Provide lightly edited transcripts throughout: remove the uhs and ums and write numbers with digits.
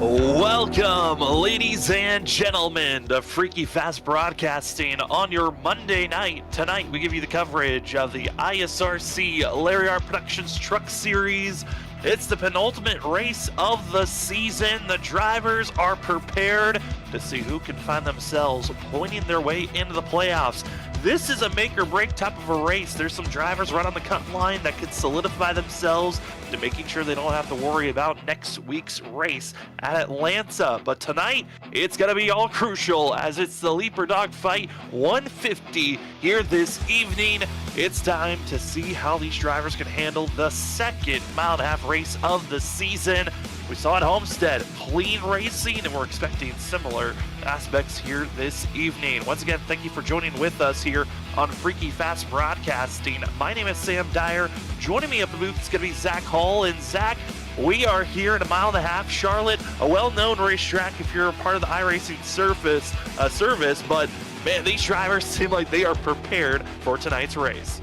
Welcome, ladies and gentlemen, to Freaky Fast Broadcasting on your Monday night. Tonight, we give you the coverage of the ISRC Larry R Productions Truck Series. It's the penultimate race of the season. The drivers are prepared to see who can find themselves pointing their way into the playoffs. This is a make or break type of a race. There's some drivers right on the cut line that could solidify themselves to making sure they don't have to worry about next week's race at Atlanta. But tonight, it's going to be all crucial as it's the Leaper Dog Fight 150 here this evening. It's time to see how these drivers can handle the second mile-and-a-half race of the season. We saw at Homestead clean racing, and we're expecting similar aspects here this evening. Once again, thank you for joining with us here on Freaky Fast Broadcasting. My name is Sam Dyer. Joining me up the booth is going to be Zach Hall. And Zach, we are here at a mile-and-a-half Charlotte, a well-known racetrack if you're a part of the iRacing service. But man, these drivers seem like they are prepared for tonight's race.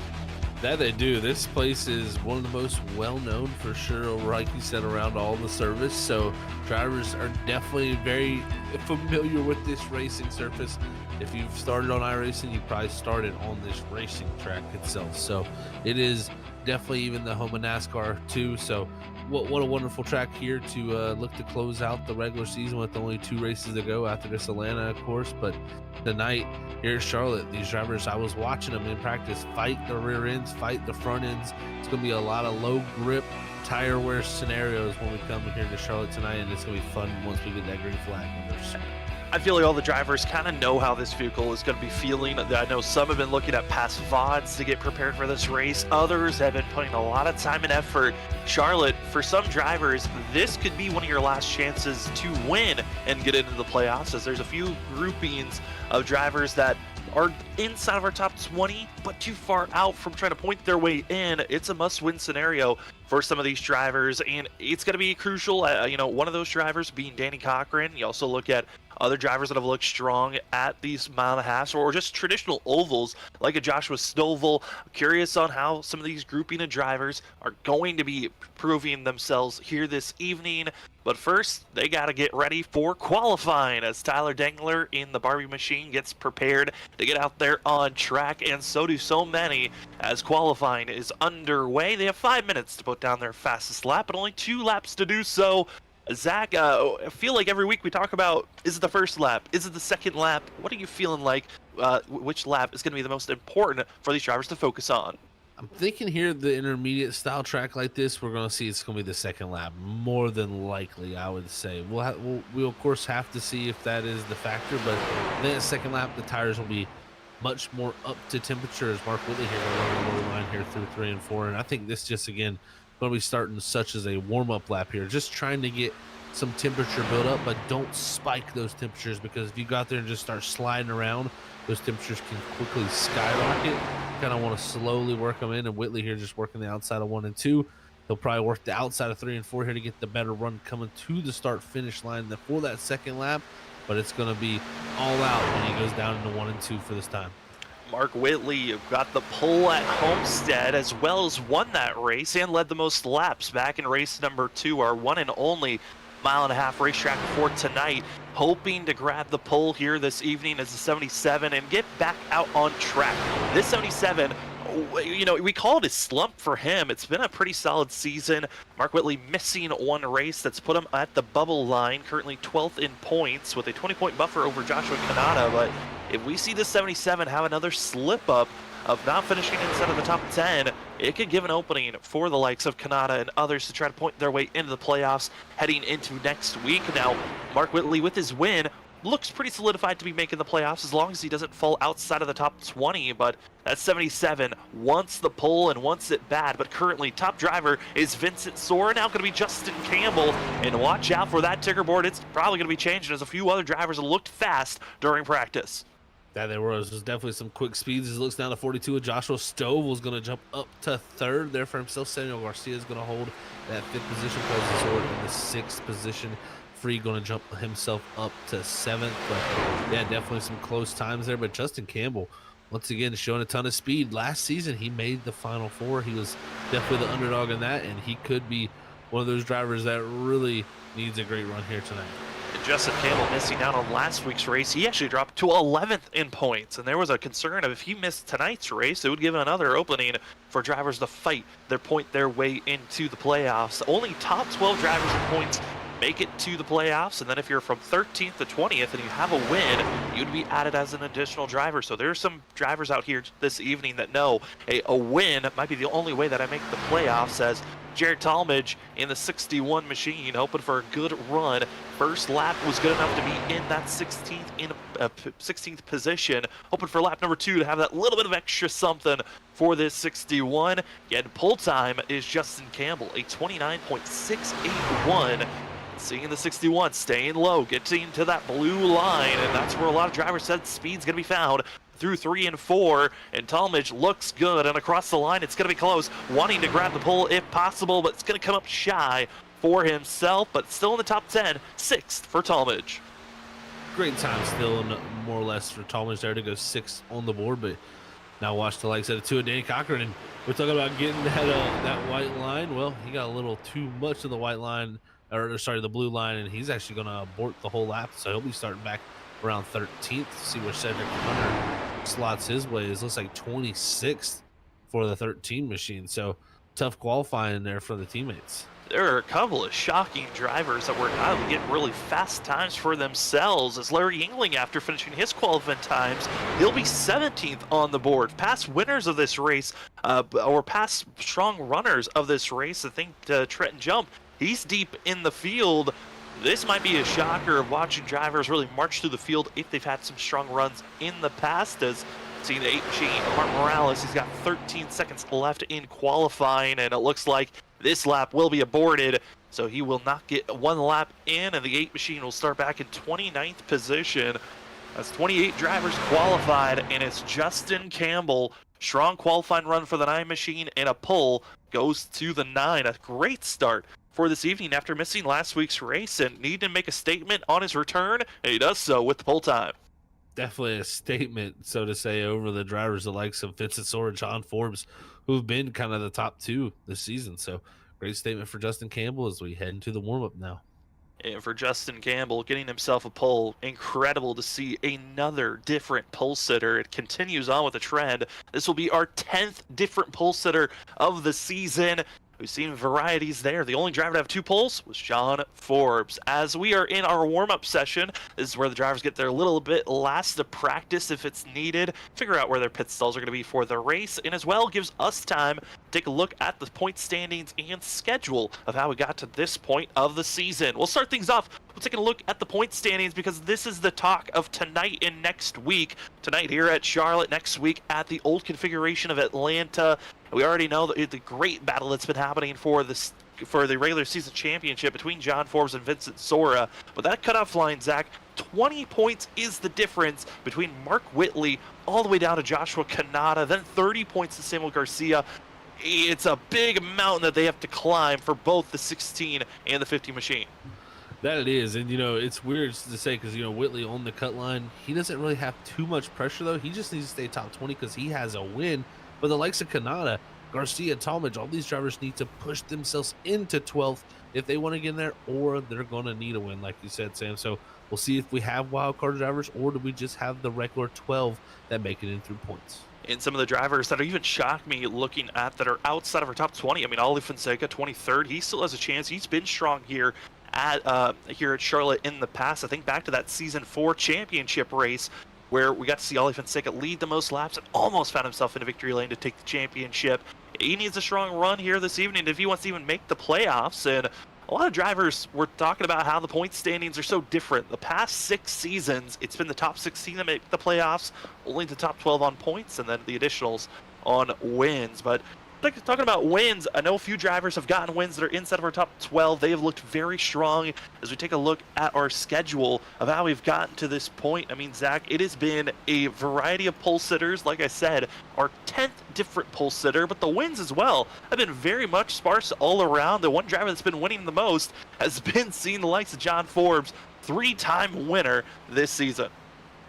That they do. This place is one of the most well-known for sure, like you said, around all the service. So drivers are definitely very familiar with this racing surface. If you've started on iRacing, you probably started on this racing track itself. So it is definitely even the home of NASCAR too. So what a wonderful track here to look to close out the regular season with only 2 races to go after this Atlanta, of course. But tonight here at Charlotte, these drivers, I was watching them in practice fight the rear ends, fight the front ends. It's going to be a lot of low grip tire wear scenarios when we come here to Charlotte tonight, and it's going to be fun once we get that green flag. I feel like all the drivers kind of know how this vehicle is going to be feeling. I know some have been looking at past VODs to get prepared for this race. Others have been putting a lot of time and effort. Charlotte, for some drivers, this could be one of your last chances to win and get into the playoffs, as there's a few groupings of drivers that are inside of our top 20, but too far out from trying to point their way in. It's a must-win scenario for some of these drivers, and it's going to be crucial. One of those drivers being Danny Cochran. You also look at other drivers that have looked strong at these mile-and-a-halves or just traditional ovals, like a Joshua Stovall. Curious on how some of these grouping of drivers are going to be proving themselves here this evening. But first, they got to get ready for qualifying as Tyler Dengler in the Barbie machine gets prepared to get out there on track, and so do so many as qualifying is underway. They have 5 minutes to put down their fastest lap, but only 2 laps to do so. Zach, I feel like every week we talk about, is it the first lap? Is it the second lap? What are you feeling like? Which lap is going to be the most important for these drivers to focus on? I'm thinking here the intermediate style track like this, we're going to see it's going to be the second lap, more than likely, I would say. We'll of course have to see if that is the factor, but then at second lap, the tires will be much more up to temperature, as Mark Whitley here on the lower line here through 3 and 4. And I think this just, again, going to be starting such as a warm-up lap here, just trying to get some temperature build up, but don't spike those temperatures, because if you go out there and just start sliding around, those temperatures can quickly skyrocket. Kind of want to slowly work them in, and Whitley here just working the outside of 1 and 2. He'll probably work the outside of 3 and 4 here to get the better run coming to the start finish line for that second lap, but it's going to be all out when he goes down into 1 and 2 for this time. Mark Whitley got the pole at Homestead, as well as won that race and led the most laps back in race number 2, our one and only mile-and-a-half racetrack for tonight, hoping to grab the pole here this evening as the 77 and get back out on track. This 77, we call it a slump for him. It's been a pretty solid season. Mark Whitley missing 1 race that's put him at the bubble line, currently 12th in points with a 20-point buffer over Joshua Kanata. But if we see this 77 have another slip up of not finishing inside of the top 10, it could give an opening for the likes of Kanata and others to try to point their way into the playoffs heading into next week. Now, Mark Whitley with his win looks pretty solidified to be making the playoffs as long as he doesn't fall outside of the top 20, but that 77 wants the pole and wants it bad. But currently, top driver is Vincent Sora, now going to be Justin Campbell. And watch out for that ticker board. It's probably going to be changing as a few other drivers looked fast during practice. That there was definitely some quick speeds. As it looks down to 42, and Joshua Stovall's going to jump up to third there for himself. Samuel Garcia is going to hold that 5th position. Posey Sword in the 6th position. Free going to jump himself up to 7th. But yeah, definitely some close times there. But Justin Campbell, once again, showing a ton of speed. Last season, he made the Final Four. He was definitely the underdog in that, and he could be one of those drivers that really needs a great run here tonight. And Justin Campbell missing out on last week's race. He actually dropped to 11th in points, and there was a concern of if he missed tonight's race, it would give another opening for drivers to fight their way into the playoffs. Only top 12 drivers in points make it to the playoffs, and then if you're from 13th to 20th and you have a win, you'd be added as an additional driver. So there's some drivers out here this evening that know a win might be the only way that I make the playoffs, as Jared Talmadge in the 61 machine, hoping for a good run. First lap was good enough to be in that 16th position, hoping for lap number 2 to have that little bit of extra something for this 61. Yet pull time is Justin Campbell, a 29.681. Seeing the 61, staying low, getting to that blue line, and that's where a lot of drivers said speed's going to be found through 3 and 4, and Talmadge looks good, and across the line it's going to be close, wanting to grab the pole if possible, but it's going to come up shy for himself, but still in the top 10, 6th for Talmadge. Great time still, more or less, for Talmadge there to go 6th on the board, but now watch the likes of the 2 of Danny Cochran, and we're talking about getting that white line. Well, he got a little too much of the white line, or sorry, the blue line, and he's actually going to abort the whole lap, so he'll be starting back around 13th. See where Cedric Hunter slots his way. It looks like 26th for the 13 machine, so tough qualifying there for the teammates. There are a couple of shocking drivers that were able to get really fast times for themselves, as Larry Yingling, after finishing his qualifying times, he'll be 17th on the board. Past winners of this race, or past strong runners of this race, I think Trenton Jump, he's deep in the field. This might be a shocker of watching drivers really march through the field if they've had some strong runs in the past, as seeing the 8 machine, Mark Morales, he's got 13 seconds left in qualifying, and it looks like this lap will be aborted, so he will not get 1 lap in, and the 8 machine will start back in 29th position. That's 28 drivers qualified, and it's Justin Campbell. Strong qualifying run for the 9 machine, and a pole goes to the 9. A great start for this evening after missing last week's race and needing to make a statement on his return, and he does so with the pole time. Definitely a statement, so to say, over the drivers the likes of Vincent Sora and John Forbes, who've been kind of the top 2 this season. So great statement for Justin Campbell as we head into the warm-up now. And for Justin Campbell, getting himself a pole, incredible to see another different pole sitter. It continues on with the trend. This will be our 10th different pole sitter of the season. We've seen varieties there. The only driver to have 2 poles was John Forbes. As we are in our warm-up session, this is where the drivers get their little bit last to practice if it's needed, figure out where their pit stalls are going to be for the race, and as well gives us time to take a look at the point standings and schedule of how we got to this point of the season. We'll start things off. We'll take a look at the point standings because this is the talk of tonight and next week. Tonight here at Charlotte, next week at the old configuration of Atlanta. We already know the great battle that's been happening for the regular season championship between John Forbes and Vincent Sora. But that cutoff line, Zach, 20 points is the difference between Mark Whitley all the way down to Joshua Kanata, then 30 points to Samuel Garcia. It's a big mountain that they have to climb for both the 16 and the 50 machine. That it is, and it's weird to say because Whitley on the cut line, he doesn't really have too much pressure though. He just needs to stay top 20 because he has a win. But the likes of Kanata, Garcia, Talmadge, all these drivers need to push themselves into 12th if they want to get in there, or they're going to need a win, like you said, Sam. So we'll see if we have wild card drivers, or do we just have the regular 12 that make it in through points. And some of the drivers that are even shocked me looking at that are outside of our top 20. I mean, Ollie Fonseca, 23rd, he still has a chance. He's been strong here at Charlotte in the past. I think back to that season 4 championship race where we got to see Ollie Fonseca lead the most laps and almost found himself in a victory lane to take the championship. He needs a strong run here this evening if he wants to even make the playoffs, and a lot of drivers were talking about how the point standings are so different. The past 6 seasons, it's been the top 16 that make the playoffs, only the top 12 on points, and then the additionals on wins. But talking about wins, I know a few drivers have gotten wins that are inside of our top 12. They have looked very strong as we take a look at our schedule of how we've gotten to this point. I mean, Zach, it has been a variety of pole sitters. Like I said, our 10th different pole sitter, but the wins as well have been very much sparse all around. The one driver that's been winning the most has been seeing the likes of John Forbes, 3-time winner this season.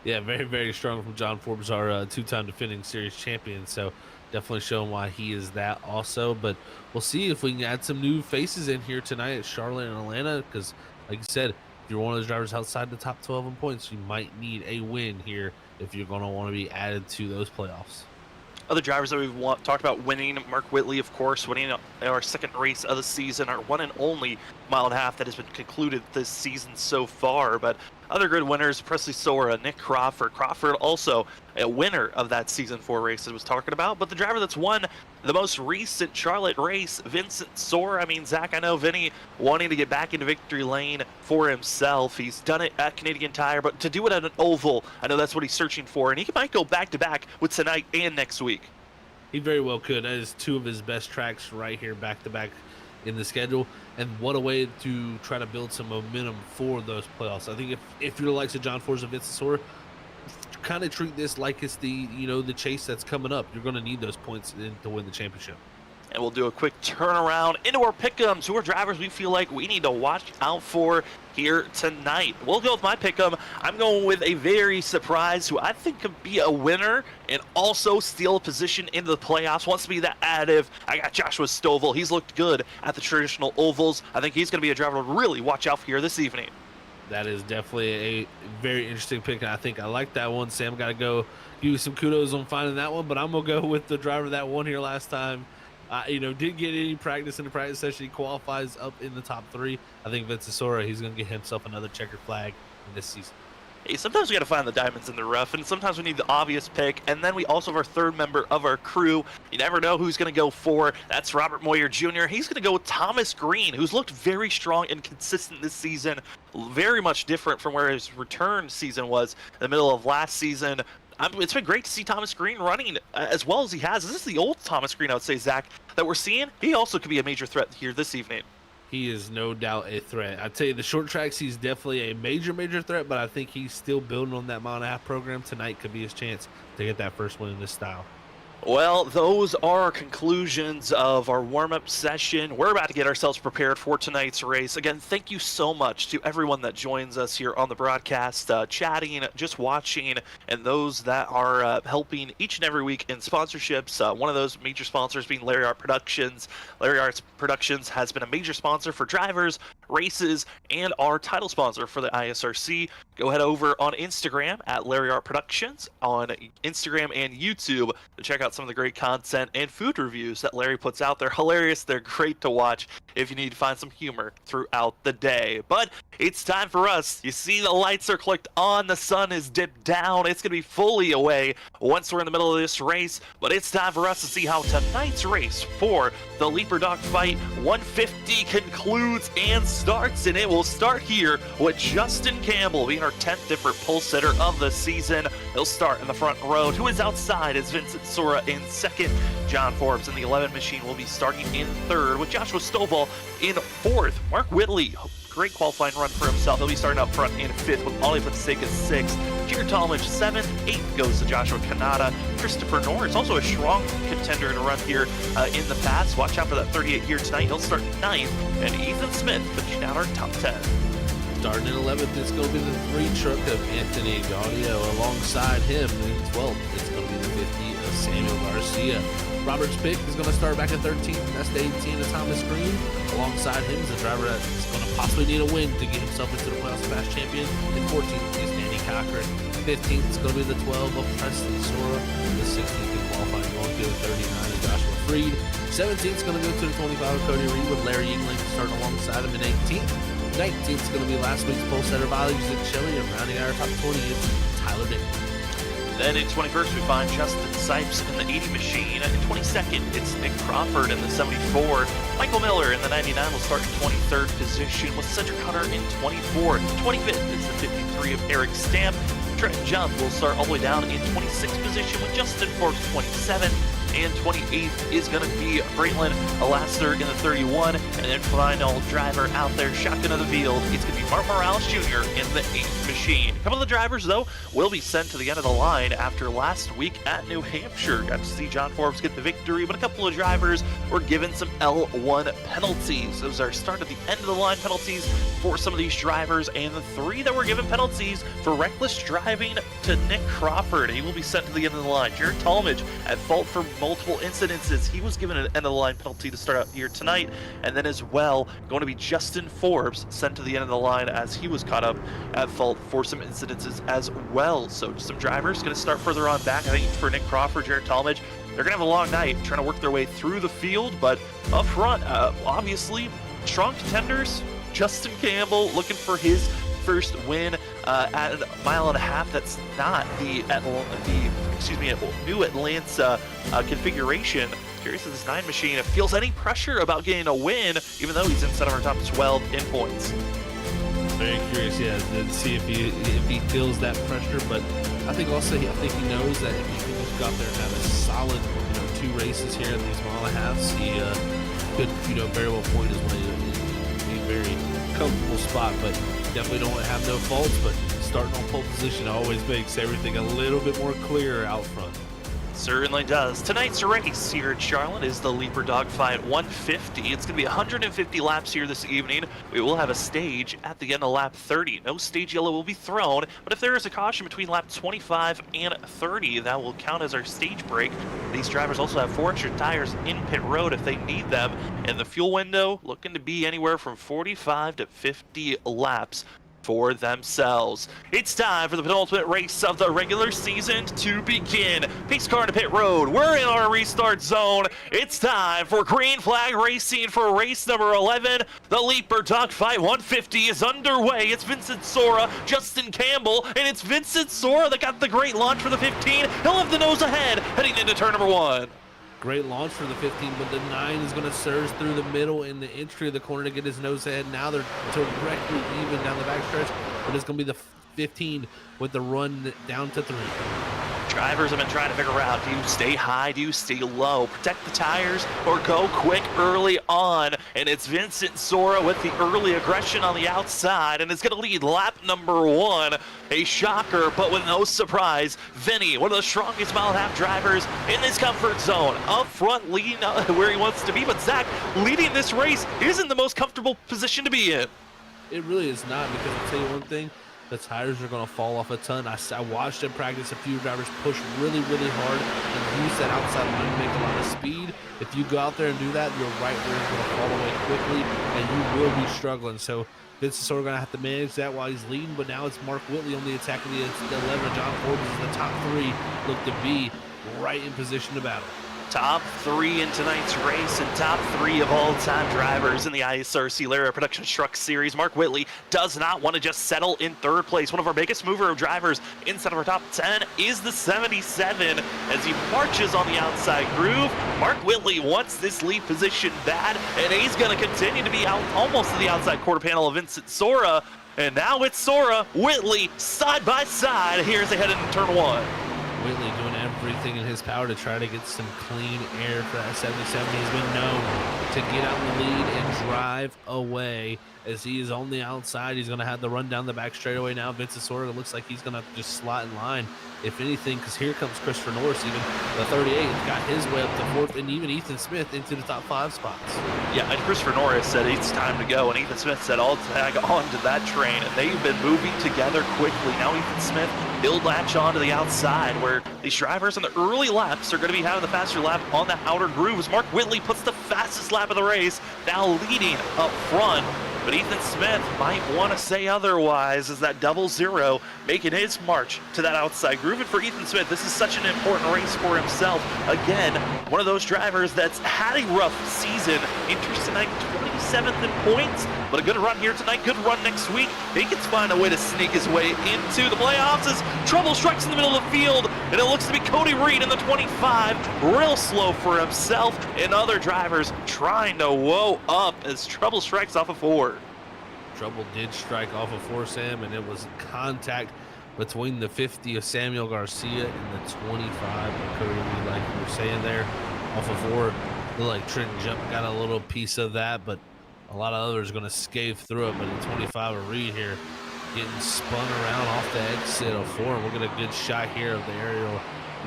Yeah, very, very strong from John Forbes, our 2-time defending series champion. So definitely showing why he is that also. But we'll see if we can add some new faces in here tonight at Charlotte and Atlanta, because like you said, if you're one of those drivers outside the top 12 in points, you might need a win here if you're going to want to be added to those playoffs. Other drivers that we've talked about winning, Mark Whitley, of course, winning our 2nd race of the season, our 1 and only mile and a half that has been concluded this season so far. But other good winners, Presley Sora, Nick Crawford. Crawford also a winner of that season 4 race that I was talking about. But the driver that's won the most recent Charlotte race, Vincent Sora. I mean, Zach, I know Vinny wanting to get back into victory lane for himself. He's done it at Canadian Tire, but to do it at an oval, I know that's what he's searching for. And he might go back-to-back with tonight and next week. He very well could. That is 2 of his best tracks right here back-to-back in the schedule, and what a way to try to build some momentum for those playoffs. I think if you're the likes of John Forbes and Vincent Sora, kind of treat this like it's the the chase that's coming up. You're going to need those points to win the championship. And we'll do a quick turnaround into our pick'ems, who are drivers we feel like we need to watch out for here tonight. We'll go with my pick'em. I'm going with a very surprise who I think could be a winner and also steal a position into the playoffs. Wants to be that additive. I got Joshua Stovall. He's looked good at the traditional ovals. I think he's going to be a driver to really watch out for here this evening. That is definitely a very interesting pick, and I think I like that one. Sam, got to go give you some kudos on finding that one, but I'm going to go with the driver that won here last time. Didn't get any practice in the practice session. He qualifies up in the top 3. I think Vincent Sora, he's going to get himself another checkered flag in this season. Hey, sometimes we got to find the diamonds in the rough, and sometimes we need the obvious pick. And then we also have our 3rd member of our crew. You never know who's going to go for. That's Robert Moyer Jr. He's going to go with Thomas Green, who's looked very strong and consistent this season. Very much different from where his return season was in the middle of last season. It's been great to see Thomas Green running as well as he has. This is the old Thomas Green, I would say, Zach, that we're seeing. He also could be a major threat here this evening. He is no doubt a threat. I'd tell you, the short tracks, he's definitely a major threat, but I think he's still building on that 1.5 mile program. Tonight could be his chance to get that first win in this style. Well, those are our conclusions of our warm-up session. We're about to get ourselves prepared for tonight's race. Again, thank you so much to everyone that joins us here on the broadcast, chatting, just watching, and those that are helping each and every week in sponsorships. One of those major sponsors being Larry Art Productions. Larry Art Productions has been a major sponsor for drivers, races, and our title sponsor for the ISRC. Go head over on Instagram at Larry Art Productions on Instagram and YouTube to check out some of the great content and food reviews that Larry puts out. They're hilarious. They're great to watch if you need to find some humor throughout the day. But it's time for us. You see the lights are clicked on. The sun is dipped down. It's going to be fully away once we're in the middle of this race. But it's time for us to see how tonight's race for the Leaper Dog Fight 150 concludes and starts. And it will start here with Justin Campbell being our 10th different pole sitter of the season. He'll start in the front row. Who is outside is Vincent Sora in 2nd. John Forbes in the 11 machine will be starting in 3rd, with Joshua Stovall in 4th. Mark Whitley, great qualifying run for himself. He'll be starting up front in 5th, with Ollie Fonseca 6th. Jared Talmadge 7th. 8th goes to Joshua Kanata. Christopher Norris, also a strong contender to run here in the past. Watch out for that 38 here tonight. He'll start 9th. And Ethan Smith finishing out our top 10. Starting in 11th, it's going to be the 3 truck of Anthony Gaudio. Alongside him in 12th, it's going to be the 50 of Samuel Garcia. Robert's pick is going to start back at 13th. That's the 18 of Thomas Green. Alongside him is a driver that's going to possibly need a win to get himself into the playoffs as fast champion. And 14th is Danny Cochran. 15th is going to be the 12 of Preston Sora. The 16th in qualifying going to the 39 of Joshua Freed. 17th is going to go to the 25 of Cody Reed, with Larry Yingling starting alongside him in 18th. 19th is going to be last week's pole setter, Valley Chili, and rounding out our top 20 is Tyler Dick. Then in 21st, we find Justin Sipes in the 80 machine. In 22nd, it's Nick Crawford in the 74. Michael Miller in the 99 will start in 23rd position with Cedric Hunter in 24th. 25th is the 53 of Eric Stamp. Trent Jump will start all the way down in 26th position with Justin Forbes 27. And 28th is going to be Braylon Alaster in the 31. And then final driver out there, shotgun of the field, it's going to be Mark Morales Jr. in the 8th machine. A couple of the drivers, though, will be sent to the end of the line after last week at New Hampshire. Got to see John Forbes get the victory, but a couple of drivers were given some L1 penalties. Those are start at the end of the line penalties for some of these drivers, and the 3 that were given penalties for reckless driving to Nick Crawford. He will be sent to the end of the line. Jared Talmadge at fault for multiple incidences. He was given an end of the line penalty to start out here tonight, and then as well going to be Justin Forbes sent to the end of the line as he was caught up at fault for some incidences as well. So some drivers going to start further on back. I think for Nick Crawford, Jared Talmadge, they're going to have a long night trying to work their way through the field, but up front, obviously strong contenders. Justin Campbell looking for his first win at a mile and a half. That's not the new Atlanta configuration. Curious if this 9 machine feels any pressure about getting a win, even though he's inside of our top 12 in points. Very curious, yeah, to see if he feels that pressure. But I think also he knows that if he can just go out there and have a solid 2 races here in these mile and a halves, he could very well point his way to a very comfortable spot. But definitely don't want to have no faults, but starting on pole position always makes everything a little bit more clear out front. Certainly does. Tonight's race here at Charlotte is the Leaper Dogfight 150. It's going to be 150 laps here this evening. We will have a stage at the end of lap 30. No stage yellow will be thrown, but if there is a caution between lap 25 and 30, that will count as our stage break. These drivers also have 4 extra tires in pit road if they need them, and the fuel window looking to be anywhere from 45 to 50 laps for themselves. It's time for the penultimate race of the regular season to begin. Pace car to pit road. We're in our restart zone. It's time for green flag racing for race number 11. The Leaper Dogfight 150 is underway. It's Vincent Sora, Justin Campbell, and it's Vincent Sora that got the great launch for the 15. He'll have the nose ahead heading into turn number 1. Great launch for the 15, but the 9 is going to surge through the middle in the entry of the corner to get his nose ahead. Now they're directly even down the backstretch, but it's going to be the 15 with the run down to 3. Drivers have been trying to figure out, do you stay high, do you stay low, protect the tires, or go quick early on? And it's Vincent Sora with the early aggression on the outside, and it's going to lead lap number 1. A shocker, but with no surprise, Vinny, one of the strongest mile and a half drivers in this comfort zone, up front leading where he wants to be. But Zach, leading this race isn't the most comfortable position to be in. It really is not, because I'll tell you one thing, the tires are going to fall off a ton. I watched in practice a few drivers push really, really hard and use that outside line to make a lot of speed. If you go out there and do that, your right rear is going to fall away quickly, and you will be struggling. So Vincent Sora going to have to manage that while he's leading, but now it's Mark Whitley on the attack of the 11. John Forbes is the top 3, look to be right in position to battle. Top 3 in tonight's race and top 3 of all-time drivers in the ISRC Lariat Production Truck Series. Mark Whitley does not want to just settle in 3rd place. One of our biggest mover of drivers inside of our top 10 is the 77 as he marches on the outside groove. Mark Whitley wants this lead position bad, and he's going to continue to be out almost to the outside quarter panel of Vincent Sora. And now it's Sora, Whitley, side by side here as they head into turn 1. Whitley doing everything in his power to try to get some clean air for that 77. He's been known to get out in the lead and drive away. As he is on the outside, he's going to have the run down the back straightaway now. Vincent Sora looks like he's going to just slot in line, if anything, because here comes Christopher Norris, even the 38, got his way up to 4th, and even Ethan Smith into the top 5 spots. Yeah, and Christopher Norris said it's time to go, and Ethan Smith said I'll tag on to that train, and they've been moving together quickly. Now Ethan Smith, he'll latch on to the outside, where these drivers in the early laps are going to be having the faster lap on the outer grooves. Mark Whitley puts the fastest lap of the race, now leading up front. but Ethan Smith might want to say otherwise as that 00 making his march to that outside groove. And for Ethan Smith, this is such an important race for himself. Again, one of those drivers that's had a rough season, enters tonight 27th in points, but a good run here tonight, good run next week. He can find a way to sneak his way into the playoffs as trouble strikes in the middle of the field, and it looks to be Cody Reed in the 25, real slow for himself, and other drivers trying to woe up as trouble strikes off of 4. Trouble did strike off of 4, Sam, and it was contact between the 50 of Samuel Garcia and the 25 of Cody Reed, like you were saying there, off of 4. Like Trenton Jump got a little piece of that, but a lot of others are going to scathe through it. But the 25 of Reed here getting spun around off the exit of 4. We'll get a good shot here of the aerial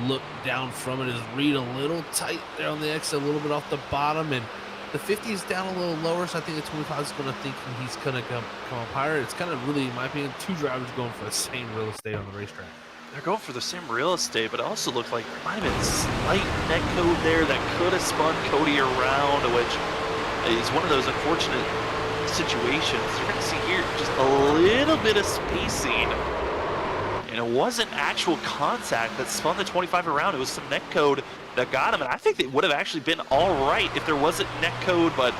look down from it. Is Reed a little tight there on the exit, a little bit off the bottom, and the 50 is down a little lower, so I think the 25 is going to think he's going to come up higher. It's kind of really, in my opinion, 2 drivers going for the same real estate on the racetrack. They're going for the same real estate, but it also looked like there might have been slight neck code there that could have spun Cody around, which is one of those unfortunate situations. You're going to see here just a little bit of spacing, and it wasn't actual contact that spun the 25 around. It was some neck code that got him, and I think they would have actually been all right if there wasn't neck code, but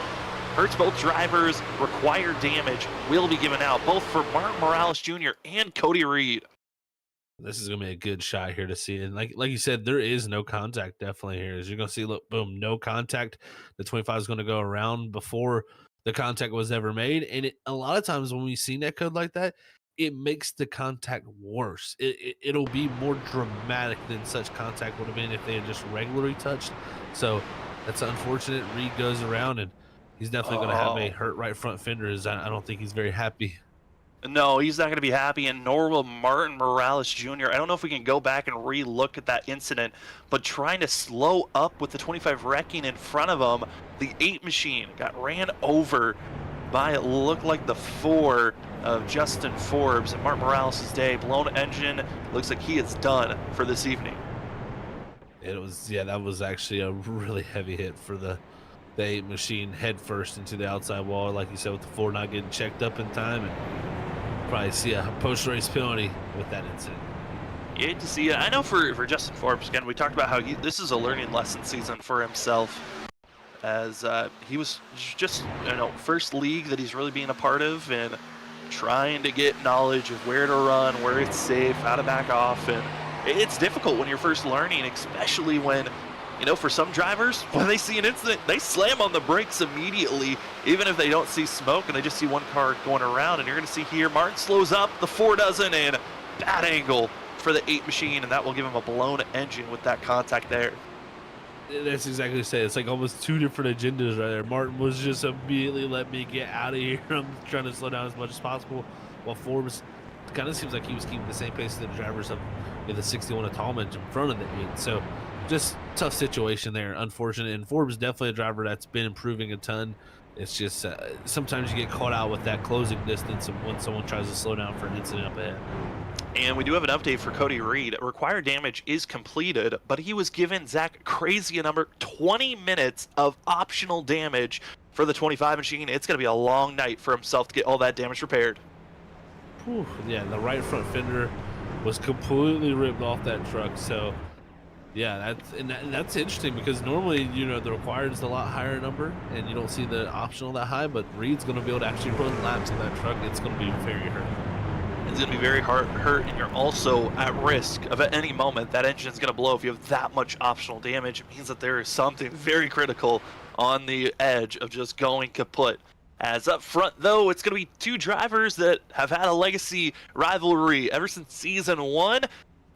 hurts both drivers. Required damage will be given out, both for Martin Morales Jr. and Cody Reed. This is going to be a good shot here to see. And like you said, there is no contact definitely here. As you're going to see, look, boom, no contact. The 25 is going to go around before the contact was ever made. And a lot of times when we see net code like that, it makes the contact worse. It'll be more dramatic than such contact would have been if they had just regularly touched. So that's unfortunate. Reed goes around, and he's definitely going to have a hurt right front fender. I don't think he's very happy. No, he's not going to be happy, and nor will Martin Morales Jr. I don't know if we can go back and re-look at that incident, but trying to slow up with the 25 wrecking in front of him, the 8 machine got ran over by, it looked like the 4 of Justin Forbes, and Martin Morales' day. Blown engine, looks like he is done for this evening. It was, yeah, that was actually a really heavy hit for the 8 machine, head first into the outside wall, like you said, with the 4 not getting checked up in time, and probably see a post-race penalty with that incident. You hate to see it. I know for Justin Forbes, again, we talked about how this is a learning lesson season for himself, as he was just, first league that he's really being a part of, and trying to get knowledge of where to run, where it's safe, how to back off. And it's difficult when you're first learning, especially when, for some drivers, when they see an incident, they slam on the brakes immediately, even if they don't see smoke and they just see one car going around. And you're going to see here, Martin slows up, the 4 doesn't, and bad angle for the 8 machine, and that will give him a blown engine with that contact there. That's exactly what I say. It's like almost 2 different agendas right there. Martin was just immediately let me get out of here. I'm trying to slow down as much as possible, while Forbes kind of seems like he was keeping the same pace as the drivers of the 61 of Talmadge in front of the 8. So just tough situation there, unfortunate. And Forbes definitely a driver that's been improving a ton. It's just sometimes you get caught out with that closing distance when someone tries to slow down for an incident up ahead. And we do have an update for Cody Reed. Required damage is completed, but he was given, Zach, crazy a number, 20 minutes of optional damage for the 25 machine. It's going to be a long night for himself to get all that damage repaired. Whew, yeah, the right front fender was completely ripped off that truck. So, yeah, that's interesting because normally, the required is a lot higher number, and you don't see the optional that high, but Reed's going to be able to actually run laps in that truck. It's going to be very hurt. It's going to be very hurt, and you're also at risk of at any moment that engine's going to blow. If you have that much optional damage, it means that there is something very critical on the edge of just going kaput. As up front, though, it's going to be 2 drivers that have had a legacy rivalry ever since season 1.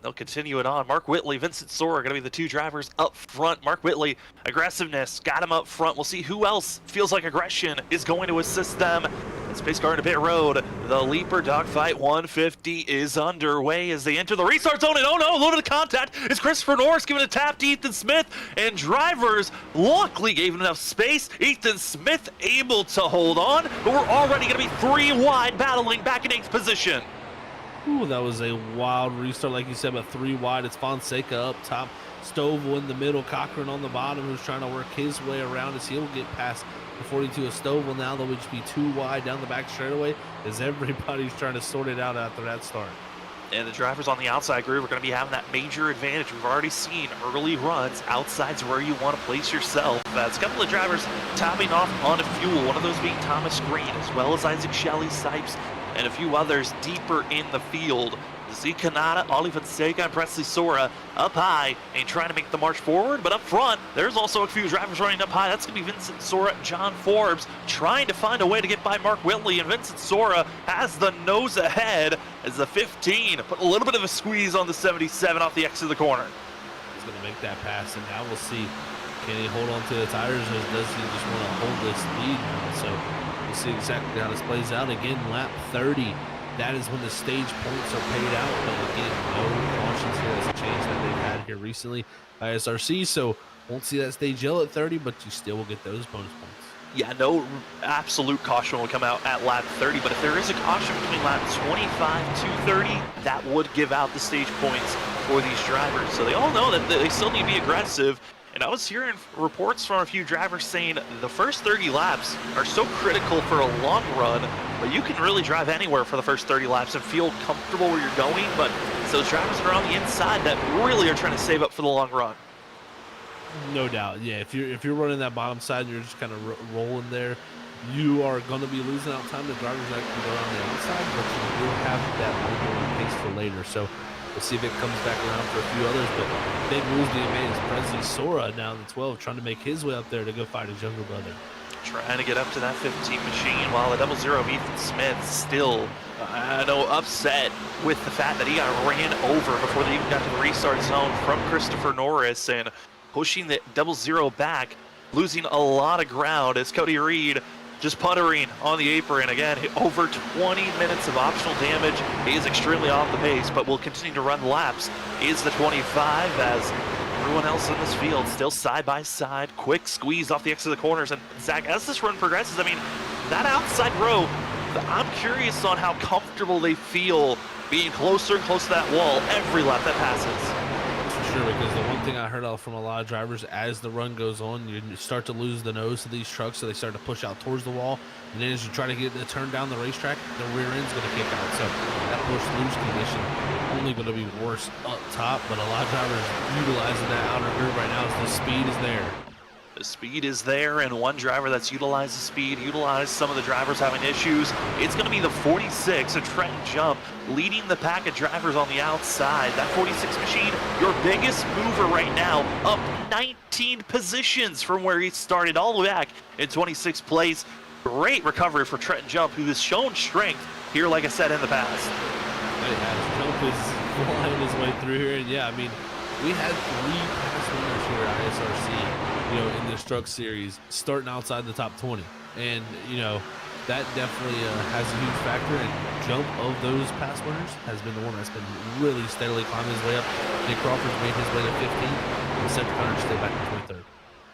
They'll continue it on. Mark Whitley, Vincent Soar are going to be the 2 drivers up front. Mark Whitley, aggressiveness, got him up front. We'll see who else feels like aggression is going to assist them. Space car into pit road. The Leaper Dogfight 150 is underway as they enter the restart zone. And oh no, loaded contact is Christopher Norris giving a tap to Ethan Smith. And drivers luckily gave him enough space. Ethan Smith able to hold on, but we're already going to be 3 wide battling back in 8th position. Ooh, that was a wild restart, like you said, but 3 wide. It's Fonseca up top. Stovall in the middle, Cochran on the bottom, who's trying to work his way around as he'll get past the 42 of Stovall. Now they'll just be too wide down the back straightaway as everybody's trying to sort it out after that start. And the drivers on the outside groove are going to be having that major advantage. We've already seen early runs. Outside's where you want to place yourself. That's a couple of drivers topping off on fuel, one of those being Thomas Green, as well as Isaac Shelley Sipes, and a few others deeper in the field. Z Kanata, Ollie Fonseca, and Presley Sora up high and trying to make the march forward. But up front, there's also a few drivers running up high. That's going to be Vincent Sora and John Forbes trying to find a way to get by Mark Whitley. And Vincent Sora has the nose ahead as the 15 put a little bit of a squeeze on the 77 off the exit of the corner. He's going to make that pass, and now we'll see. Can he hold on to the tires, or does he just want to hold this lead now? So we'll see exactly how this plays out. Again, lap 30. That is when the stage points are paid out. But again, no cautions here. That's a change that they've had here recently, ISRC. So won't see that stage yellow at 30, but you still will get those bonus points. Yeah, no absolute caution will come out at lap 30, but if there is a caution between lap 25 to 30, that would give out the stage points for these drivers. So they all know that they still need to be aggressive. And I was hearing reports from a few drivers saying the first 30 laps are so critical for a long run, but you can really drive anywhere for the first 30 laps and feel comfortable where you're going. But it's those drivers that are on the inside that really are trying to save up for the long run. No doubt. Yeah, if you're running that bottom side and you're just kind of rolling there, you are going to be losing out time. The drivers that can go on the outside, but you will have that longer pace for later. So we'll see if it comes back around for a few others, but big moves being made is Presley Sora down the 12, trying to make his way up there to go fight his younger brother. Trying to get up to that 15 machine, while the 00 of Ethan Smith still, I know, upset with the fact that he got ran over before they even got to the restart zone from Christopher Norris, and pushing the 00 back, losing a lot of ground as Cody Reed just puttering on the apron. Again, over 20 minutes of optional damage. He is extremely off the pace, but will continue to run laps. Is the 25 as everyone else in this field still side by side. Quick squeeze off the exit of the corners. And Zach, as this run progresses, I mean, that outside row, I'm curious on how comfortable they feel being closer and closer to that wall every lap that passes. Sure, because the one thing I heard from a lot of drivers, as the run goes on, you start to lose the nose of these trucks, so they start to push out towards the wall, and then as you try to get the turn down the racetrack, the rear end's going to kick out. So that push-loose condition only going to be worse up top, but a lot of drivers utilizing that outer groove right now as the speed is there. The speed is there, and one driver that's utilized the speed, utilized some of the drivers having issues. It's going to be the 46 of Trenton Jump, leading the pack of drivers on the outside. That 46 machine, your biggest mover right now, up 19 positions from where he started all the way back in 26th place. Great recovery for Trenton Jump, who has shown strength here, like I said, in the past. Jump is flying his way through here, and yeah, I mean, we had 3 past winners here at ISRC, you know, in this truck series, starting outside the top 20. And, you know, that definitely has a huge factor. And Jump of those past winners has been the one that's been really steadily climbing his way up. Nick Crawford's made his way to 15th, and Cedric Hunter's still back in 23rd.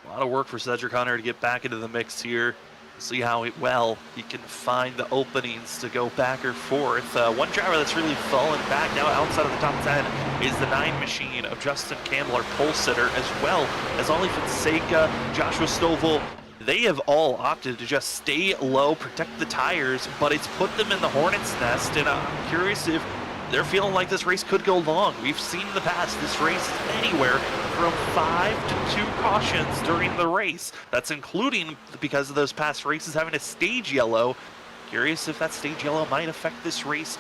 A lot of work for Cedric Hunter to get back into the mix here. See how well he can find the openings to go back or forth. One driver that's really fallen back now outside of the top 10 is the 9 machine of Justin Campbell, our pole sitter, as well as Ollie Fonseca, Joshua Stovall. They have all opted to just stay low, protect the tires, but it's put them in the hornet's nest, and I'm curious if they're feeling like this race could go long. We've seen in the past this race is anywhere from 5 to 2 cautions during the race. That's including, because of those past races, having a stage yellow. Curious if that stage yellow might affect this race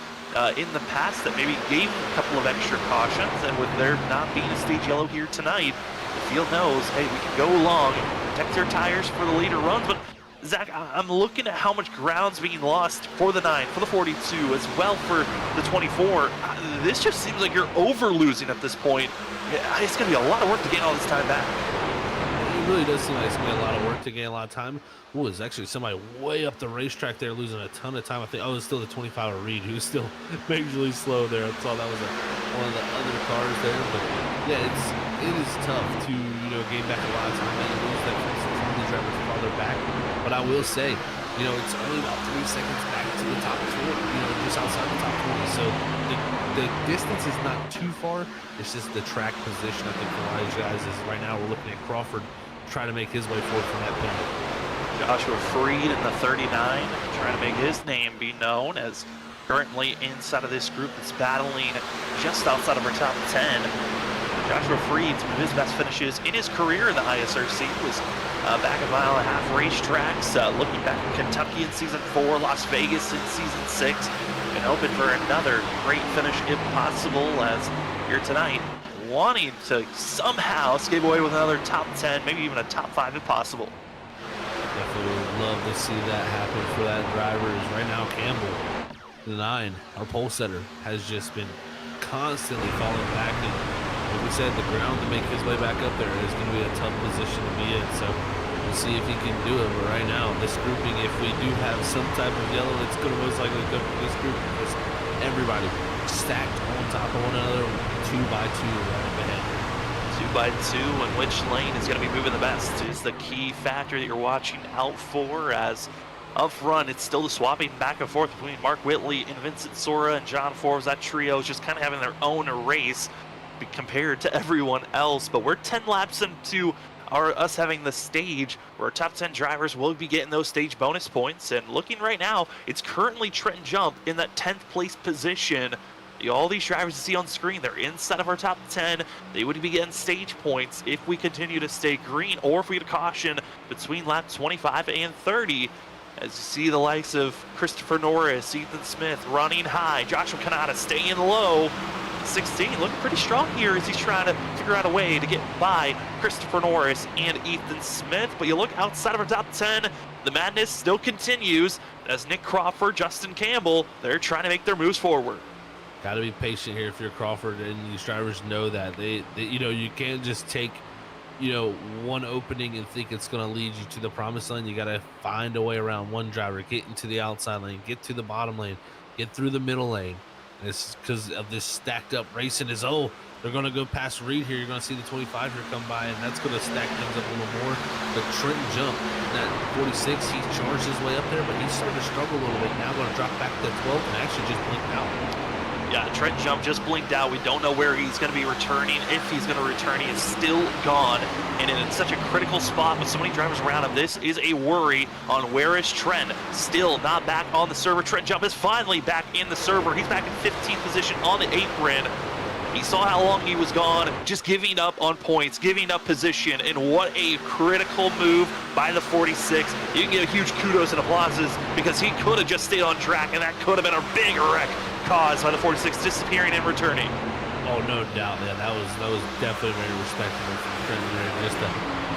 in the past, that maybe gave a couple of extra cautions, and with there not being a stage yellow here tonight, the field knows, hey, we can go long, protect their tires for the later runs. But Zach, I'm looking at how much ground's being lost for the 9, for the 42, as well for the 24. This just seems like you're over losing at this point. It's going to be a lot of work to gain all this time back. It really does seem like it's going to be a lot of work to gain a lot of time. Oh, there's actually somebody way up the racetrack there losing a ton of time. I think, it's still the 25 of Reed, who's still majorly slow there. I saw that was one of the other cars there. But yeah, it is tough to, gain back a lot of time and lose that from the drivers farther back. But I will say, it's only about 3 seconds back to the top 20, just outside the top 20. So the distance is not too far. It's just the track position, I think, for a lot of these guys is right now we're looking at Crawford trying to make his way forward from that penalty. Joshua Freed in the 39, trying to make his name be known as currently inside of this group that's battling just outside of our top 10. Joshua Freed, one of his best finishes in his career in the ISRC was back a mile and a half racetracks, looking back at Kentucky in season 4, Las Vegas in season 6, and hoping for another great finish if possible, as here tonight, wanting to somehow escape away with another top 10, maybe even a top 5 if possible. Definitely would love to see that happen for that driver. Is right now Campbell, the 9, our pole setter, has just been constantly falling back, and like we said, the ground to make his way back up there is going to be a tough position to be in. So we'll see if he can do it. But right now, this grouping, if we do have some type of yellow, it's going to most likely go for this group because everybody stacked on top of one another, 2 by 2 right up ahead. 2 by 2, and which lane is going to be moving the best is the key factor that you're watching out for, as up front it's still the swapping back and forth between Mark Whitley and Vincent Sora and John Forbes. That trio is just kind of having their own race compared to everyone else, but we're 10 laps into us having the stage where our top 10 drivers will be getting those stage bonus points. And looking right now, it's currently Trenton Jump in that 10th place position. All these drivers you see on screen, they're inside of our top 10. They would be getting stage points if we continue to stay green, or if we get a caution between laps 25 and 30. As you see the likes of Christopher Norris, Ethan Smith running high, Joshua Kanata staying low. 16 looking pretty strong here as he's trying to figure out a way to get by Christopher Norris and Ethan Smith. But you look outside of our top 10, the madness still continues as Nick Crawford, Justin Campbell, they're trying to make their moves forward. Got to be patient here if you're Crawford, and these drivers know that they you can't just take one opening and think it's going to lead you to the promised land. You got to find a way around one driver, get into the outside lane, get to the bottom lane, get through the middle lane. And it's because of this stacked up racing. They're going to go past Reed here. You're going to see the 25 here come by, and that's going to stack things up a little more. But Trenton Jump, that 46, he charged his way up there, but he's starting to struggle a little bit. Now going to drop back to the 12th and actually just blinked out. Yeah, Trent Jump just blinked out. We don't know where he's going to be returning. If he's going to return, he is still gone. And in such a critical spot with so many drivers around him, this is a worry on where is Trent. Still not back on the server. Trent Jump is finally back in the server. He's back in 15th position on the apron. He saw how long he was gone, just giving up on points, giving up position, and what a critical move by the 46. You can get a huge kudos and applauses because he could have just stayed on track, and that could have been a big wreck caused by the 46 disappearing and returning. Oh, no doubt. Yeah, that was definitely very respectable from Trenton there, just to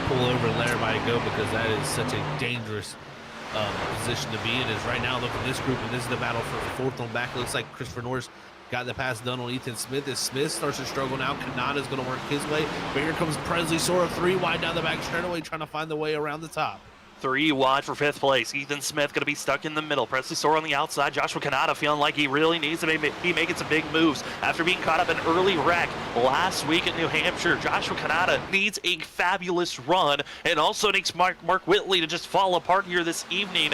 pull over and let everybody go, because that is such a dangerous position to be in. Is right now, look at this group, and this is the battle for fourth on back. It looks like Christopher Norris got the pass done on Ethan Smith. As Smith starts to struggle now, Kanada's going to work his way. But here comes Presley Sora, 3 wide down the back straightaway, trying to find the way around the top. 3 wide for 5th place. Ethan Smith going to be stuck in the middle. Presley Sora on the outside. Joshua Kanata feeling like he really needs to be making some big moves after being caught up in an early wreck last week at New Hampshire. Joshua Kanata needs a fabulous run, and also needs Mark Whitley to just fall apart here this evening.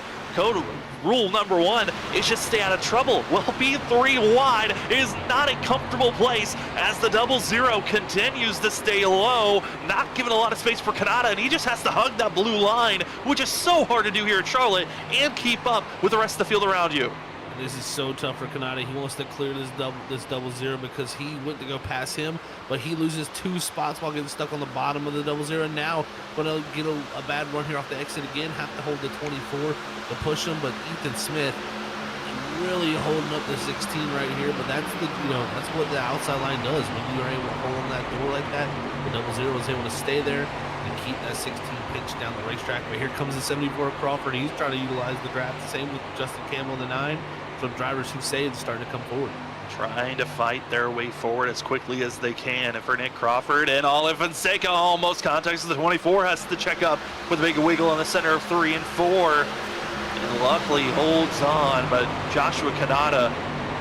Rule number 1 is just stay out of trouble. Well, being 3 wide is not a comfortable place as the 00 continues to stay low, not giving a lot of space for Kanata, and he just has to hug that blue line, which is so hard to do here at Charlotte, and keep up with the rest of the field around you. This is so tough for Kanata. He wants to clear this 00 because he went to go past him, but he loses 2 spots while getting stuck on the bottom of the 00. Now going to get a bad run here off the exit again. Have to hold the 24 to push him, but Ethan Smith really holding up the 16 right here. But that's that's what the outside line does when you are able to hold on that door like that. The 00 is able to stay there and keep that 16 pitch down the racetrack. But here comes the 74 Crawford. He's trying to utilize the draft. Same with Justin Campbell, the 9. Some drivers who say it's starting to come forward. Trying to fight their way forward as quickly as they can. And for Nick Crawford and Olive Fonseca, almost contacts the 24, has to check up with a big wiggle in the center of 3 and 4. And luckily holds on, but Joshua Kanata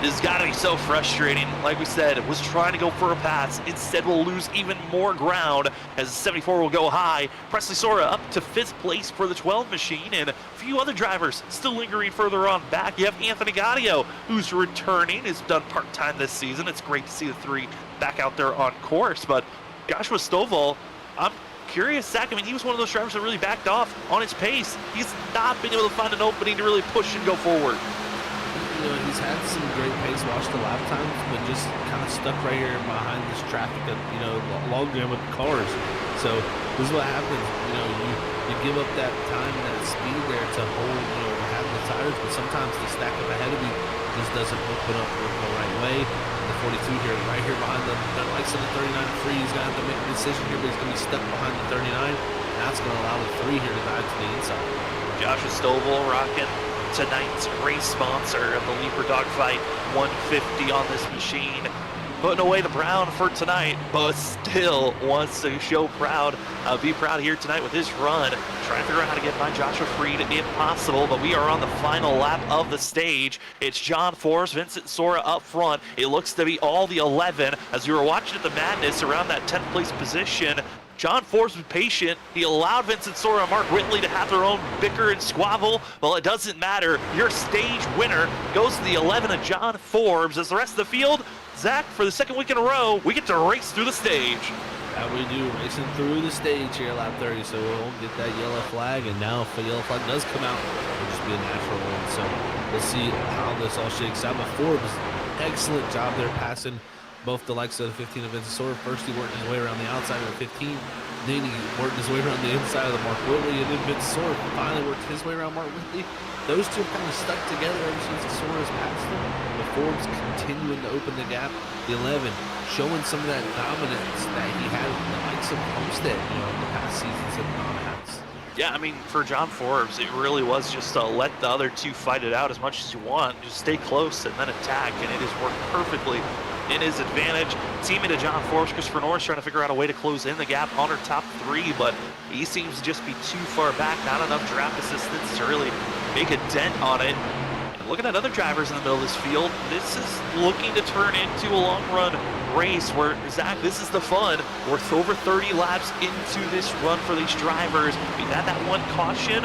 This has got to be so frustrating. Like we said, was trying to go for a pass. Instead, we'll lose even more ground as the 74 will go high. Presley Sora up to 5th place for the 12 machine, and a few other drivers still lingering further on back. You have Anthony Gaudio, who's returning. Has done part-time this season. It's great to see the 3 back out there on course, but Joshua Stovall, I'm curious, Zach. I mean, he was one of those drivers that really backed off on his pace. He's not been able to find an opening to really push and go forward. You know, he's had some great pace watch the lap times, but just kind of stuck right here behind this traffic of, you know, log jam with cars. So this is what happens. You know, you give up that time and that speed there to hold, you know, to have the tires, but sometimes the stack up ahead of you just doesn't open up the right way. And the 42 here, right here behind the likes of the 39 free, he's going to have to make a decision here, but he's going to be stuck behind the 39. That's going to allow the 3 here to dive to the inside. Joshua Stovall rocking tonight's race sponsor of the Leaper Dogfight 150 on this machine. Putting away the brown for tonight, but still wants to show proud, be proud here tonight with his run. Trying to figure out how to get by Joshua Freed, impossible, but we are on the final lap of the stage. It's John Forbes, Vincent Sora up front. It looks to be all the 11. As we were watching at the madness around that 10th place position, John Forbes was patient. He allowed Vincent Sora and Mark Whitley to have their own bicker and squabble. Well, it doesn't matter. Your stage winner goes to the 11 of John Forbes. As the rest of the field, Zach, for the 2nd week in a row, we get to race through the stage. That we do, racing through the stage here, lap 30, so we'll get that yellow flag, and now if the yellow flag does come out, it'll just be a natural one. So we'll see how this all shakes out. But Forbes, excellent job there passing both the likes of the 15 of Vincent Sora. First, he worked his way around the outside of the 15. Then he worked his way around the inside of the Mark Whitley, and then Vincent Sora finally worked his way around Mark Whitley. Those two have kind of stuck together ever since the Sora's passed them. The Forbes continuing to open the gap. The 11 showing some of that dominance that he had in the likes of Homestead, you know, in the past seasons at non-hats. Yeah, I mean, for John Forbes, it really was just to let the other 2 fight it out as much as you want. Just stay close and then attack, and it has worked perfectly in his advantage. Teammate of John Forbes, Christopher Norris, trying to figure out a way to close in the gap on her top 3, but he seems to just be too far back. Not enough draft assistance to really make a dent on it. And looking at other drivers in the middle of this field, this is looking to turn into a long run race where, Zach, this is the fun. We're over 30 laps into this run for these drivers. We've had that one caution.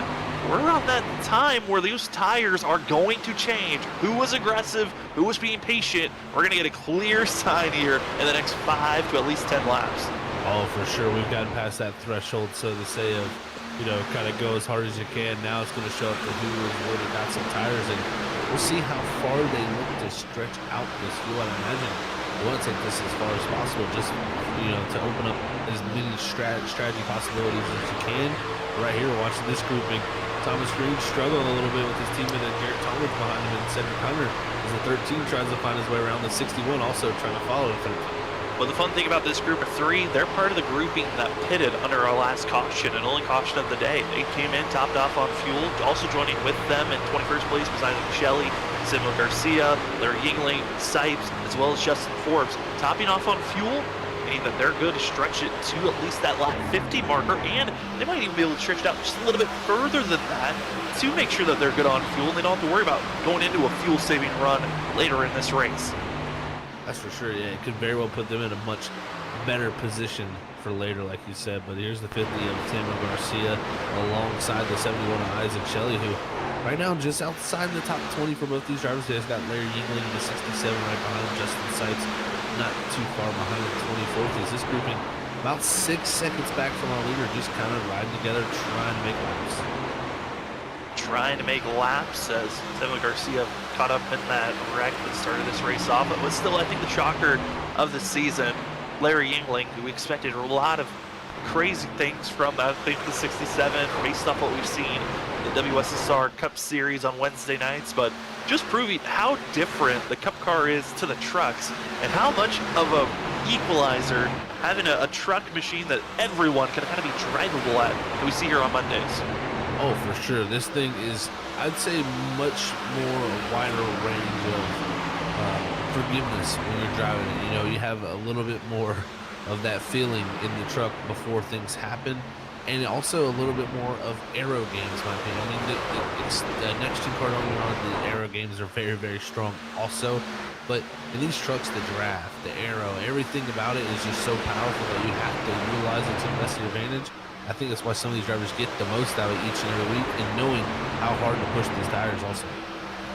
We're around that time where those tires are going to change. Who was aggressive? Who was being patient? We're going to get a clear sign here in the next 5 to at least 10 laps. Oh, for sure. We've gotten past that threshold, so to say, of, you know, kind of go as hard as you can. Now it's going to show up to who has really got some tires, and we'll see how far they look to stretch out this field. I imagine you want to take this as far as possible, just, you know, to open up as many strategy possibilities as you can. Right here, we're watching this grouping. Thomas Green struggling a little bit with his teammate Jared Thomas behind him, and Cedric Hunter as the 13 tries to find his way around the 61, also trying to follow the 13. Well, the fun thing about this group of 3, they're part of the grouping that pitted under our last caution, and only caution of the day. They came in, topped off on fuel. Also joining with them in 21st place was Isaac Shelley, Samuel Garcia, Larry Yingling, Sipes, as well as Justin Forbes. Topping off on fuel, meaning that they're good to stretch it to at least that lap 50 marker, and they might even be able to stretch it out just a little bit further than that to make sure that they're good on fuel, and they don't have to worry about going into a fuel-saving run later in this race. That's for sure, yeah. It could very well put them in a much better position for later, like you said. But here's the 50 of Samuel Garcia alongside the 71 of Isaac Shelley, who right now just outside the top 20 for both these drivers. They've got Larry Yingling in the 67 right behind him. Justin Sipes not too far behind the 24th. Is this grouping about 6 seconds back from our leader, just kind of riding together, trying to make laps. Trying to make laps as Samuel Garcia caught up in that wreck that started this race off. It was still, I think, the shocker of the season. Larry Yingling, who we expected a lot of crazy things from, I think, the 67, based off what we've seen in the WSSR Cup Series on Wednesday nights, but just proving how different the Cup car is to the trucks and how much of a equalizer having a truck machine that everyone can kind of be drivable at that we see here on Mondays. Oh, for sure. This thing is, I'd say, much more a wider range of forgiveness when you're driving it. You know, you have a little bit more of that feeling in the truck before things happen. and also a little bit more of aero games, in my opinion. I mean, the next gen car don't get on, the aero games are very, very strong also. But in these trucks, the draft, the aero, everything about it is just so powerful that you have to utilize it to the best of your advantage. I think that's why some of these drivers get the most out of each and every week, and knowing how hard to push these tires also.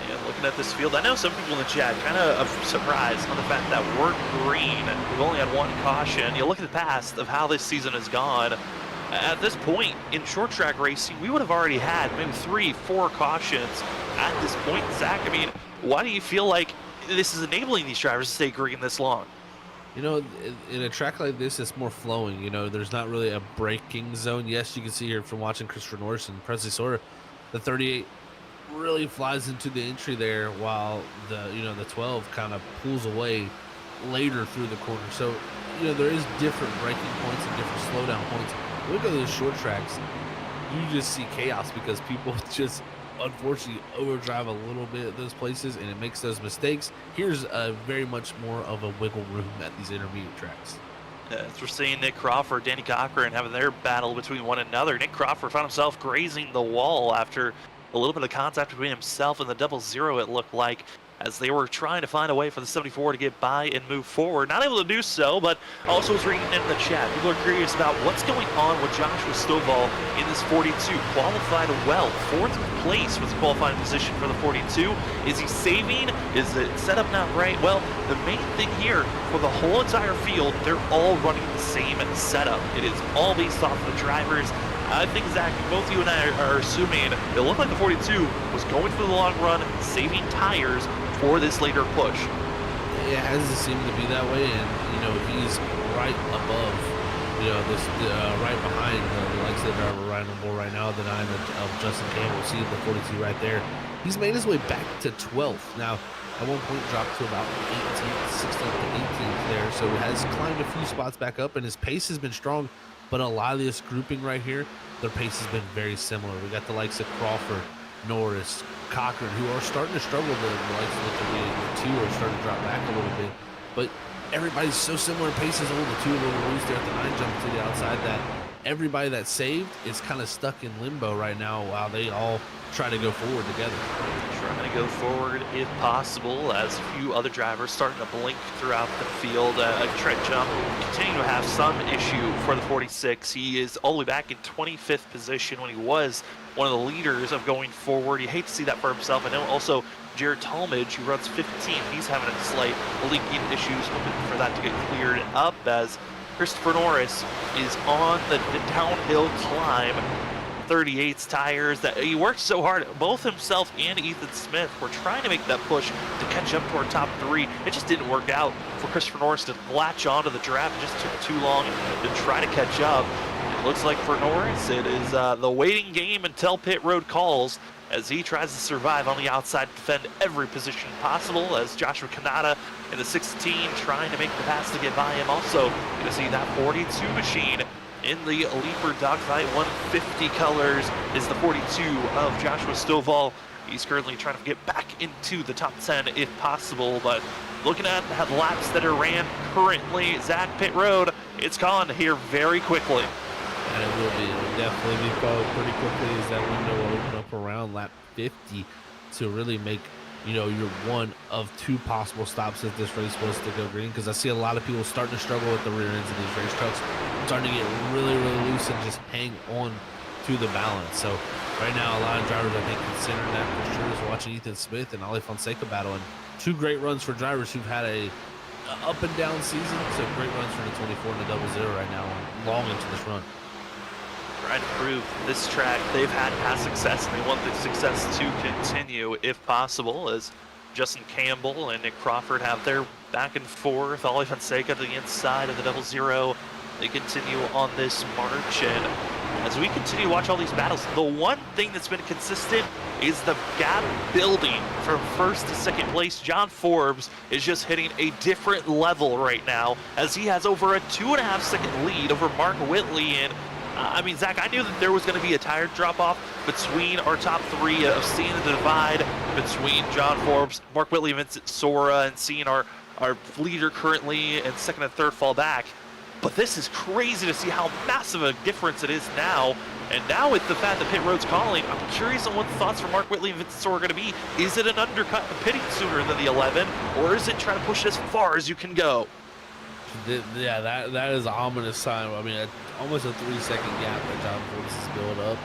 Yeah, looking at this field, I know some people in the chat kind of surprised on the fact that we're green. We've only had one caution. You look at the past of how this season has gone. At this point in short track racing, we would have already had maybe 3-4 cautions at this point. Zach, I mean, why do you feel like this is enabling these drivers to stay green this long? You know, in a track like this, it's more flowing. You know, there's not really a braking zone. Yes, you can see here from watching Christopher Norris and Presley Sawyer, the 38 really flies into the entry there, while the 12 kind of pulls away later through the corner. So, there is different braking points and different slowdown points. When we go to those short tracks, you just see chaos because people just unfortunately overdrive a little bit at those places, and it makes those mistakes. Here's very much more of a wiggle room at these intermediate tracks. As we're seeing Nick Crawford, Danny Cochran having their battle between one another. Nick Crawford found himself grazing the wall after a little bit of contact between himself and the 00, it looked like, as they were trying to find a way for the 74 to get by and move forward. Not able to do so, but also was reading in the chat. People are curious about what's going on with Joshua Stovall in this 42. Qualified well, 4th place was the qualifying position for the 42. Is he saving? Is it set up not right? Well, the main thing here for the whole entire field, they're all running the same setup. It is all based off of the drivers. I think, Zach, both you and I are assuming it looked like the 42 was going for the long run, saving tires for this later push. It has seemed to be that way, and he's right above, this right behind the likes of the driver Ryan Moore right now, the 9 of Justin Campbell. See the 42 right there. He's made his way back to 12th. Now, at one point dropped to about 18th, 16th to 18th there, so has climbed a few spots back up, and his pace has been strong. But a lot of this grouping right here, their pace has been very similar. We got the likes of Crawford, Norris, Cochran, who are starting to struggle. The likes of the 2 are starting to drop back a little bit. But everybody's so similar in paces. The 2 a little loose there at the 9 jump to the outside, that everybody that saved is kind of stuck in limbo right now while they all try to go forward together. Trying to go forward if possible, as a few other drivers starting to blink throughout the field. Trent Jump continuing to have some issue for the 46. He is all the way back in 25th position when he was one of the leaders of going forward. You hate to see that for himself. I know also Jared Talmadge, who runs 15th, he's having a slight leaking issues, hoping for that to get cleared up, as Christopher Norris is on the downhill climb. 38's tires that he worked so hard. Both himself and Ethan Smith were trying to make that push to catch up to our top 3. It just didn't work out for Christopher Norris to latch onto the draft. It just took too long to try to catch up. It looks like for Norris, it is the waiting game until pit road calls, as he tries to survive on the outside, defend every position possible, as Joshua Kanata in the 16 trying to make the pass to get by him. Also, you can see that 42 machine in the Leaper Dogfight 150 colors is the 42 of Joshua Stovall. He's currently trying to get back into the top 10 if possible, but looking at the laps that are ran currently, Zach, pit road, it's gone here very quickly. And it will be. It will definitely be followed pretty quickly as that window will open up around lap 50 to really make, your one of 2 possible stops if this race was to go green, because I see a lot of people starting to struggle with the rear ends of these race trucks, starting to get really, really loose and just hang on to the balance. So right now, a lot of drivers, I think, considering that for sure, is watching Ethan Smith and Ali Fonseca battle, and 2 great runs for drivers who've had a up and down season. So great runs for the 24 and the 00 right now, long into this run. Trying to prove this track they've had past success, and they want the success to continue if possible, as Justin Campbell and Nick Crawford have their back and forth. Ali Fonseca to the inside of the 00. They continue on this march, and as we continue to watch all these battles, the one thing that's been consistent is the gap building from 1st to 2nd place. John Forbes is just hitting a different level right now, as he has over a 2.5-second lead over Mark Whitley. And I mean, Zach, I knew that there was going to be a tire drop-off between our top 3 of seeing the divide between John Forbes, Mark Whitley, Vincent Sora, and seeing our leader currently and 2nd and 3rd fall back. But this is crazy to see how massive a difference it is now. And now with the fact that pit road's calling, I'm curious on what the thoughts from Mark Whitley and Vincent Sora are going to be. Is it an undercut pitting sooner than the 11, or is it trying to push as far as you can go? Yeah, that is an ominous sign. I mean, almost a 3-second gap that John Forbes has built up.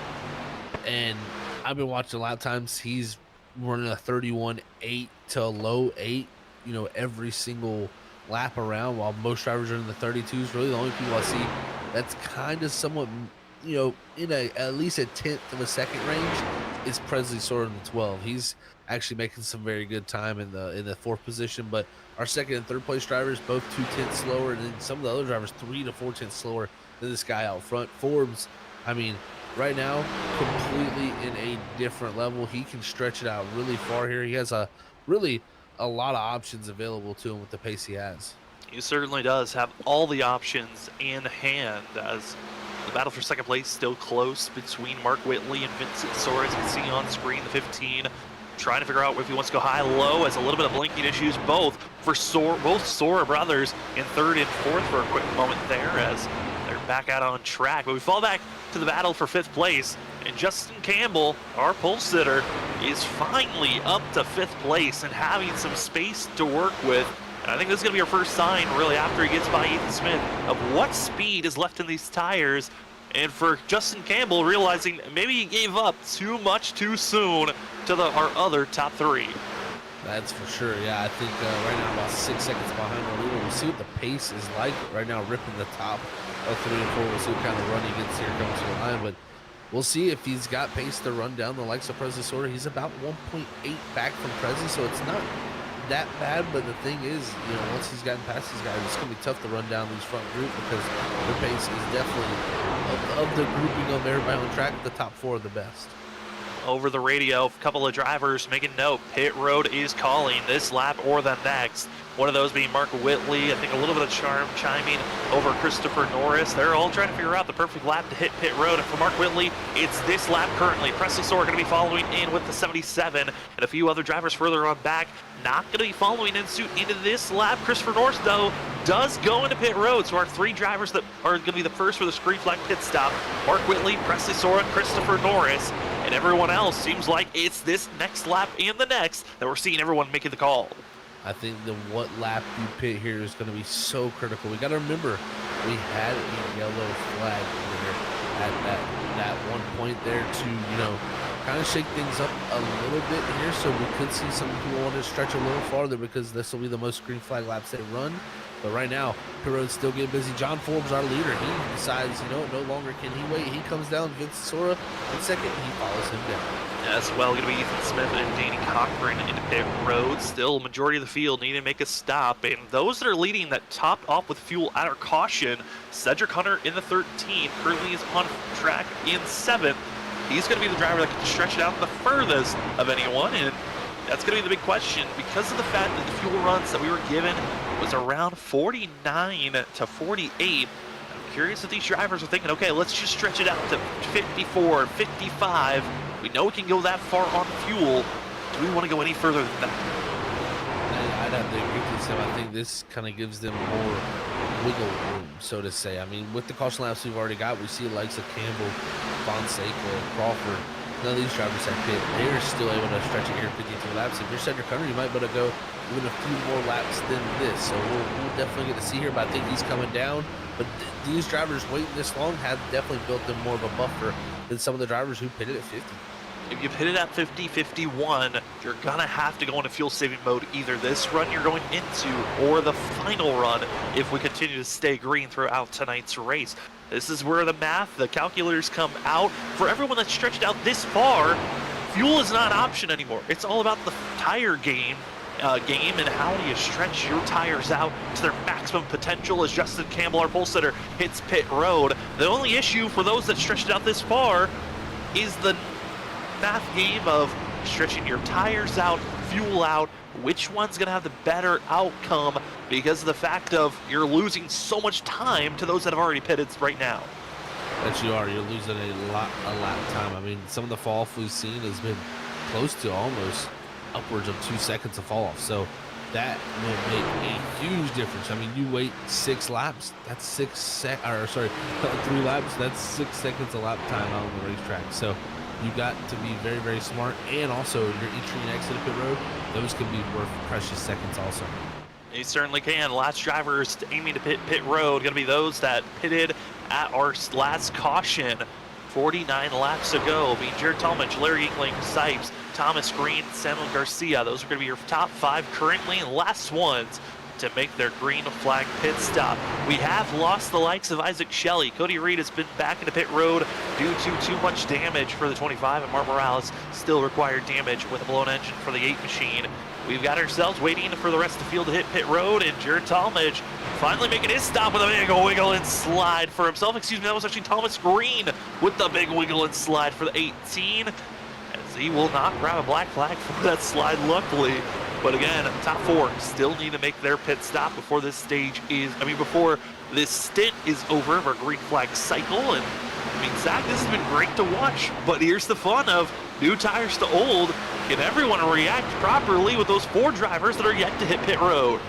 And I've been watching lap times. He's running a 31.8 to a low 8, you know, every single lap around, while most drivers are in the 32s. Really, the only people I see that's kind of somewhat, you know, in at least a 10th of a second range is Presley Sora in the 12. He's actually making some very good time in the 4th position, but our 2nd and 3rd place drivers both 2/10 slower, and then some of the other drivers 3 to 4/10 slower than this guy out front. Forbes, I mean, right now completely in a different level. He can stretch it out really far here. He has a lot of options available to him with the pace he has. He certainly does have all the options in hand, as the battle for 2nd place still close between Mark Whitley and Vincent Sora. As you can see on screen, the 15 trying to figure out if he wants to go high, low, as a little bit of blinking issues both for both Sora brothers in 3rd and 4th for a quick moment there, as they're back out on track. But we fall back to the battle for 5th place, and Justin Campbell, our pole sitter, is finally up to 5th place and having some space to work with. And I think this is going to be our first sign, really, after he gets by Ethan Smith, of what speed is left in these tires. And for Justin Campbell, realizing maybe he gave up too much too soon to our other top 3. That's for sure. Yeah, I think right now about 6 seconds behind the leader. We'll see what the pace is like right now, ripping the top of 3 and 4. We'll see what kind of run he gets here coming to the line, but we'll see if he's got pace to run down the likes of Presley Sora. He's about 1.8 back from Presley, so it's not that bad, but the thing is, you know, once he's gotten past these guys, it's going to be tough to run down these front group, because their pace is definitely, of the grouping of everybody on track, the top 4 are the best. Over the radio, a couple of drivers making note. Pit road is calling this lap or the next. One of those being Mark Whitley. I think a little bit of charm chiming over Christopher Norris. They're all trying to figure out the perfect lap to hit pit road. And for Mark Whitley, it's this lap currently. Presley Sora going to be following in with the 77, and a few other drivers further on back not going to be following in suit into this lap. Christopher Norris, though, does go into pit road. So our 3 drivers that are going to be the first for the screen flag pit stop: Mark Whitley, Presley Sora, Christopher Norris. And everyone else seems like it's this next lap and the next that we're seeing everyone making the call. I think the what lap you pit here is going to be so critical. We got to remember, we had a yellow flag here at that one point there to, you know, kind of shake things up a little bit here. So we could see some people want to stretch a little farther, because this will be the most green flag laps they run. But right now, pit road's still getting busy. John Forbes, our leader, he decides, you know, no longer can he wait. He comes down, Vincent Sora in 2nd, he follows him down. As well, going to be Ethan Smith and Danny Cochran into pit road. Still, majority of the field needing to make a stop. And those that are leading that topped off with fuel out of caution, Cedric Hunter in the 13, currently is on track in 7th. He's going to be the driver that can stretch it out the furthest of anyone. And that's going to be the big question, because of the fact that the fuel runs that we were given was around 49 to 48. I'm curious if these drivers are thinking, okay, let's just stretch it out to 54, 55. We know we can go that far on fuel. Do we want to go any further than that? I'd have to agree with Sam. I think this kind of gives them more wiggle room, so to say. I mean, with the caution laps we've already got, we see the likes of Campbell, Fonseca, Crawford. None of these drivers have pit. They're still able to stretch it here 52 laps. If you're Cedric Hunter, you might be able to go even a few more laps than this. So we'll definitely get to see here, but I think he's coming down. But these drivers waiting this long have definitely built them more of a buffer than some of the drivers who pitted at 50. If you hit it at 50, 51, you're going to have to go into fuel-saving mode either this run you're going into or the final run if we continue to stay green throughout tonight's race. This is where the math, the calculators come out. For everyone that's stretched out this far, fuel is not an option anymore. It's all about the tire game and how do you stretch your tires out to their maximum potential as Justin Campbell, our pole sitter, hits pit road. The only issue for those that stretched it out this far is the math game of stretching your tires out, fuel out, which one's going to have the better outcome because of the fact of you're losing so much time to those that have already pitted right now. That you are. You're losing a lot of time. I mean, some of the fall off we've seen has been close to almost upwards of 2 seconds of fall off. So that will make a huge difference. I mean, you wait 6 laps, that's 3 laps, that's 6 seconds of lap time out on the racetrack. So you got to be very, very smart, and also your entry and exit of pit road, those can be worth precious seconds also. They certainly can. Last drivers aiming to pit road going to be those that pitted at our last caution 49 laps ago, being Jared Talmadge, Larry Inkling, Sipes, Thomas Green, Samuel Garcia. Those are going to be your top 5 currently, and last ones to make their green flag pit stop. We have lost the likes of Isaac Shelley. Cody Reed has been back into pit road due to too much damage for the 25, and Mark Morales still required damage with a blown engine for the 8 machine. We've got ourselves waiting for the rest of the field to hit pit road, and Jared Talmadge finally making his stop with a big wiggle and slide for himself. Excuse me, that was actually Thomas Green with the big wiggle and slide for the 18, as he will not grab a black flag for that slide, luckily. But again, top 4 still need to make their pit stop before this before this stint is over of our green flag cycle. And I mean, Zach, this has been great to watch, but here's the fun of new tires to old. Can everyone react properly with those 4 drivers that are yet to hit pit road?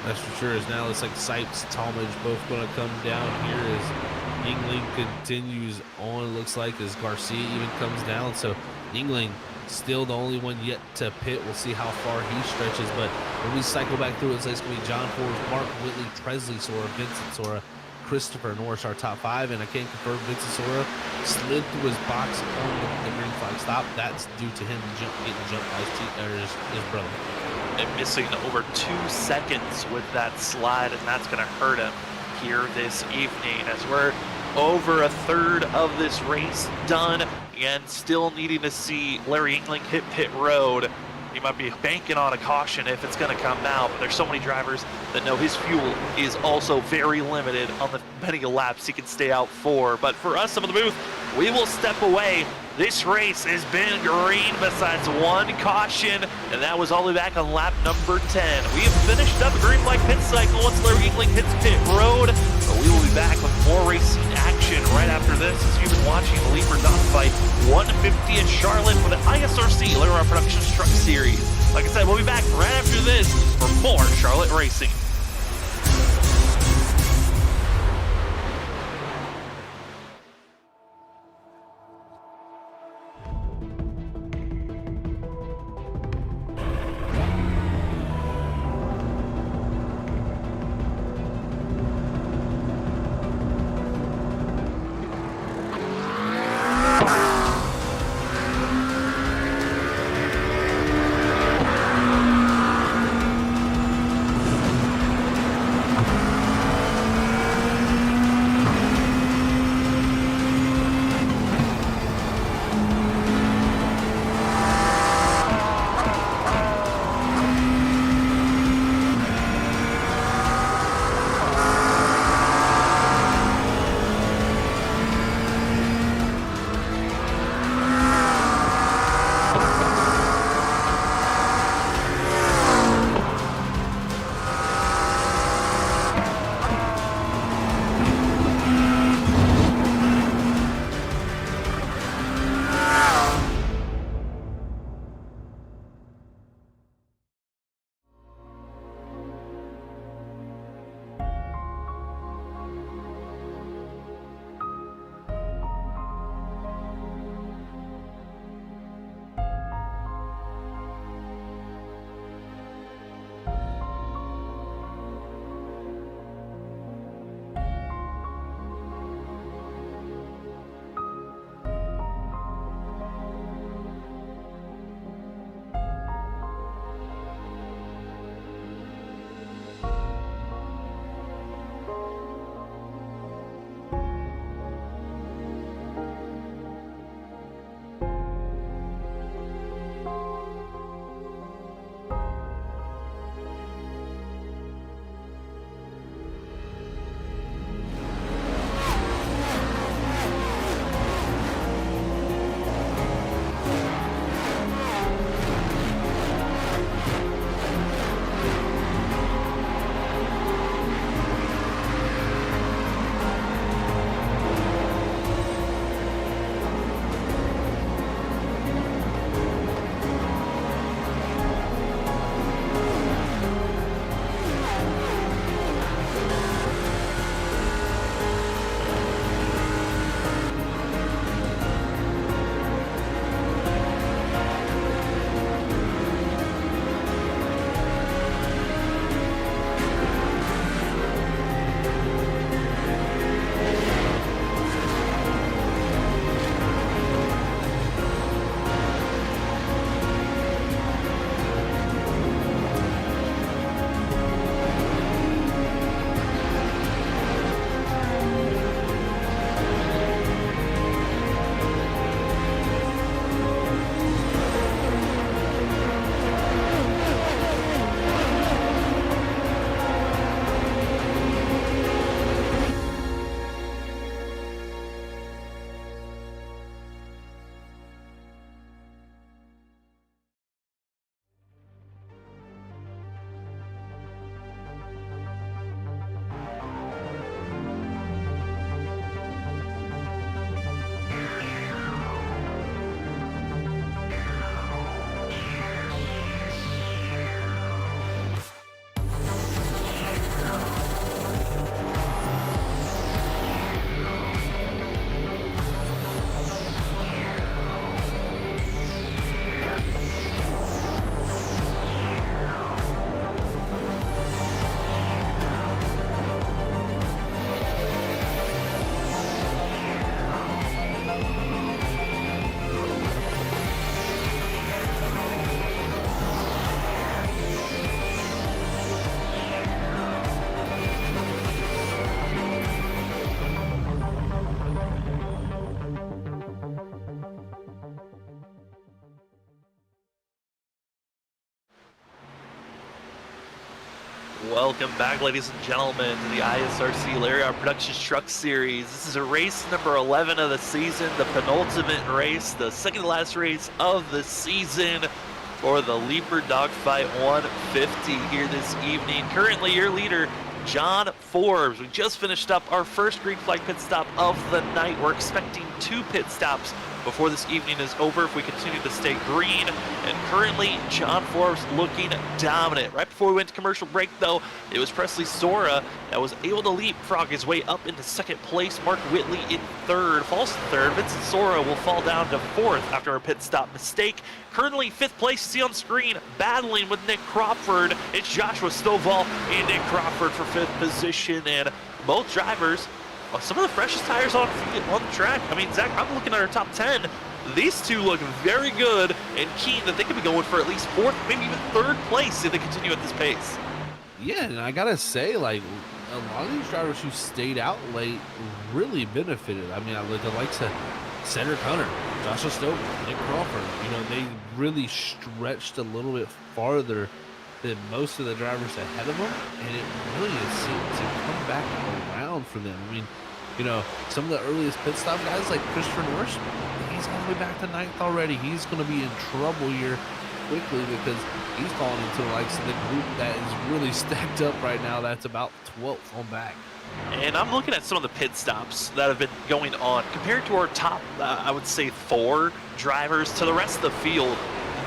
That's for sure. As now it's like Sipes, Talmadge both going to come down here as Yingling continues on, it looks like, as Garcia even comes down. So Yingling still the only one yet to pit. We'll see how far he stretches, but when we cycle back through, it's going to be John Forbes, Mark Whitley, Presley Sora, Vincent Sora, Christopher Norris, our top 5, and I can confirm Vincent Sora slid through his box on the green flag stop. That's due to him getting jumped by his brother. And missing over 2 seconds with that slide, and that's going to hurt him here this evening, as we're over a third of this race done and still needing to see Larry Inkling hit pit road. He might be banking on a caution if it's going to come out, but there's so many drivers that know his fuel is also very limited on the many laps he can stay out for. But for us, some of the booth, we will step away. This race has been green besides 1 caution, and that was all the way back on lap number 10. We have finished up the green flag pit cycle once Larry Inkling hits pit road, but we will be back with more racing action right after this, as you've been watching the Leaper Dogfight 150 at Charlotte for the ISRC Larry Productions Truck Series. Like I said, we'll be back right after this for more Charlotte racing. Welcome back, ladies and gentlemen, to the ISRC Lariat Productions Truck Series. This is a race number 11 of the season, the penultimate race, the second to last race of the season for the Leaper Dogfight 150 here this evening. Currently, your leader, John Forbes. We just finished up our first green flag pit stop of the night. We're expecting 2 pit stops before this evening is over if we continue to stay green. And currently, John Forbes looking dominant. Right before we went to commercial break, though, it was Presley Sora that was able to leapfrog his way up into second place. Mark Whitley in third, falls to third. Vincent Sora will fall down to fourth after a pit stop mistake. Currently, fifth place, see on screen, battling with Nick Crawford. It's Joshua Stovall and Nick Crawford for fifth position, and both drivers, some of the freshest tires on the track. I mean, Zach, I'm looking at our top 10. These two look very good and keen that they could be going for at least fourth, maybe even third place if they continue at this pace. Yeah, and I gotta say, like, a lot of these drivers who stayed out late really benefited. I mean, I look at the likes of Cedric Hunter, Joshua Stovall, Nick Crawford. You know, they really stretched a little bit farther than most of the drivers ahead of them, and it really has seemed to come back around for them. I mean, you know, some of the earliest pit stop guys like Christopher Norris, he's all the way back to 9th already. He's going to be in trouble here quickly because he's falling into the likes of the group that is really stacked up right now. That's about 12th on back. And I'm looking at some of the pit stops that have been going on. Compared to our top, I would say 4 drivers to the rest of the field,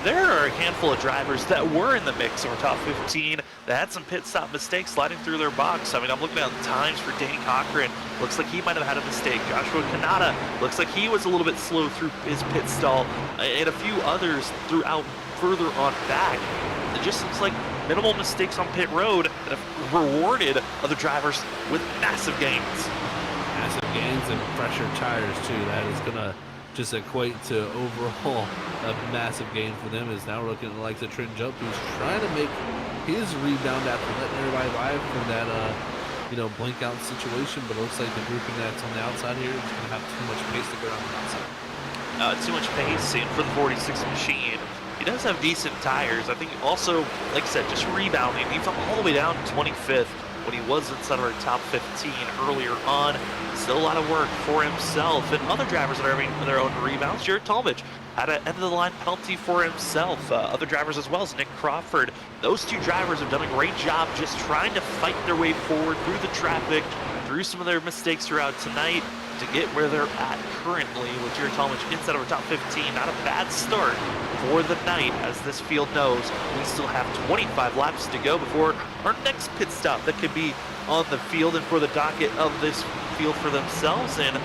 there are a handful of drivers that were in the mix of our top 15 that had some pit stop mistakes sliding through their box. I mean, I'm looking at times for Danny Cochran. Looks like he might have had a mistake. Joshua Kanata looks like he was a little bit slow through his pit stall, and a few others throughout further on back. It just looks like minimal mistakes on pit road that have rewarded other drivers with massive gains. Massive gains and fresher tires too. That is gonna just equate to overall a massive gain for them. Is now looking like the Trent Jump, who's trying to make his rebound after letting everybody live from that you know, blink out situation, but it looks like the grouping that's on the outside here is going to have too much pace to go down the outside. Too much pace, and for the 46 machine, he does have decent tires. I think also, like I said, just rebounding. He fell all the way down to 25th when he was inside of our top 15 earlier on. Still a lot of work for himself and other drivers that are having their own rebounds. Jared Talmadge had an end-of-the-line penalty for himself. Other drivers as well as Nick Crawford. Those 2 drivers have done a great job just trying to fight their way forward through the traffic, through some of their mistakes throughout tonight to get where they're at currently with Jared Talmadge inside of our top 15. Not a bad start for the night, as this field knows we still have 25 laps to go before our next pit stop that could be on the field and for the docket of this field for themselves. And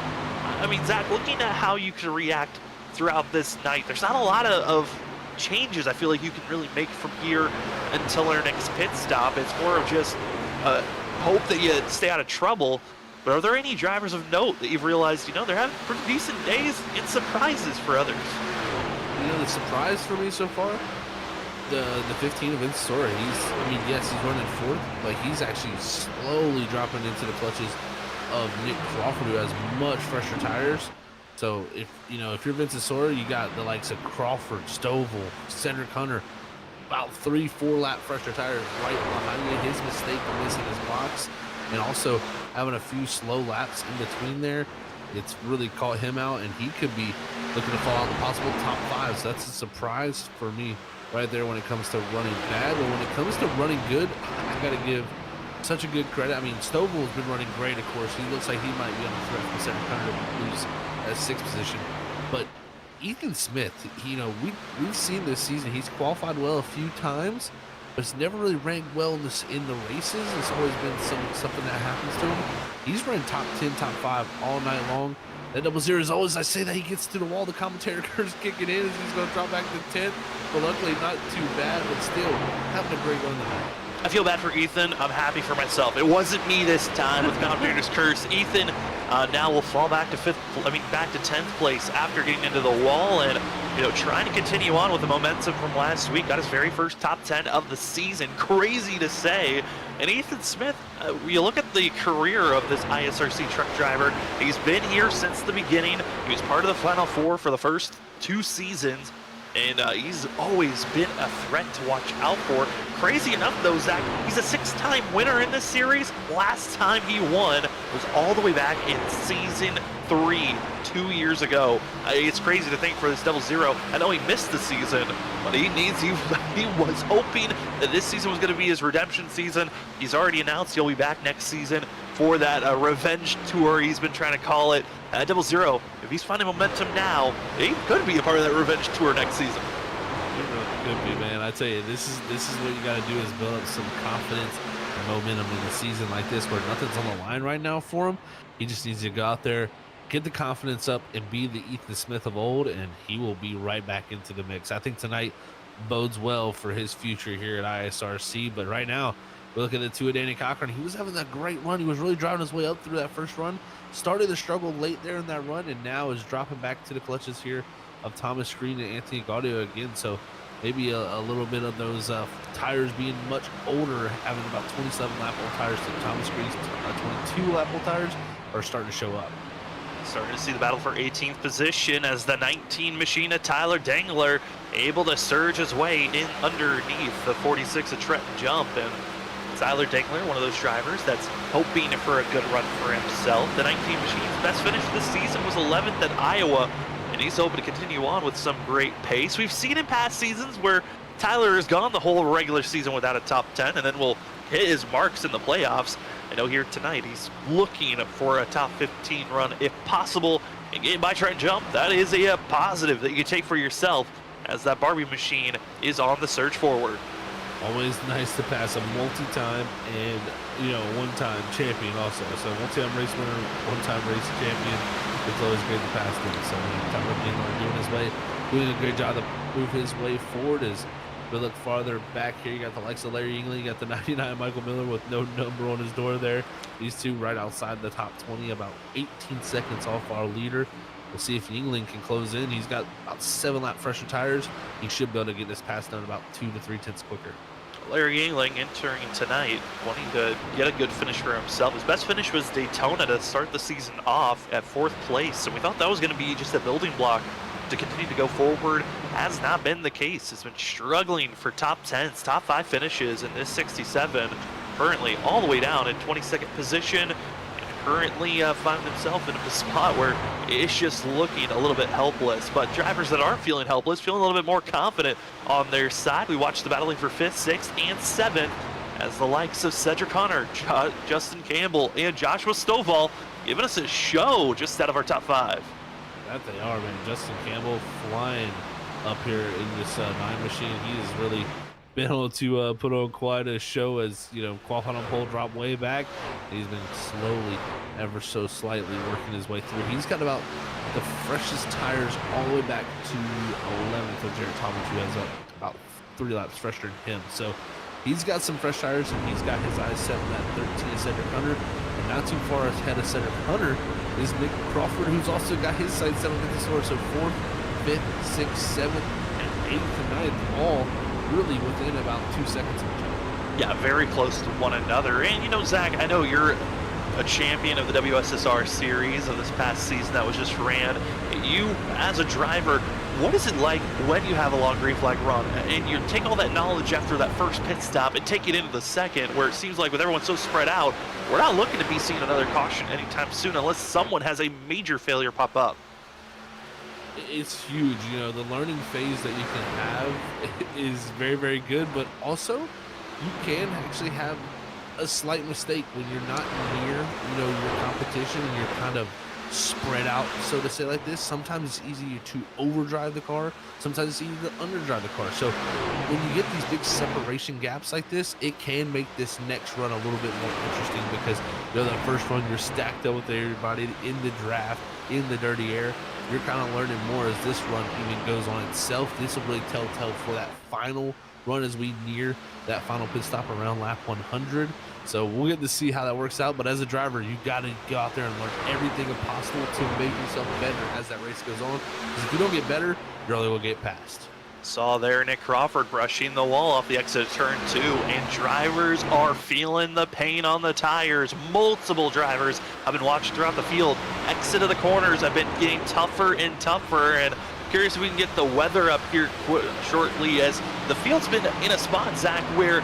I mean, Zach, looking at how you can react throughout this night, there's not a lot of changes I feel like you can really make from here until our next pit stop. It's more of just hope that you stay out of trouble. But are there any drivers of note that you've realized, you know, they're having pretty decent days and surprises for others? You know, the surprise for me so far, the 15 of Vince Sora, I mean, yes, he's running 4th, but he's actually slowly dropping into the clutches of Nick Crawford, who has much fresher tires. So if you're Vincent Sora, you got the likes of Crawford, Stovall, Cedric Hunter, about 3-4 lap fresher tires right behind you. His mistake of missing his box and also having a few slow laps in between there, it's really caught him out, and he could be looking to fall out the possible top 5. So that's a surprise for me right there when it comes to running bad. But when it comes to running good, I got to give such a good credit. I mean, Stovall's been running great, of course. He looks like he might be on the threat for Cedric Hunter to lose at 6th position. But Ethan Smith, you know, we've seen this season, he's qualified well a few times, but it's never really ranked well in the races. It's always been something that happens to him. He's running top 10, top 5 all night long. That 00 is always, I say that he gets to the wall, the commentator is kicking in as he's going to drop back to 10th. But luckily, not too bad, but still having a great run tonight. I feel bad for Ethan. I'm happy for myself. It wasn't me this time with commentator's curse. Ethan now will fall back to 10th place after getting into the wall and, you know, trying to continue on with the momentum from last week. Got his very first top 10 of the season. Crazy to say. And Ethan Smith, you look at the career of this ISRC truck driver. He's been here since the beginning. He was part of the Final Four for the first 2 seasons. And he's always been a threat to watch out for. crazy enough though, Zach, he's a 6-time winner in this series. Last time he won was all the way back in season 3, 2 years ago. It's crazy to think for this Double Zero. I know he missed the season, but he was hoping that this season was going to be his redemption season. He's already announced he'll be back next season for that revenge tour he's been trying to call it. Double Zero, if he's finding momentum now, he could be a part of that revenge tour next season. It really could be, man. I tell you, this is what you got to do is build up some confidence and momentum in a season like this where nothing's on the line right now for him. He just needs to go out there, get the confidence up, and be the Ethan Smith of old, and he will be right back into the mix. I think tonight bodes well for his future here at ISRC, but right now, we look at the two of Danny Cochran. He was having that great run. He was really driving his way up through that first run. Started to struggle late there in that run, and now is dropping back to the clutches here of Thomas Screen and Anthony Gaudio again. So maybe a little bit of those tires being much older, having about 27 lap old tires to Thomas Screen's 22 lap old tires are starting to show up. Starting to see the battle for 18th position as the 19 machine of Tyler Dangler able to surge his way in underneath the 46 of Trenton Jump. And Tyler Dangler, one of those drivers that's hoping for a good run for himself. The 19 machine's best finish this season was 11th at Iowa, and he's hoping to continue on with some great pace. We've seen in past seasons where Tyler has gone the whole regular season without a top 10 and then will hit his marks in the playoffs. I know here tonight he's looking for a top 15 run if possible. And getting by Trenton Jump, that is a positive that you can take for yourself as that Barbie machine is on the surge forward. Always nice to pass a multi-time and, one-time champion also. So multi-time race winner, one-time race champion. It's always great to pass them. So Tyler Dangler doing a great job to move his way forward. As we look farther back here, you got the likes of Larry England, you got the 99 Michael Miller with no number on his door there. These two right outside the top 20, about 18 seconds off our leader. We'll see if England can close in. He's got about 7 lap fresher tires. He should be able to get this pass done about 2 to 3 tenths quicker. Larry Yingling entering tonight, wanting to get a good finish for himself. His best finish was Daytona to start the season off at 4th place, and we thought that was going to be just a building block to continue to go forward. Has not been the case. Has been struggling for top 10s, top 5 finishes in this 67. Currently all the way down in 22nd position. Currently finding himself in a spot where it's just looking a little bit helpless. But drivers that aren't feeling helpless, feeling a little bit more confident on their side. We watched the battling for 5th, 6th, and 7th as the likes of Cedric Hunter, Justin Campbell, and Joshua Stovall giving us a show just out of our top 5. That they are, man. Justin Campbell flying up here in this 9 machine. He has really been able to put on quite a show as, qualifying on pole drop way back. He's been slowly, ever so slightly working his way through. He's got about the freshest tires all the way back to 11th of Jared Thomas, who has about 3 laps fresher than him. So he's got some fresh tires, and he's got his eyes set on that 13 of Cedric Hunter. And not too far ahead of Cedric Hunter is Nick Crawford, who's also got his sights set on the source. So 4th, 5th, 6th, 7th, and 8th and 9th all really within about 2 seconds of each other. Yeah, very close to one another. And Zach, I know you're a champion of the WSSR series of this past season that was just ran. You, as a driver, what is it like when you have a long green flag run and you take all that knowledge after that first pit stop and take it into the second, where it seems like with everyone so spread out, we're not looking to be seeing another caution anytime soon unless someone has a major failure pop up? It's huge. The learning phase that you can have is very, very good, but also you can actually have a slight mistake when you're not near, your competition and you're kind of spread out, so to say, like this. Sometimes it's easier to overdrive the car. Sometimes it's easier to underdrive the car. So when you get these big separation gaps like this, it can make this next run a little bit more interesting because, that first run you're stacked up with everybody in the draft, in the dirty air. You're kind of learning more as this run even goes on itself. This will really tell for that final run as we near that final pit stop around lap 100. So we'll get to see how that works out. But as a driver, you got to go out there and learn everything possible to make yourself better as that race goes on. Because if you don't get better, you're only going to get past. Saw there Nick Crawford brushing the wall off the exit of turn 2, and drivers are feeling the pain on the tires. Multiple drivers I've been watching throughout the field. Exit of the corners have been getting tougher and tougher, and Curious if we can get the weather up here shortly, as the field's been in a spot, Zach, where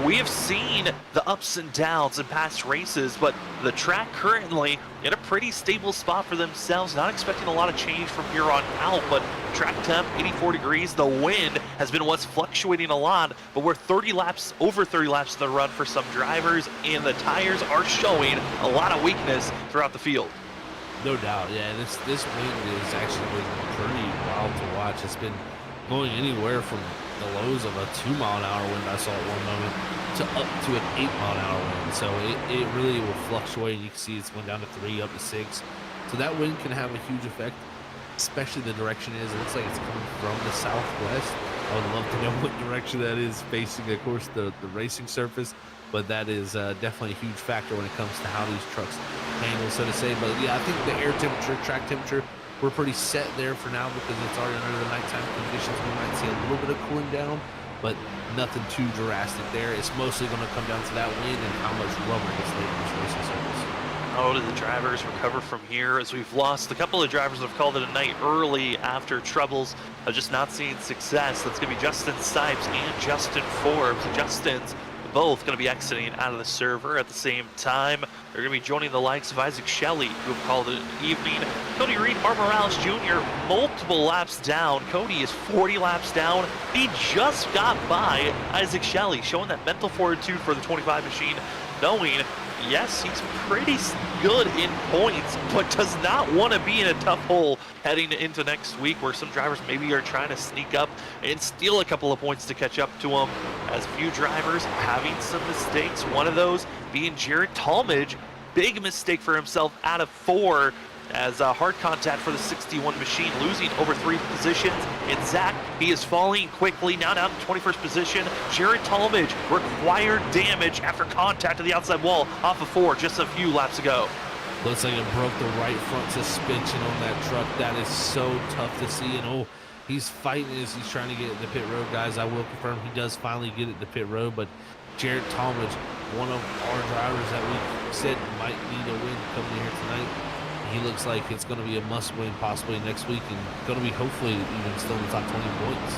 we have seen the ups and downs in past races, but the track currently in a pretty stable spot for themselves. Not expecting a lot of change from here on out, but track temp 84 degrees. The wind has been what's fluctuating a lot, but we're over 30 laps of the run for some drivers, and the tires are showing a lot of weakness throughout the field. No doubt, yeah. This wind is actually been pretty wild to watch. It's been going anywhere from the lows of a 2-mile-an-hour wind I saw at one moment to up to an 8-mile-an-hour wind. So it really will fluctuate. You can see it's went down to 3, up to 6. So that wind can have a huge effect, especially the direction is. It looks like it's coming from the southwest. I would love to know what direction that is facing, of course, the racing surface. But that is definitely a huge factor when it comes to how these trucks handle, so to say. But yeah, I think the air temperature, track temperature, we're pretty set there for now because it's already under the nighttime conditions. We might see a little bit of cooling down, but nothing too drastic there. It's mostly going to come down to that wind and how much rubber gets laid on this racing surface. How do the drivers recover from here, as we've lost a couple of drivers that have called it a night early after troubles of just not seeing success? That's going to be Justin Sipes and Justin Forbes. Justin's both going to be exiting out of the server at the same time. They're going to be joining the likes of Isaac Shelley, who have called it an evening. Cody Reed, Mark Morales Jr., multiple laps down. Cody is 40 laps down. He just got by Isaac Shelley, showing that mental fortitude for the 25 machine, knowing, yes, he's pretty good in points, but does not want to be in a tough hole heading into next week, where some drivers maybe are trying to sneak up and steal a couple of points to catch up to him, as few drivers having some mistakes. One of those being Jared Talmadge. Big mistake for himself out of 4, as hard contact for the 61 machine, losing over 3 positions. And Zach, he is falling quickly, now down to 21st position. Jared Talmadge required damage after contact to the outside wall off of 4 just a few laps ago. Looks like it broke the right front suspension on that truck. That is so tough to see. And he's fighting as he's trying to get it to pit road, guys. I will confirm he does finally get it to pit road, but Jared Talmadge, one of our drivers that we said might need a win coming in here tonight. He looks like it's going to be a must-win possibly next week, and going to be hopefully even still in the top 20 points.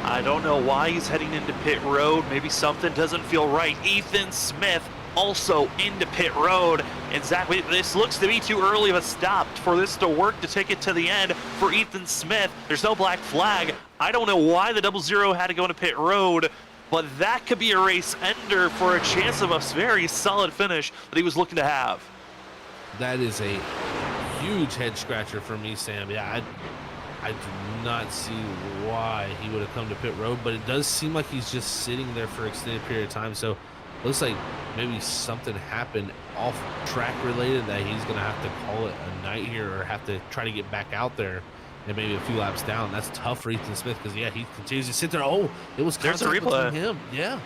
I don't know why he's heading into pit road. Maybe something doesn't feel right. Ethan Smith also into pit road. And Zach, this looks to be too early of a stop for this to work, to take it to the end for Ethan Smith. There's no black flag. I don't know why the 00 had to go into pit road, but that could be a race ender for a chance of a very solid finish that he was looking to have. That is a huge head scratcher for me, Sam. Yeah, I do not see why he would have come to pit road, but it does seem like he's just sitting there for an extended period of time. So looks like maybe something happened off track related that he's going to have to call it a night here, or have to try to get back out there and maybe a few laps down. That's tough for Ethan Smith, because yeah, he continues to sit there. Oh, it was contact between him. Yeah.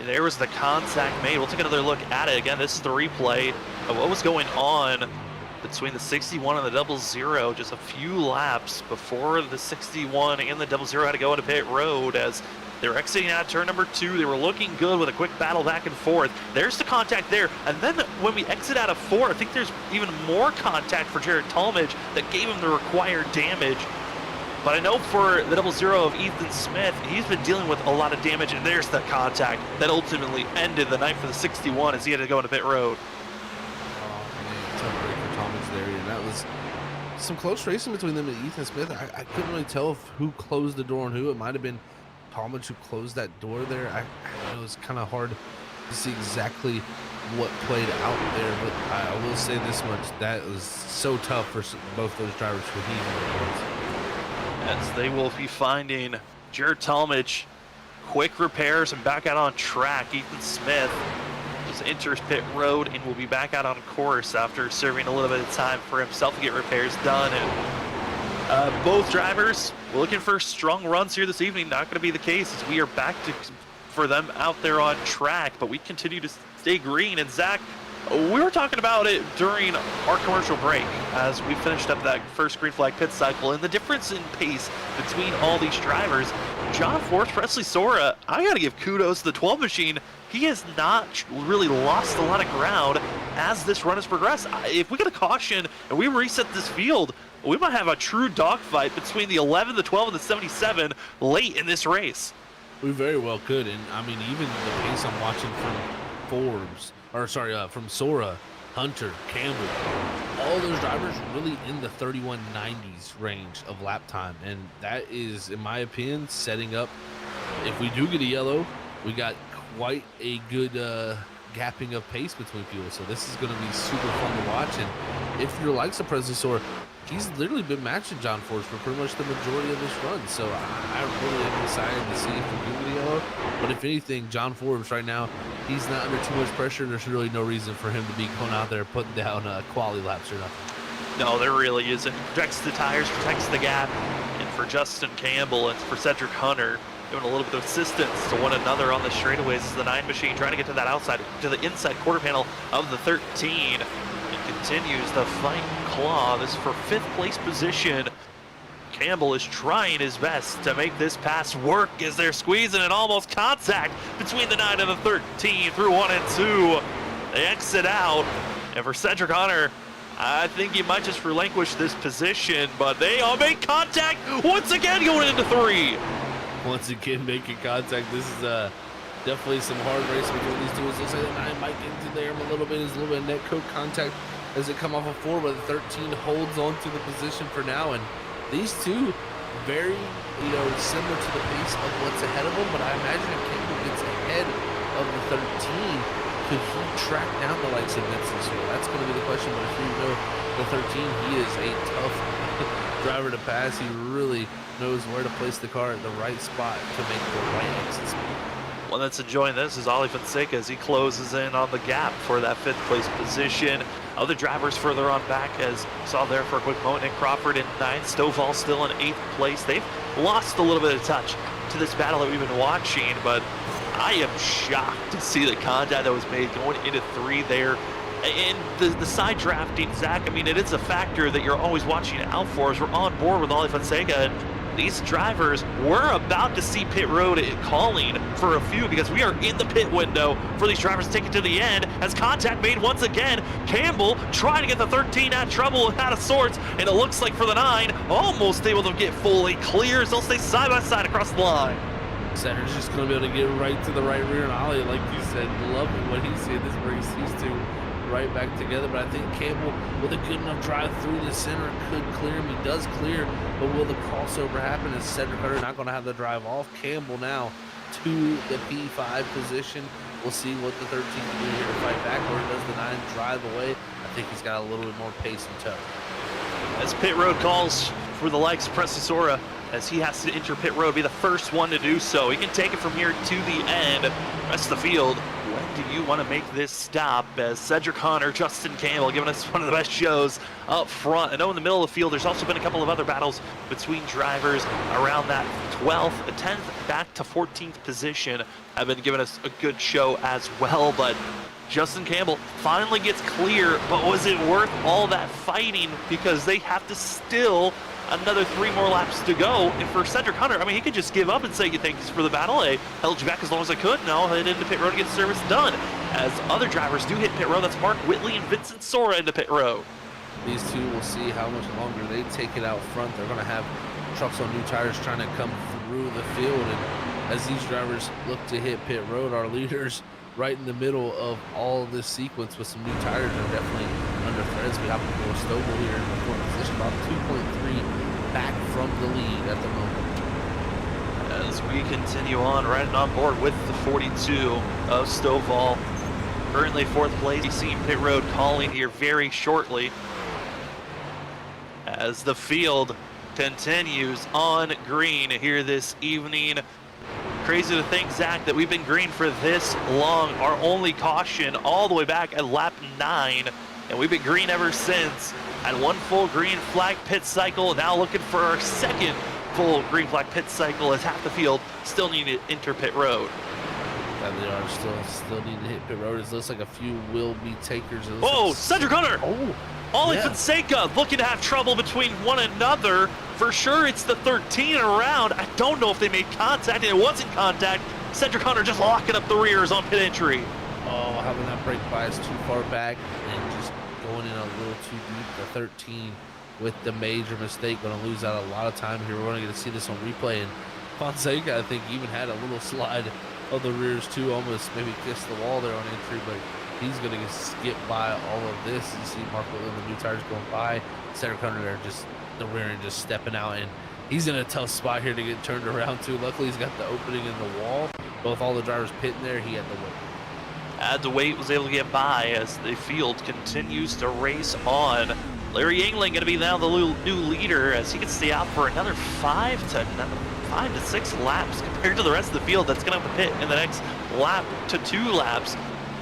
There was the contact made. We'll take another look at it again. This is the replay of what was going on between the 61 and the 00 just a few laps before the 61 and the 00 had to go into pit road, as they were exiting out of turn number 2. They were looking good with a quick battle back and forth. There's the contact there. And then when we exit out of 4, I think there's even more contact for Jared Talmadge that gave him the required damage. But I know for the 00 of Ethan Smith, he's been dealing with a lot of damage, and there's the contact that ultimately ended the night for the 61 as he had to go into pit road. Oh, man, tough break for Talmadge there, and that was some close racing between them and Ethan Smith. I couldn't really tell who closed the door and who. It might have been Talmadge who closed that door there. It was kind of hard to see exactly what played out there, but I will say this much: that was so tough for both those drivers for heat and as they will be finding Jared Talmadge quick repairs and back out on track. Ethan Smith just enters pit road and will be back out on course after serving a little bit of time for himself to get repairs done. And both drivers were looking for strong runs here this evening. Not going to be the case, as we are back for them out there on track, but we continue to stay green. And Zach, we were talking about it during our commercial break as we finished up that first green flag pit cycle, and the difference in pace between all these drivers. John Force, Presley Sora, I got to give kudos to the 12 machine. He has not really lost a lot of ground. as this run has progressed. If we get a caution and we reset this field, we might have a true dogfight between the 11, the 12, and the 77 late in this race. We very well could, and I mean, even the pace I'm watching from Sora, Hunter, Campbell, all those drivers really in the 3190s range of lap time, and that is, in my opinion, setting up. If we do get a yellow, we got quite a good gapping of pace between people, so this is going to be super fun to watch. And if you're like Sora, he's literally been matching John Force for pretty much the majority of this run. So I really am excited to see if we do get a yellow. But if anything, John Forbes right now, he's not under too much pressure. There's really no reason for him to be going out there putting down quality laps or nothing. No, there really isn't. Protects the tires, protects the gap. And for Justin Campbell and for Cedric Hunter, doing a little bit of assistance to one another on the straightaways as the 9 machine trying to get to that outside, to the inside quarter panel of the 13. Continues the fight and claw. This is for 5th place position. Campbell is trying his best to make this pass work as they're squeezing and almost contact between the 9 and the 13 through 1 and 2. They exit out, and for Cedric Hunter, I think he might just relinquish this position, but they all make contact once again going into 3. Once again making contact. This is definitely some hard racing between these two. It looks like the 9 might get into there a little bit. There's a little bit of net coat contact as it come off of 4, but the 13 holds on to the position for now. And these two, very, similar to the pace of what's ahead of them. But I imagine if Campbell gets ahead of the 13, could he track down the likes of Vincent Sewell? That's going to be the question. But if you know the 13, he is a tough driver to pass. He really knows where to place the car at the right spot to make the right exit speed. One that's enjoying this is Ali Fonseca as he closes in on the gap for that 5th place position. Other drivers further on back, as saw there for a quick moment, Nick Crawford in 9th, Stovall still in 8th place. They've lost a little bit of touch to this battle that we've been watching, but I am shocked to see the contact that was made going into 3 there. And the side drafting, Zach, I mean, it is a factor that you're always watching out for as we're on board with Ali Fonseca. And these drivers, we're about to see pit road calling for a few because we are in the pit window for these drivers to take it to the end as contact made once again. Campbell trying to get the 13 out of trouble, out of sorts, and it looks like for the 9, almost able to get fully clear as they'll stay side by side across the line. Center's just going to be able to get right to the right rear, and Ollie, like you said, loving what he's seeing. This brings these two right back together, but I think Campbell, with a good enough drive through the center, could clear him. He does clear, but will the crossover happen? Is Cedric Hunter not going to have the drive off? Campbell now to the P5 position. We'll see what the 13 can do here to fight back, or does the 9 drive away? I think he's got a little bit more pace and toe. As pit road calls for the likes of Presley Sora, as he has to enter pit road, be the first one to do so. He can take it from here to the end. Rest of the field, when do you want to make this stop? As Cedric Hunter, Justin Campbell giving us one of the best shows up front. I know in the middle of the field, there's also been a couple of other battles between drivers around that 12th, 10th, back to 14th position have been giving us a good show as well. But Justin Campbell finally gets clear, but was it worth all that fighting? Because they have to still another 3 more laps to go. And for Cedric Hunter, I mean, he could just give up and say, thanks for the battle. I held you back as long as I could. Now I'll head into pit road and get service done. As other drivers do hit pit road, that's Mark Whitley and Vincent Sora into pit road. These two will see how much longer they take it out front. They're going to have trucks on new tires trying to come through the field. And as these drivers look to hit pit road, our leaders right in the middle of all of this sequence with some new tires are definitely under threat. We have Stovall here in the 4th position, about 2.3 back from the lead at the moment. As we continue on, riding on board with the 42 of Stovall. Currently 4th place. You see pit road calling here very shortly. As the field continues on green here this evening. Crazy to think, Zach, that we've been green for this long. Our only caution all the way back at lap 9, and we've been green ever since. At 1 full green flag pit cycle, now looking for our 2nd full green flag pit cycle as half the field still need to enter pit road. Yeah, they are still need to hit pit road. It looks like a few will be takers. Oh, Cedric Hunter! Oh, Ollie Fonseca looking to have trouble between one another. For sure, it's the 13 around. I don't know if they made contact, and it wasn't contact. Cedric Hunter just locking up the rears on pit entry. Oh, having that brake bias too far back and just going in a little too deep. The 13 with the major mistake, going to lose out a lot of time here. We're going to get to see this on replay. And Fonseca, I think, even had a little slide of the rears too, almost maybe kissed the wall there on entry, but he's going to skip by all of this. You see Mark Whitland, the new tires going by. Center corner there, just the rear end just stepping out, and he's in a tough spot here to get turned around too. Luckily, he's got the opening in the wall. Both all the drivers pitting there, he had to wait. Had to wait, was able to get by as the field continues to race on. Larry Yingling going to be now the new leader as he can stay out for another 5 to 6 laps compared to the rest of the field that's going to have to pit in the next lap to 2 laps.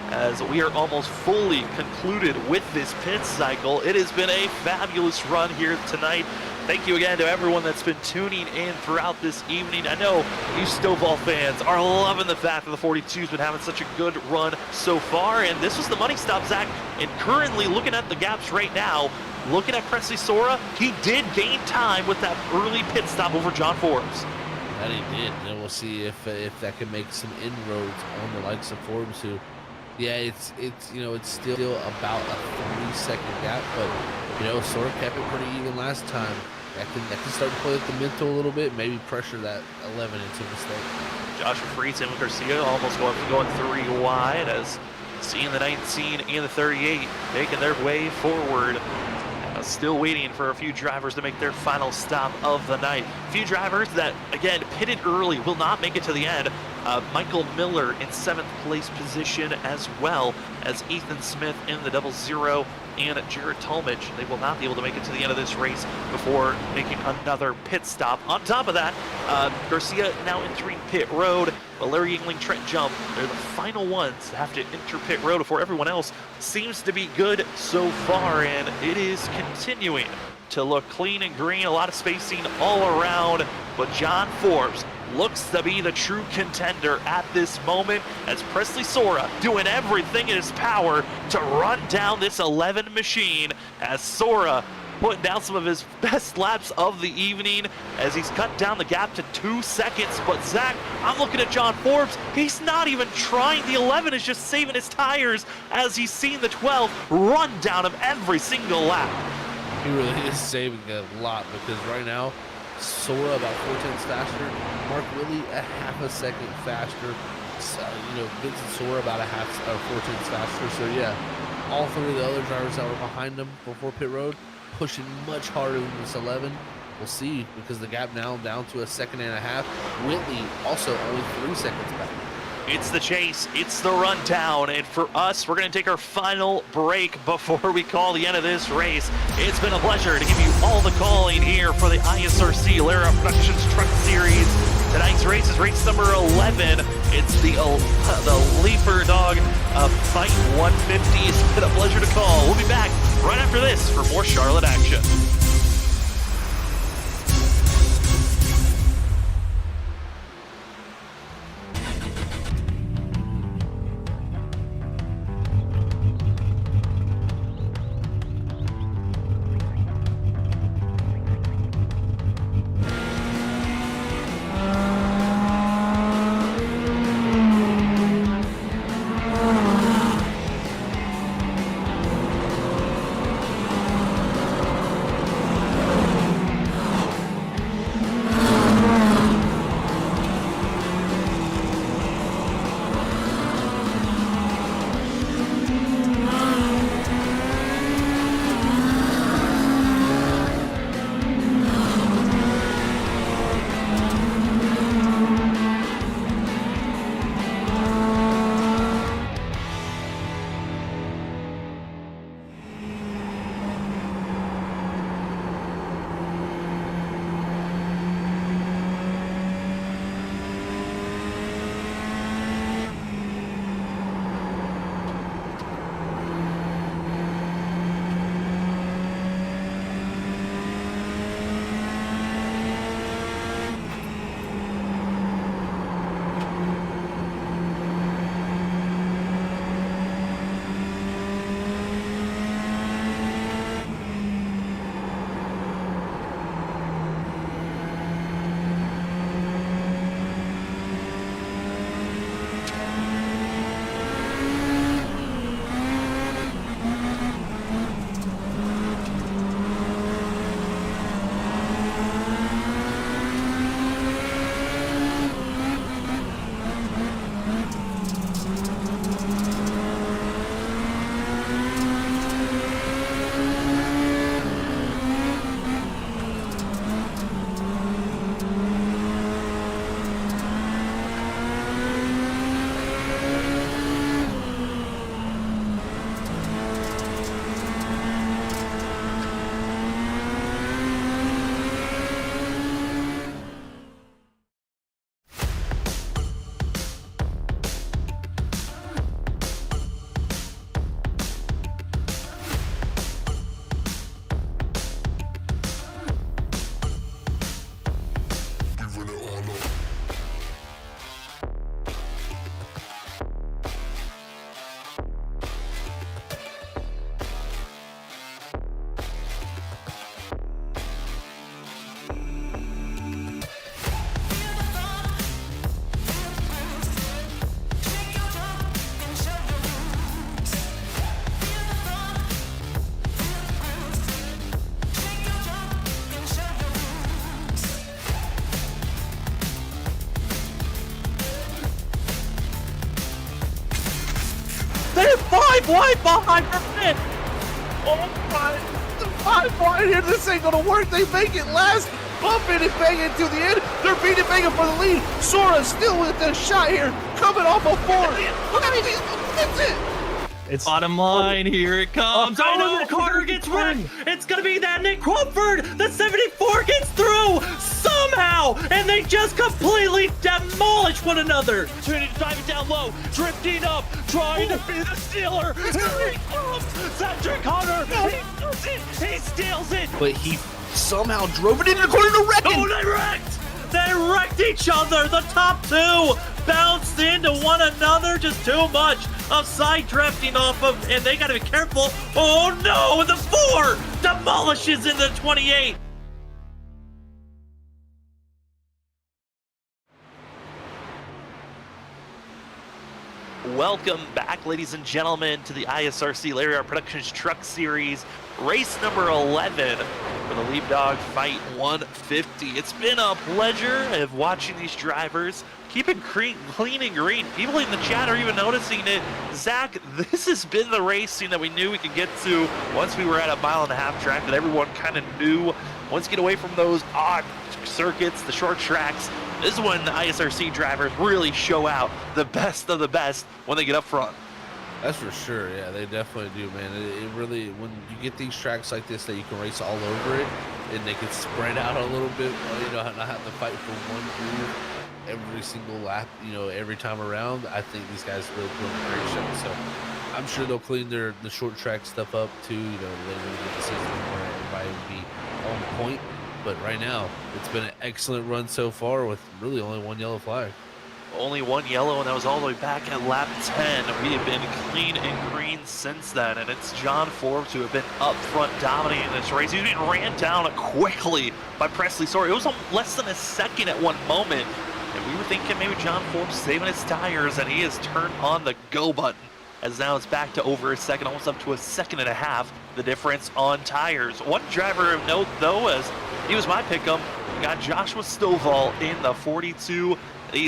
As we are almost fully concluded with this pit cycle. It has been a fabulous run here tonight. Thank you again to everyone that's been tuning in throughout this evening. I know you Stovall fans are loving the fact that the 42's been having such a good run so far, and this was the money stop, Zach. And currently looking at the gaps right now, looking at Presley Sora, he did gain time with that early pit stop over John Forbes. That he did, and we'll see if that can make some inroads on the likes of Forbes, who, yeah, it's still about a 3-second gap, but Sora kept it pretty even last time. That can start to play with the mental a little bit, maybe pressure that 11 into a mistake. Joshua Freed, Tim Garcia almost going 3 wide as seeing the 19 and the 38 making their way forward. Still waiting for a few drivers to make their final stop of the night. A few drivers that, again, pitted early will not make it to the end. Michael Miller in 7th place position, as well as Ethan Smith in the 00 and Jared Talmadge. They will not be able to make it to the end of this race before making another pit stop. On top of that, Garcia now entering pit road. But Larry Yingling, Trent Jump, they're the final ones to have to enter pit road before everyone else seems to be good so far, and it is continuing to look clean and green. A lot of spacing all around, but John Forbes looks to be the true contender at this moment as Presley Sora doing everything in his power to run down this 11 machine, as Sora putting down some of his best laps of the evening as he's cut down the gap to 2 seconds. But Zach, I'm looking at John Forbes. He's not even trying. The 11 is just saving his tires as he's seen the 12 run down him every single lap. He really is saving a lot, because right now, Sora about 4/10 faster, Mark Willie a half a second faster, Vincent Sora about a 4/10 faster. So yeah, all 3 of the other drivers that were behind him before pit road pushing much harder than this 11. We'll see, because the gap now down to a 1.5 seconds. Whitley also only 3 seconds back. It's the chase, it's the rundown, and for us, we're going to take our final break before we call the end of this race. It's been a pleasure to give you all the calling here for the ISRC Lara Productions Truck Series. Tonight's race is race number 11. It's the Leaper Dog Fight 150. It's been a pleasure to call. We'll be back right after this for more Charlotte action. 5 wide behind for fifth. Oh my, the 5 wide here, this ain't gonna work. They make it last, bumping and banging to the end. They're beating banging for the lead. Sora still with the shot here, coming off a 4. That's it. It's bottom line, here it comes. Oh no, Carter gets wrecked. It's gonna be that Nick Crawford. The 74 gets through somehow, and they just completely demolish one another. Opportunity to drive it down low, drifting up, trying to be the stealer. Here he comes, Cedric Hunter. He does it, he steals it. But he somehow drove it into the corner to wreck it. Oh, they wrecked! They wrecked each other. The top two bounced into one another. Just too much of side drifting off of, and they got to be careful. Oh no! The 4 demolishes in the 28. Welcome back, ladies and gentlemen, to the ISRC Lariat Productions Truck Series, race number 11 for the Lead Dog Fight 150. It's been a pleasure of watching these drivers keep it clean and green. People in the chat are even noticing it. Zach, this has been the racing that we knew we could get to once we were at a 1.5 mile track that everyone kind of knew. Once you get away from those odd circuits, the short tracks, this is when the ISRC drivers really show out the best of the best when they get up front. That's for sure. Yeah, they definitely do, man. It really, when you get these tracks like this that you can race all over it, and they can spread out a little bit, you know, not have to fight for one groove every single lap, you know, every time around. I think these guys really put a great show. So I'm sure they'll clean the short track stuff up too, you know, later in the season where everybody will be on point. But right now, it's been an excellent run so far with really only one yellow flag. Only one yellow, and that was all the way back at lap 10. We have been clean and green since then, and it's John Forbes who have been up front dominating this race. He's been ran down quickly by Presley Sora. It was less than a second at one moment, and we were thinking maybe John Forbes saving his tires, and he has turned on the go button, as now it's back to over a second, almost up to a 1.5 seconds, the difference on tires. One driver of note, though, as he was my pick'em, got Joshua Stovall in the 42.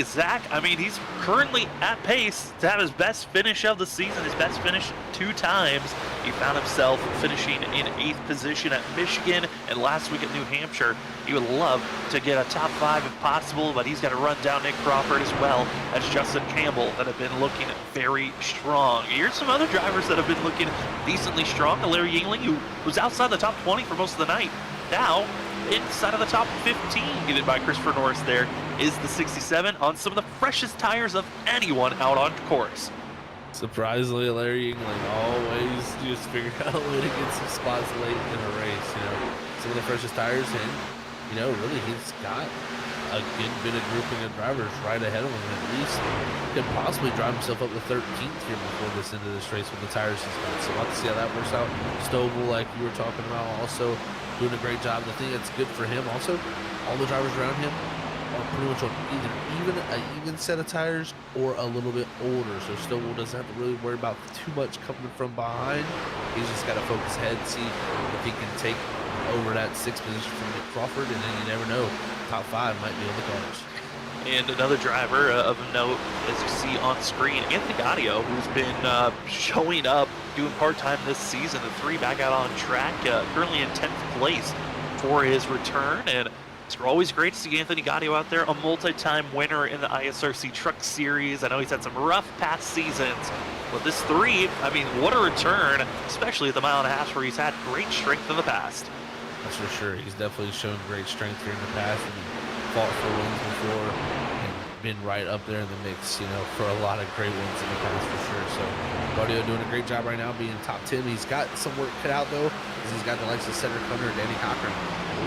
Zach, I mean, he's currently at pace to have his best finish of the season, his best finish 2 times. He found himself finishing in 8th position at Michigan and last week at New Hampshire. He would love to get a top 5 if possible, but he's got to run down Nick Crawford as well as Justin Campbell that have been looking very strong. Here's some other drivers that have been looking decently strong. Larry Yingling, who was outside the top 20 for most of the night, now inside of the top 15, headed by Christopher Norris. There is the 67 on some of the freshest tires of anyone out on course. Surprisingly, Larry Yingling always just figured out a way to get some spots late in a race. You know, some of the freshest tires, and you know, really, he's got a good bit of grouping of drivers right ahead of him. At least he could possibly drive himself up to 13th here before this end of this race with the tires he's got. So we'll have to see how that works out. Stovall, like you were talking about, also doing a great job. The thing that's good for him also, all the drivers around him are pretty much on either even set of tires or a little bit older. So Stovall doesn't have to really worry about too much coming from behind. He's just got to focus ahead, see if he can take over that 6th position from Nick Crawford, and then you never know, top 5 might be on the cars. And another driver of note, as you see on screen, Anthony Gaudio, who's been showing up, doing part-time this season, the 3 back out on track, currently in 10th place for his return. And it's always great to see Anthony Gaudio out there, a multi-time winner in the ISRC Truck Series. I know he's had some rough past seasons, but this 3, I mean, what a return, especially at the 1.5 miles where he's had great strength in the past. That's for sure. He's definitely shown great strength here in the past and fought for wins before and been right up there in the mix, you know, for a lot of great wins in the past for sure. So Gaudio doing a great job right now being top 10. He's got some work cut out though, because he's got the likes of Cedric Hunter and Danny Cochran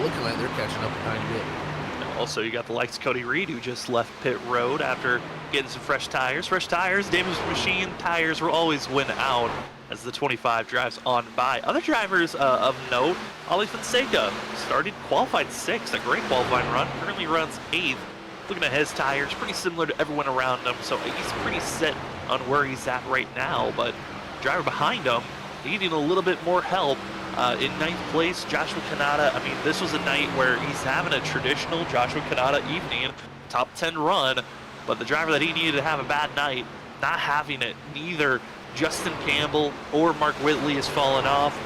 looking like they're catching up behind him. Also, you got the likes of Cody Reed, who just left pit road after getting some fresh tires. Fresh tires, damaged machine tires will always win out as the 25 drives on by. Other drivers of note, Ali Fonseca qualified 6th, a great qualifying run, currently runs 8th. Looking at his tires, pretty similar to everyone around him, so he's pretty set on where he's at right now, but driver behind him needing a little bit more help. In 9th place, Joshua Kanata. I mean, this was a night where he's having a traditional Joshua Kanata evening, top 10 run, but the driver that he needed to have a bad night, not having it, neither Justin Campbell or Mark Whitley has fallen off.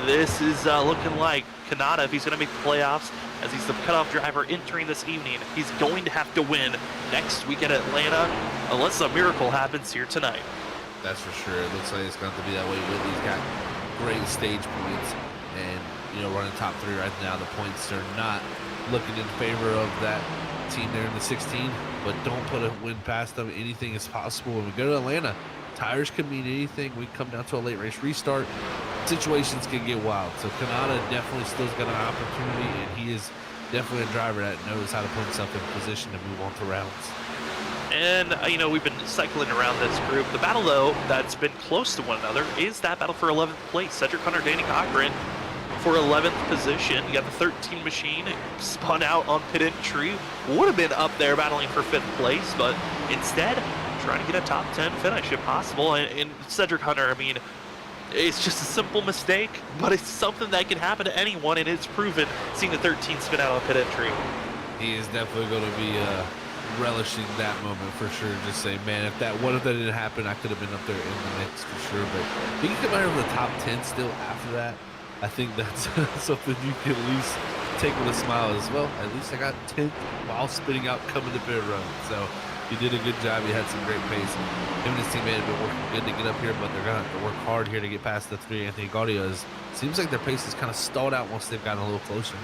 This is looking like Kanata, if he's going to make the playoffs, as he's the cutoff driver entering this evening, he's going to have to win next week at Atlanta, unless a miracle happens here tonight. That's for sure. It looks like it's going to be that way. Whitley's got great stage points, and running top 3 right now. The points are not looking in favor of that team there in the 16, but don't put a win past them. Anything is possible when we go to Atlanta. Tires can mean anything. We come down to a late race restart. Situations can get wild. So Kanata definitely still's got an opportunity, and he is definitely a driver that knows how to put himself in position to move on to rounds. And, we've been cycling around this group. The battle, though, that's been close to one another is that battle for 11th place. Cedric Hunter, Danny Cochran for 11th position. You got the 13 machine spun out on pit entry. Would have been up there battling for 5th place, but instead trying to get a top 10 finish if possible. And Cedric Hunter, it's just a simple mistake, but it's something that can happen to anyone, and it's proven seeing the 13 spin out on pit entry. He is definitely going to be relishing that moment for sure. Just say, man, what if that didn't happen? I could have been up there in the mix for sure. But he can come out of the top 10 still after that. I think that's something you can at least take with a smile as well. At least I got 10th while spinning out coming to pit road. So he did a good job. He had some great pace. Him and his teammate have been working good to get up here, but they're going to have to work hard here to get past the 3 Anthony Gaudio. Seems like their pace is kind of stalled out once they've gotten a little closer.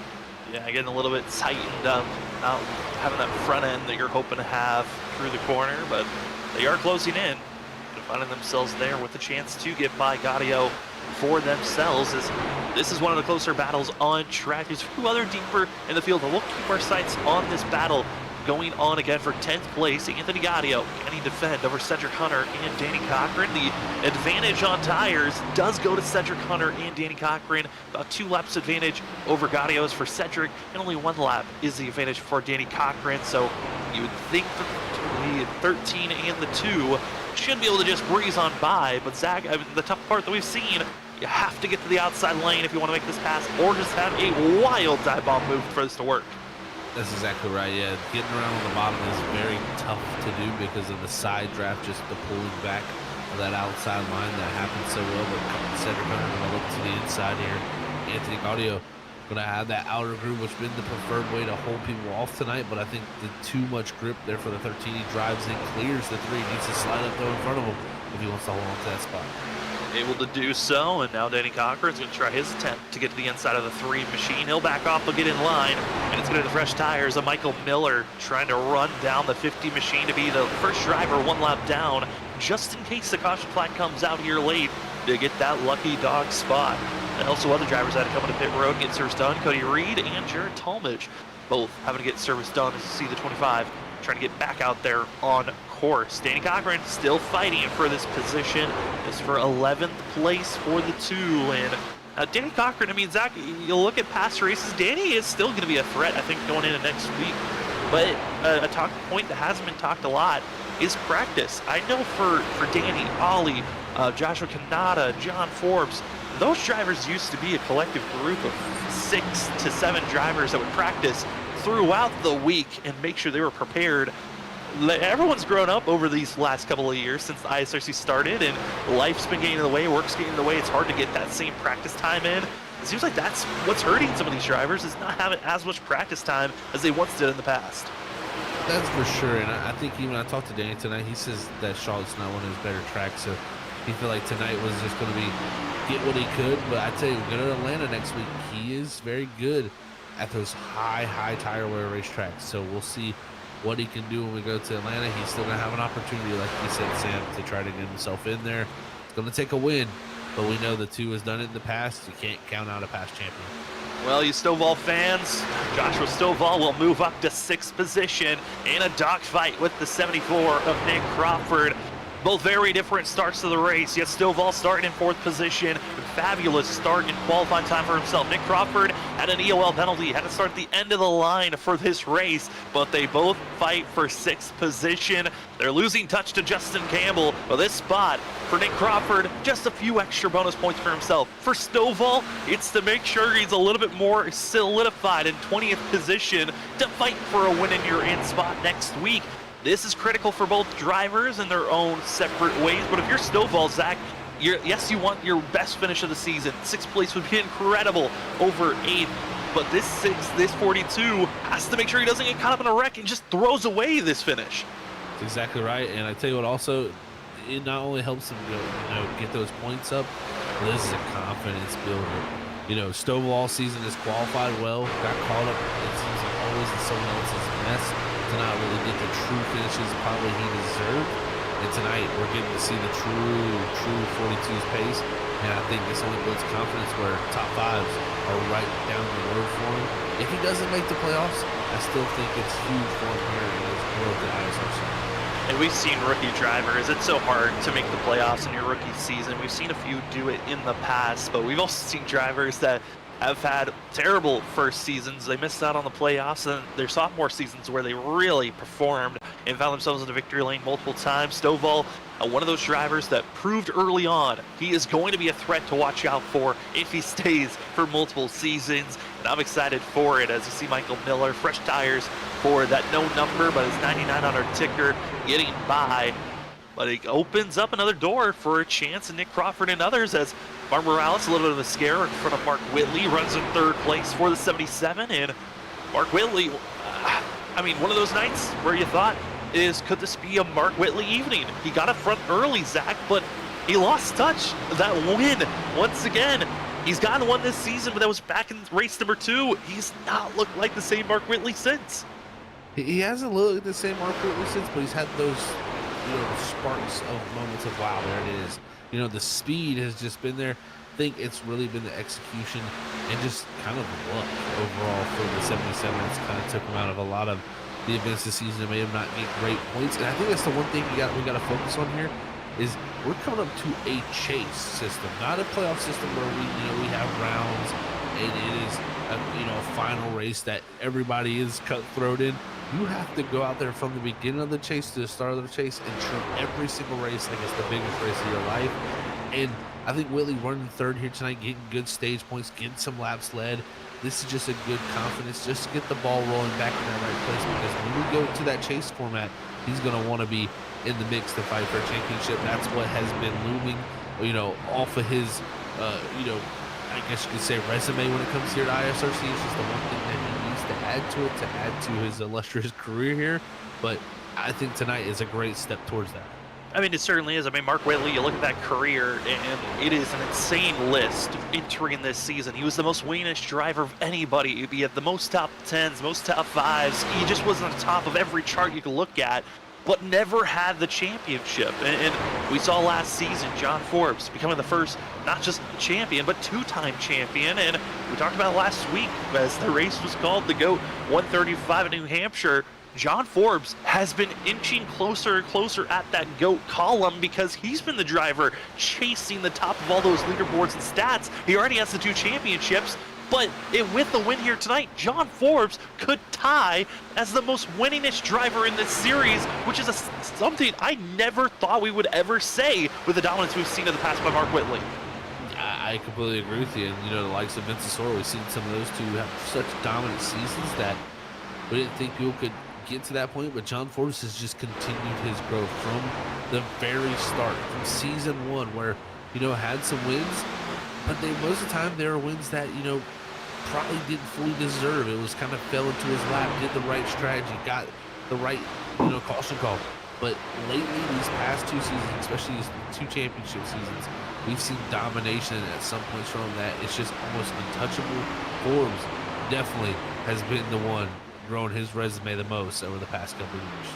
Yeah, getting a little bit tightened up, not having that front end that you're hoping to have through the corner, but they are closing in, finding themselves there with a chance to get by Gaudio for themselves. This is one of the closer battles on track. There's a few other deeper in the field, but we'll keep our sights on this battle going on again for 10th place. Anthony Gaudio can he defend over Cedric Hunter and Danny Cochran. The advantage on tires does go to Cedric Hunter and Danny Cochran. About 2 laps advantage over Gaudio is for Cedric, and only 1 lap is the advantage for Danny Cochran. So you would think the 13 and the 2 should be able to just breeze on by, but Zach, the tough part that we've seen, you have to get to the outside lane if you want to make this pass, or just have a wild dive bomb move for this to work. That's exactly right, yeah. Getting around on the bottom is very tough to do because of the side draft, just the pulling back of that outside line that happens so well. But Cedric Hunter going to look to the inside here. Anthony Gaudio going to have that outer groove, which has been the preferred way to hold people off tonight. But I think the too much grip there for the 13. He drives in, clears the 3, needs to slide up though in front of him if he wants to hold on to that spot. Able to do so, and now Danny Cochran's going to try his attempt to get to the inside of the 3 machine. He'll back off, he'll get in line, and it's going to be the fresh tires of Michael Miller trying to run down the 50 machine to be the first driver 1 lap down, just in case the caution flag comes out here late to get that lucky dog spot. And also other drivers had to come into pit road, get service done. Cody Reed and Jared Talmadge both having to get service done as you see the 25 trying to get back out there on course. Danny Cochran still fighting for this position. This for 11th place for the 2. And Danny Cochran, Zach, you look at past races, Danny is still going to be a threat, I think, going into next week. But a talk point that hasn't been talked a lot is practice. I know for Danny, Ollie, Joshua Kanata, John Forbes, those drivers used to be a collective group of 6 to 7 drivers that would practice throughout the week and make sure they were prepared. Everyone's grown up over these last couple of years since the ISRC started, and life's been getting in the way, work's getting in the way. It's hard to get that same practice time in. It seems like that's what's hurting some of these drivers, is not having as much practice time as they once did in the past. That's for sure, and I think even I talked to Danny tonight, he says that Charlotte's not one of his better tracks, so he felt like tonight was just going to be get what he could. But I tell you, go to Atlanta next week, he is very good at those high tire wear racetracks. So we'll see what he can do when we go to Atlanta. He's still going to have an opportunity, like you said, Sam, to try to get himself in there. It's going to take a win, but we know the 2 has done it in the past. You can't count out a past champion. Well, you Stovall fans, Joshua Stovall will move up to 6th position in a dogfight with the 74 of Nick Crawford. Both very different starts to the race, yet Stovall starting in 4th position. Fabulous start in qualifying time for himself. Nick Crawford had an EOL penalty, had to start at the end of the line for this race, but they both fight for 6th position. They're losing touch to Justin Campbell, but this spot for Nick Crawford, just a few extra bonus points for himself. For Stovall, it's to make sure he's a little bit more solidified in 20th position to fight for a win in your in spot next week. This is critical for both drivers in their own separate ways, but if you're Stovall, Zach, yes, you want your best finish of the season. 6th place would be incredible over 8th, but this 42 has to make sure he doesn't get caught up in a wreck and just throws away this finish. That's exactly right, and I tell you what, also, it not only helps him get those points up, but this is a confidence builder. Stovall all season has qualified well, got caught up, it seems like always in someone else's mess to not really get the true finishes probably he deserved. And tonight we're getting to see the true 42's pace, and I think this only builds confidence where top 5s are right down the road for him. If he doesn't make the playoffs, I still think it's huge for him here in his growth at ISRC. And we've seen rookie drivers, it's so hard to make the playoffs in your rookie season. We've seen a few do it in the past, but we've also seen drivers that have had terrible first seasons. They missed out on the playoffs, and their sophomore seasons where they really performed and found themselves in the victory lane multiple times. Stovall, one of those drivers that proved early on he is going to be a threat to watch out for if he stays for multiple seasons, and I'm excited for it as you see Michael Miller, fresh tires for that no number, but his 99 on our ticker getting by. But it opens up another door for a chance in Nick Crawford and others as Mark Morales, a little bit of a scare in front of Mark Whitley, runs in 3rd place for the 77. And Mark Whitley, I mean, one of those nights where you thought, could this be a Mark Whitley evening? He got up front early, Zach, but he lost touch. That win, once again, he's gotten one this season, but that was back in race number 2. He's not looked like the same Mark Whitley since. He hasn't looked like the same Mark Whitley since, but he's had those sparks of moments of, wow, there it is. The speed has just been there. I think it's really been the execution and just kind of luck overall for the 77. It's kind of took him out of a lot of the events this season and made him not get great points. And I think that's the one thing we got to focus on here is we're coming up to a chase system, not a playoff system where we have rounds and it is a final race that everybody is cutthroat in. You have to go out there from the beginning of the chase to the start of the chase and treat every single race like it's the biggest race of your life. And I think Whitley running 3rd here tonight, getting good stage points, getting some laps led. This is just a good confidence just to get the ball rolling back in that right place, because when we go to that chase format, he's going to want to be in the mix to fight for a championship. That's what has been looming, off of his, I guess you could say resume when it comes here to ISRC. It's just the one thing that he needs to add to his illustrious career here. But I think tonight is a great step towards that. I mean, it certainly is. I mean, Mark Whitley, you look at that career, and it is an insane list entering this season. He was the most winningest driver of anybody. He had the most top 10s, most top 5s. He just was on the top of every chart you could look at, but never had the championship. And we saw last season John Forbes becoming the first, not just champion, but 2-time champion. And we talked about it last week as the race was called the GOAT 135 in New Hampshire. John Forbes has been inching closer and closer at that GOAT column because he's been the driver chasing the top of all those leaderboards and stats. He already has the 2 championships, but with the win here tonight, John Forbes could tie as the most winningest driver in this series, which is something I never thought we would ever say with the dominance we've seen in the past by Mark Whitley. I completely agree with you. And, the likes of Vince Soro, we've seen some of those two have such dominant seasons that we didn't think people could get to that point, but John Forbes has just continued his growth from the very start, from season 1, where had some wins, but most of the time there were wins that probably didn't fully deserve. It was kind of fell into his lap, did the right strategy, got the right caution call. But lately, these past 2 seasons, especially these 2 championship seasons, we've seen domination at some points from that. It's just almost untouchable. Forbes definitely has been the one growing his resume the most over the past couple of years.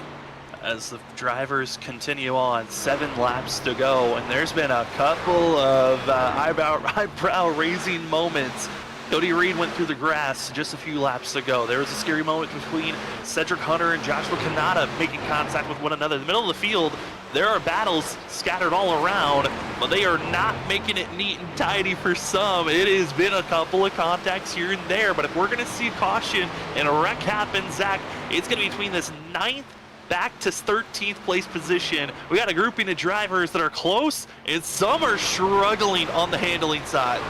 As the drivers continue on, 7 laps to go, and there's been a couple of eyebrow-raising moments. Cody Reed went through the grass just a few laps ago. There was a scary moment between Cedric Hunter and Joshua Kanata making contact with one another. In the middle of the field, there are battles scattered all around, but they are not making it neat and tidy for some. It has been a couple of contacts here and there, but if we're going to see caution and a wreck happen, Zach, it's going to be between this 9th back to 13th place position. We got a grouping of drivers that are close, and some are struggling on the handling side.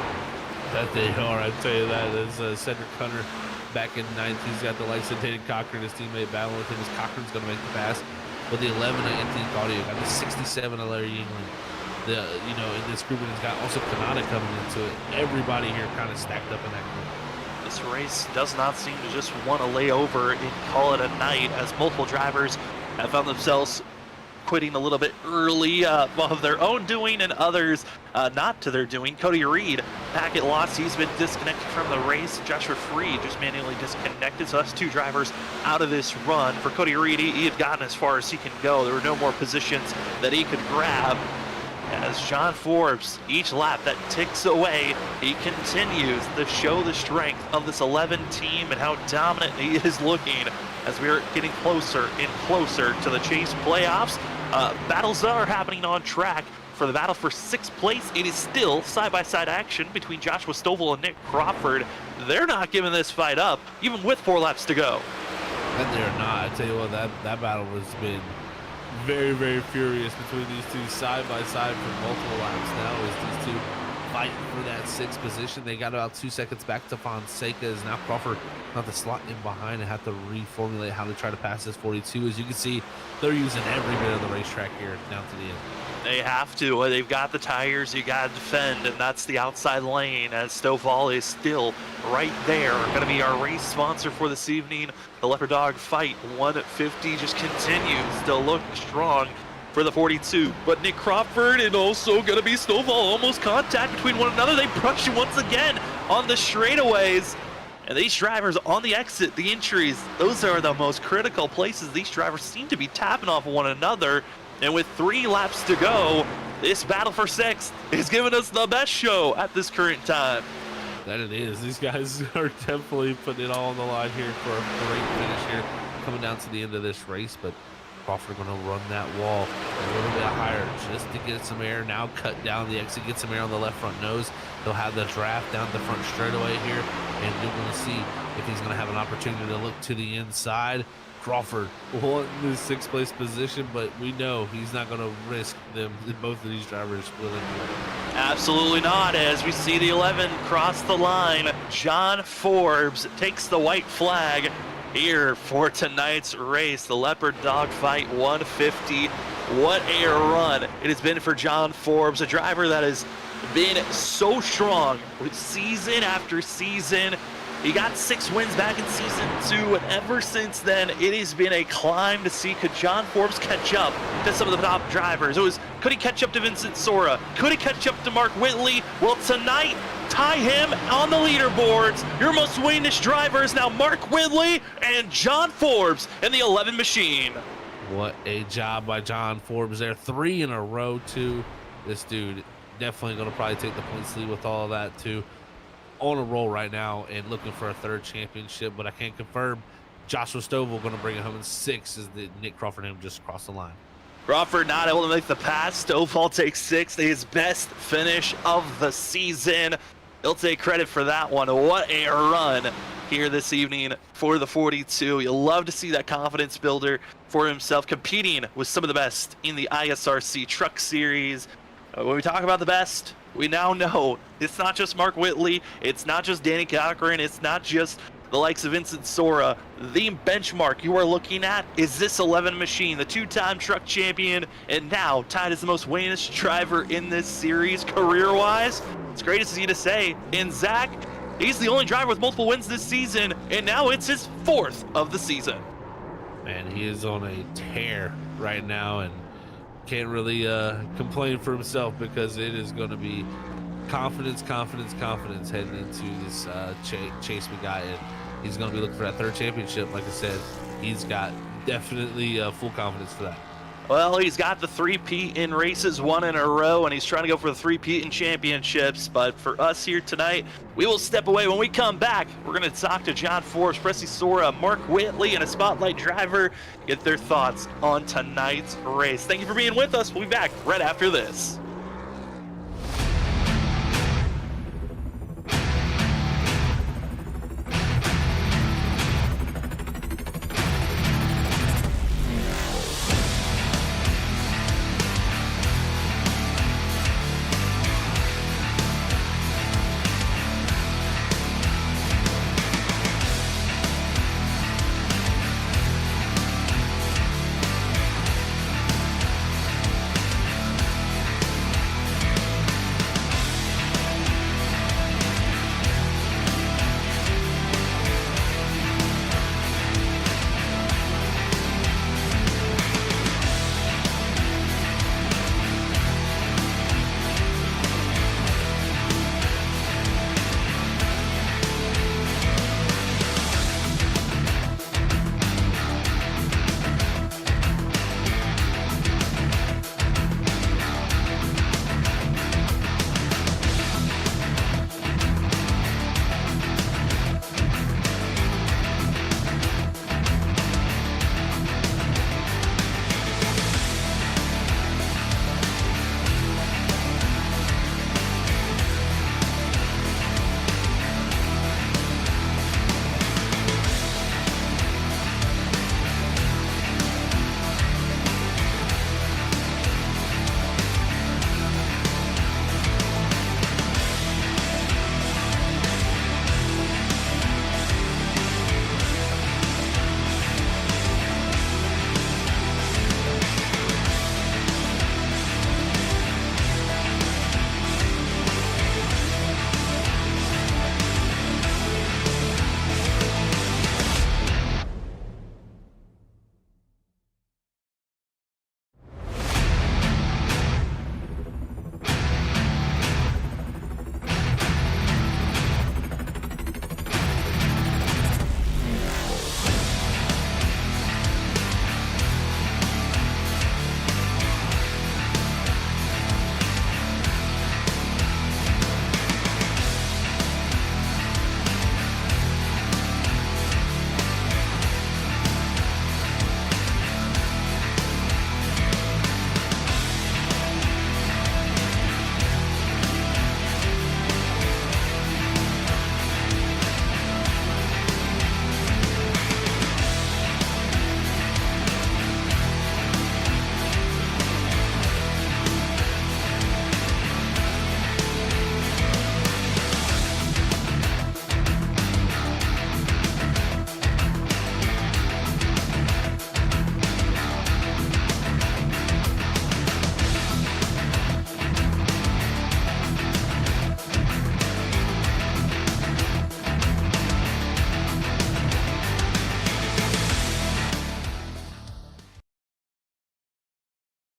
That they are, I tell you that, as Cedric Hunter back in ninth. He's got the likes of David Cochran, his teammate, battling with him as Cochran's going to make the pass. With the 11, Anthony Gaudio got the 67 of Larry England. In this group, and he's got also Kanata coming into it. Everybody here kind of stacked up in that group. This race does not seem to just want to lay over and call it a night, as multiple drivers have found themselves quitting a little bit early of their own doing, and others not to their doing. Cody Reed, packet lost. He's been disconnected from the race. Joshua Freed just manually disconnected. So that's 2 drivers out of this run. For Cody Reed, he had gotten as far as he can go. There were no more positions that he could grab. As John Forbes, each lap that ticks away, he continues to show the strength of this 11 team and how dominant he is looking as we're getting closer and closer to the Chase playoffs. Battles are happening on track for the battle for 6th place. It is still side-by-side action between Joshua Stovall and Nick Crawford. They're not giving this fight up, even with 4 laps to go. And they're not. I tell you what, that battle has been very, very furious between these two side by side for multiple laps now, as these two fighting for that 6th position. They got about 2 seconds back to Fonseca, as now Crawford not to slot in behind and have to reformulate how to try to pass this 42. As you can see, they're using every bit of the racetrack here down to the end. They have to. They've got the tires. You got to defend, and that's the outside lane, as Stovall is still right there. Going to be our race sponsor for this evening. The Leopard Dog Fight 150 just continues to look strong for the 42. But Nick Crawford and also going to be Stovall, almost contact between one another. They brush once again on the straightaways. And these drivers on the exit, the entries, those are the most critical places. These drivers seem to be tapping off one another. And with 3 laps to go, this battle for 6th is giving us the best show at this current time. That it is. These guys are definitely putting it all on the line here for a great finish here, coming down to the end of this race. But Crawford going to run that wall a little bit higher just to get some air. Now cut down the exit, get some air on the left front nose. He'll have the draft down the front straightaway here, and you're going to see if he's going to have an opportunity to look to the inside. Crawford wanting his 6th place position, but we know he's not going to risk both of these drivers splitting. Absolutely not. As we see the 11 cross the line, John Forbes takes the white flag here for tonight's race, the Leopard Dog Fight 150. What a run it has been for John Forbes, a driver that has been so strong season after season. He got 6 wins back in season 2, and ever since then, it has been a climb to see could John Forbes catch up to some of the top drivers. Could he catch up to Vincent Sora? Could he catch up to Mark Whitley? Well, tonight, tie him on the leaderboards. Your most winningest drivers now, Mark Whitley and John Forbes in the 11 machine. What a job by John Forbes there. 3 in a row, too. This dude definitely going to probably take the points lead with all of that, too. On a roll right now and looking for a 3rd championship, but I can't confirm. Joshua Stovall going to bring it home in 6 as Nick Crawford and him just crossed the line. Crawford not able to make the pass. Stovall takes 6th, his best finish of the season. He'll take credit for that one. What a run here this evening for the 42. You'll love to see that confidence builder for himself, competing with some of the best in the ISRC Truck Series. When we talk about the best, we now know it's not just Mark Whitley, it's not just Danny Cochran, it's not just the likes of Vincent Sora. The benchmark you are looking at is this 11 machine, the 2-time truck champion, and now tied as the most winningest driver in this series career-wise. It's great to see you to say. And Zach, he's the only driver with multiple wins this season, and now it's his 4th of the season. Man, he is on a tear right now, and can't really complain for himself, because it is going to be confidence heading into this chase we got, and he's going to be looking for that 3rd championship. Like I said, he's got definitely full confidence for that. Well, he's got the 3-peat in races 1 in a row, and he's trying to go for the 3-peat in championships. But for us here tonight, we will step away. When we come back, we're going to talk to John Forbes, Presley Sora, Mark Whitley, and a spotlight driver, get their thoughts on tonight's race. Thank you for being with us. We'll be back right after this.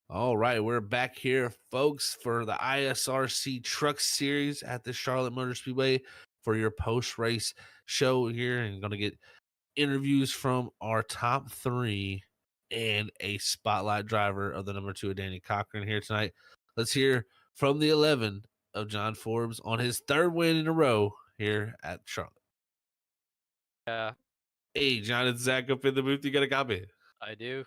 All right, we're back here, folks, for the ISRC Truck Series at the Charlotte Motor Speedway for your post-race show here, and going to get interviews from our top three and a spotlight driver of the number 2 of Danny Cochran here tonight. Let's hear from the 11 of John Forbes on his third win in a row here at Charlotte. Yeah, Hey, John, it's Zach up in the booth. You got a copy? I do.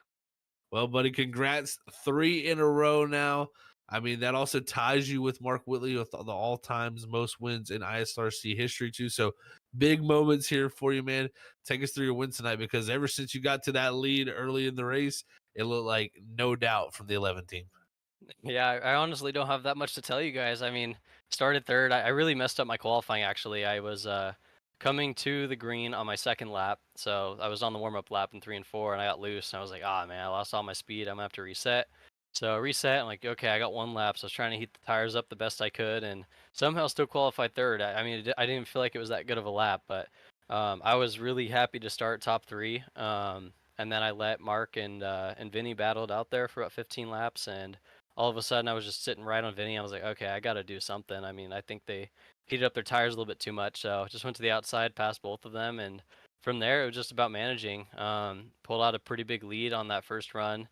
Well, buddy, congrats. 3 in a row now. I mean, that also ties you with Mark Whitley with the all-times most wins in ISRC history, too. So big moments here for you, man. Take us through your win tonight, because ever since you got to that lead early in the race, it looked like no doubt from the 11 team. Yeah, I honestly don't have that much to tell you guys. I mean, started third. I really messed up my qualifying, actually. I was coming to the green on my second lap. So I was on the warm-up lap in 3 and 4, and I got loose. And I was like, ah, man, I lost all my speed. I'm going to have to reset. So reset, I'm like, okay, I got 1 lap. So I was trying to heat the tires up the best I could, and somehow still qualified third. I mean, I didn't feel like it was that good of a lap, but I was really happy to start top 3. And then I let Mark and Vinny battled out there for about 15 laps, and all of a sudden I was just sitting right on Vinny. I was like, okay, I got to do something. I mean, I think they heated up their tires a little bit too much, so just went to the outside, passed both of them, and from there it was just about managing. Pulled out a pretty big lead on that first run,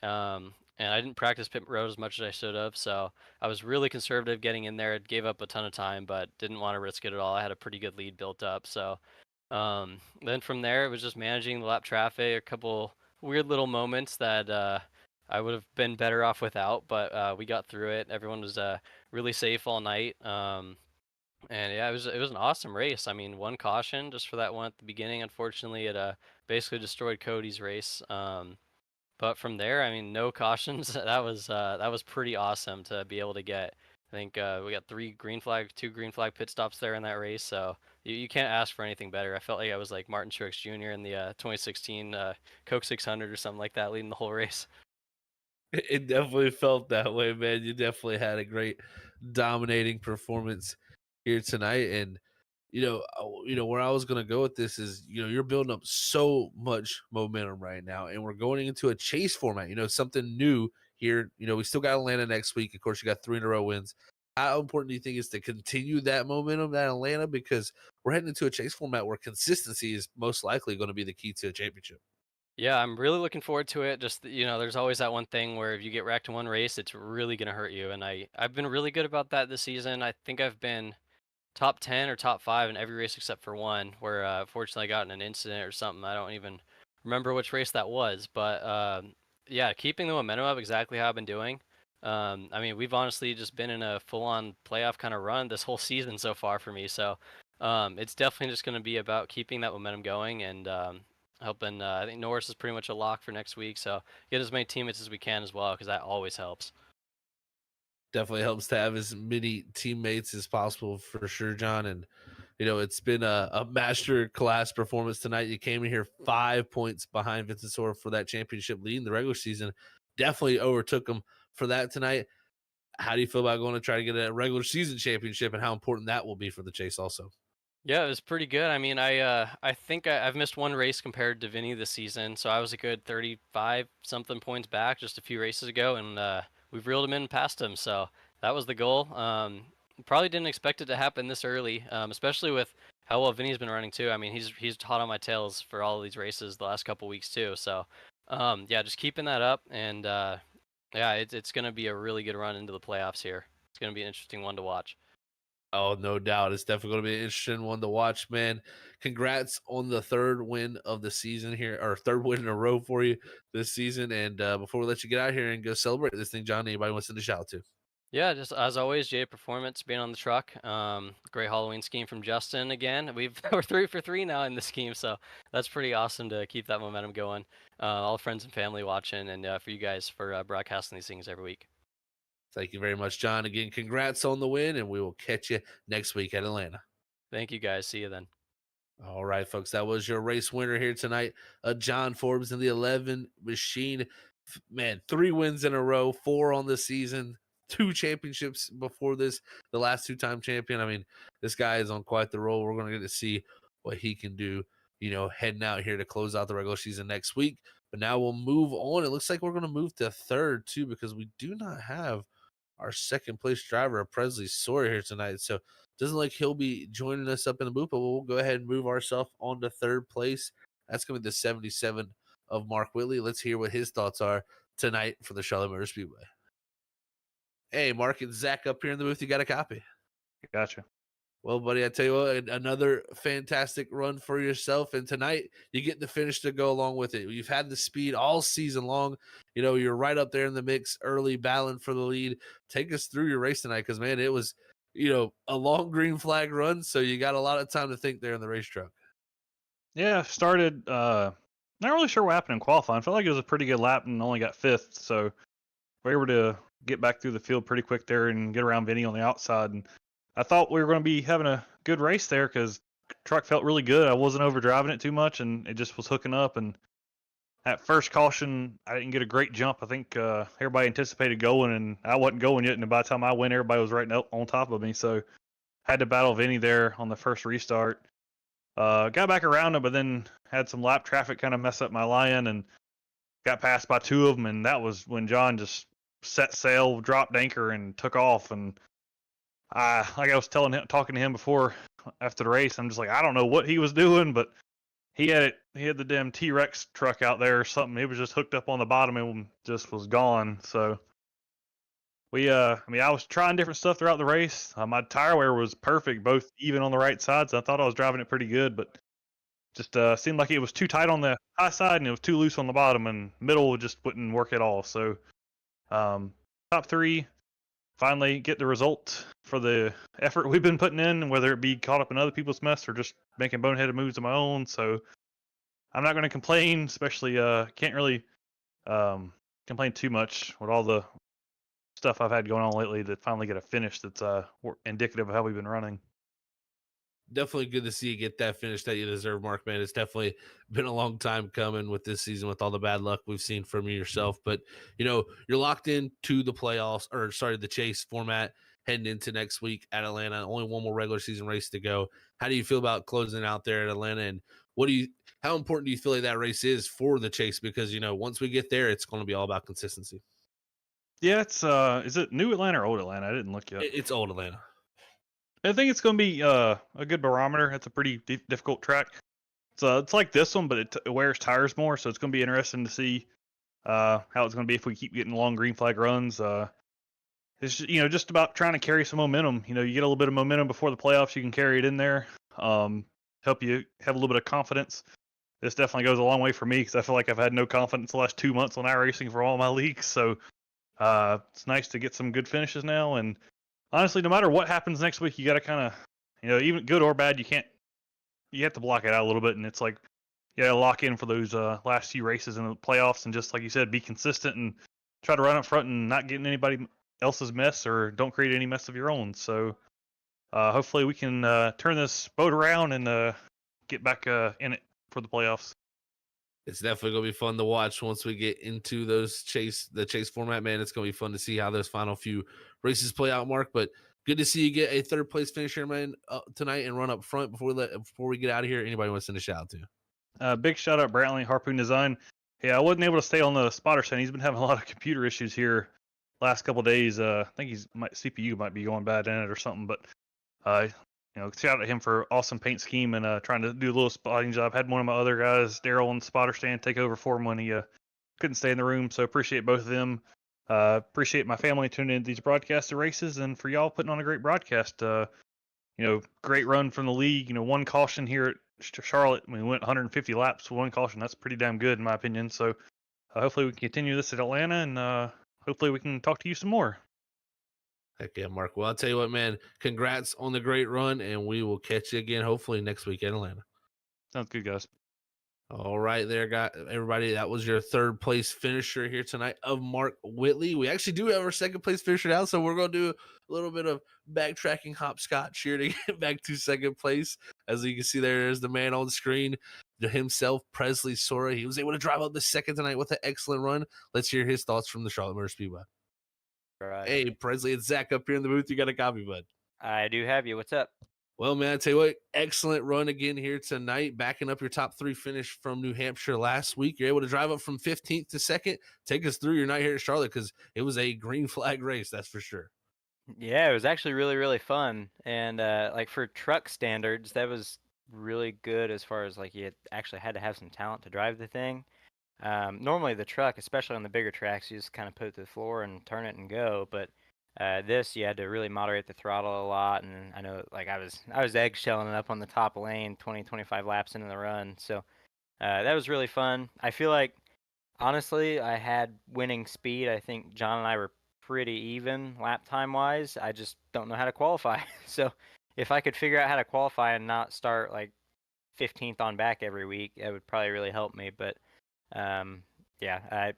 and I didn't practice pit road as much as I should have, so I was really conservative getting in there. It gave up a ton of time, but didn't want to risk it at all. I had a pretty good lead built up, so then from there it was just managing the lap traffic, a couple weird little moments that I would have been better off without, but we got through it. Everyone was really safe all night. And yeah, it was an awesome race. I mean, 1 caution just for that one at the beginning. Unfortunately, it basically destroyed Cody's race. But from there, I mean, no cautions. That was pretty awesome to be able to get. I think we got 2 green flag pit stops there in that race. So you can't ask for anything better. I felt like I was like Martin Truex Jr. in the 2016 Coke 600 or something like that, leading the whole race. It definitely felt that way, man. You definitely had a great dominating performance here tonight. And where I was gonna go with this is, you're building up so much momentum right now, and we're going into a chase format, something new here. We still got Atlanta next week. Of course, you got 3 in a row wins. How important do you think is to continue that momentum at Atlanta? Because we're heading into a chase format where consistency is most likely going to be the key to a championship. Yeah, I'm really looking forward to it. Just, there's always that one thing where if you get wrecked in one race, it's really going to hurt you. And I've been really good about that this season. I think I've been top 10 or top 5 in every race except for one, where fortunately I got in an incident or something. I don't even remember which race that was. But yeah, keeping the momentum up exactly how I've been doing. I mean, we've honestly just been in a full-on playoff kind of run this whole season so far for me. So it's definitely just going to be about keeping that momentum going and helping. I think Norris is pretty much a lock for next week, so get as many teammates as we can as well, because that always helps. Definitely helps to have as many teammates as possible, for sure, John. And it's been a master class performance tonight. You came in here 5 points behind Vincent Sora for that championship lead in the regular season. Definitely overtook him for that tonight. How do you feel about going to try to get a regular season championship, and how important that will be for the chase also? Yeah, it was pretty good. I mean, I think I've missed 1 race compared to Vinny this season, so I was a good 35 something points back just a few races ago, and we've reeled him in past him. So that was the goal. Probably didn't expect it to happen this early, especially with how well Vinny's been running too. I mean, he's hot on my tails for all of these races the last couple weeks too. So yeah, just keeping that up, and yeah, it's going to be a really good run into the playoffs here. It's going to be an interesting one to watch. Oh, no doubt. It's definitely going to be an interesting one to watch, man. Congrats on the 3rd win of the season here, or 3rd win in a row for you this season. And before we let you get out here and go celebrate this thing, John, anybody wants to send a shout out to? Yeah, just as always, J Performance being on the truck. Great Halloween scheme from Justin again. We're 3 for 3 now in the scheme, so that's pretty awesome to keep that momentum going. All friends and family watching, and for you guys for broadcasting these things every week. Thank you very much, John. Again, congrats on the win, and we will catch you next week at Atlanta. Thank you, guys. See you then. All right, folks, that was your race winner here tonight, John Forbes in the 11 machine. Man, 3 wins in a row, 4 on the season, 2 championships before this, the last 2-time champion. I mean, this guy is on quite the roll. We're going to get to see what he can do, heading out here to close out the regular season next week. But now we'll move on. It looks like we're going to move to third too, because we do not have our second place driver, Presley Sawyer, here tonight. So doesn't look like he'll be joining us up in the booth, but we'll go ahead and move ourselves on to third place. That's going to be the 77 of Mark Whitley. Let's hear what his thoughts are tonight for the Charlotte Motor Speedway. Hey, Mark and Zach up here in the booth. You got a copy? Gotcha. Well, buddy, I tell you what, another fantastic run for yourself. And tonight, you get the finish to go along with it. You've had the speed all season long. You know, you're right up there in the mix early, battling for the lead. Take us through your race tonight because, man, it was, a long green flag run. So you got a lot of time to think there in the race truck. Yeah, started, not really sure what happened in qualifying. I felt like it was a pretty good lap and only got 5th. So we were able to get back through the field pretty quick there and get around Vinny on the outside. And I thought we were going to be having a good race there because the truck felt really good. I wasn't overdriving it too much, and it just was hooking up. And at first caution, I didn't get a great jump. I think everybody anticipated going, and I wasn't going yet. And by the time I went, everybody was right on top of me. So I had to battle Vinny there on the first restart. Got back around him, but then had some lap traffic kind of mess up my line and got passed by 2 of them. And that was when John just set sail, dropped anchor, and took off. And like I was talking to him before after the race, I'm just like, I don't know what he was doing, but he had the damn T-Rex truck out there or something. It was just hooked up on the bottom and just was gone. So I was trying different stuff throughout the race. My tire wear was perfect, both even on the right side. So I thought I was driving it pretty good, but just seemed like it was too tight on the high side and it was too loose on the bottom, and middle just wouldn't work at all. So top 3. Finally get the result for the effort we've been putting in, whether it be caught up in other people's mess or just making boneheaded moves of my own. So I'm not going to complain, especially can't really complain too much with all the stuff I've had going on lately to finally get a finish that's indicative of how we've been running. Definitely good to see you get that finish that you deserve, Mark, man. It's definitely been a long time coming with this season with all the bad luck we've seen from you yourself. But, you're locked into the playoffs, the chase format heading into next week at Atlanta. Only one more regular season race to go. How do you feel about closing out there at Atlanta? And how important do you feel like that race is for the chase? Because, once we get there, it's going to be all about consistency. Yeah, it's is it new Atlanta or old Atlanta? I didn't look yet. It's old Atlanta. I think it's going to be a good barometer. It's a pretty difficult track. It's like this one, but it wears tires more, so it's going to be interesting to see how it's going to be if we keep getting long green flag runs. It's just about trying to carry some momentum. You get a little bit of momentum before the playoffs, you can carry it in there. Help you have a little bit of confidence. This definitely goes a long way for me because I feel like I've had no confidence the last 2 months on iRacing for all my leagues. So it's nice to get some good finishes now. And honestly, no matter what happens next week, you got to kind of, even good or bad, you have to block it out a little bit. And it's like, you got to lock in for those last few races in the playoffs. And just like you said, be consistent and try to run up front and not get in anybody else's mess, or don't create any mess of your own. So hopefully we can turn this boat around and get back in it for the playoffs. It's definitely going to be fun to watch once we get into the chase format, man. It's going to be fun to see how those final few races play out, Mark. But good to see you get a third place finish here, man, tonight and run up front before we get out of here. Anybody want to send a shout out to? Big shout out Brantley, Harpoon Design. Yeah, I wasn't able to stay on the spotter stand. He's been having a lot of computer issues here last couple of days. I think CPU might be going bad in it or something. But shout out to him for awesome paint scheme and trying to do a little spotting job. Had one of my other guys, Daryl, on the spotter stand take over for him when he couldn't stay in the room. So appreciate both of them. Appreciate my family tuning in these broadcaster races, and for y'all putting on a great broadcast. Great run from the league. One caution here at Charlotte. We went 150 laps with one caution. That's pretty damn good in my opinion. So hopefully we can continue this at Atlanta, and hopefully we can talk to you some more. Heck yeah, Mark. Well, I'll tell you what, man. Congrats on the great run, and we will catch you again hopefully next week in Atlanta. Sounds good, guys. All right, everybody. That was your third place finisher here tonight of Mark Whitley. We actually do have our second place finisher now, so we're going to do a little bit of backtracking hopscotch here to get back to second place. As you can see, there's the man on the screen, himself, Presley Sawyer. He was able to drive up the second tonight with an excellent run. Let's hear his thoughts from the Charlotte Motor Speedway. All right. Hey, Presley, it's Zach up here in the booth. You got a copy, bud? I do have you. What's up? Well, man, I tell you what, excellent run again here tonight, backing up your top 3 finish from New Hampshire last week. You're able to drive up from 15th to 2nd. Take us through your night here at Charlotte, because it was a green flag race, that's for sure. Yeah, it was actually really, really fun. And like for truck standards, that was really good as far as like you actually had to have some talent to drive the thing. Normally the truck, especially on the bigger tracks, you just kind of put it to the floor and turn it and go. But this, you had to really moderate the throttle a lot. And I know like I was eggshelling it up on the top lane 20, 25 laps into the run. So that was really fun. I feel like honestly, I had winning speed. I think John and I were pretty even lap time wise. I just don't know how to qualify. So if I could figure out how to qualify and not start like 15th on back every week, that would probably really help me. But yeah,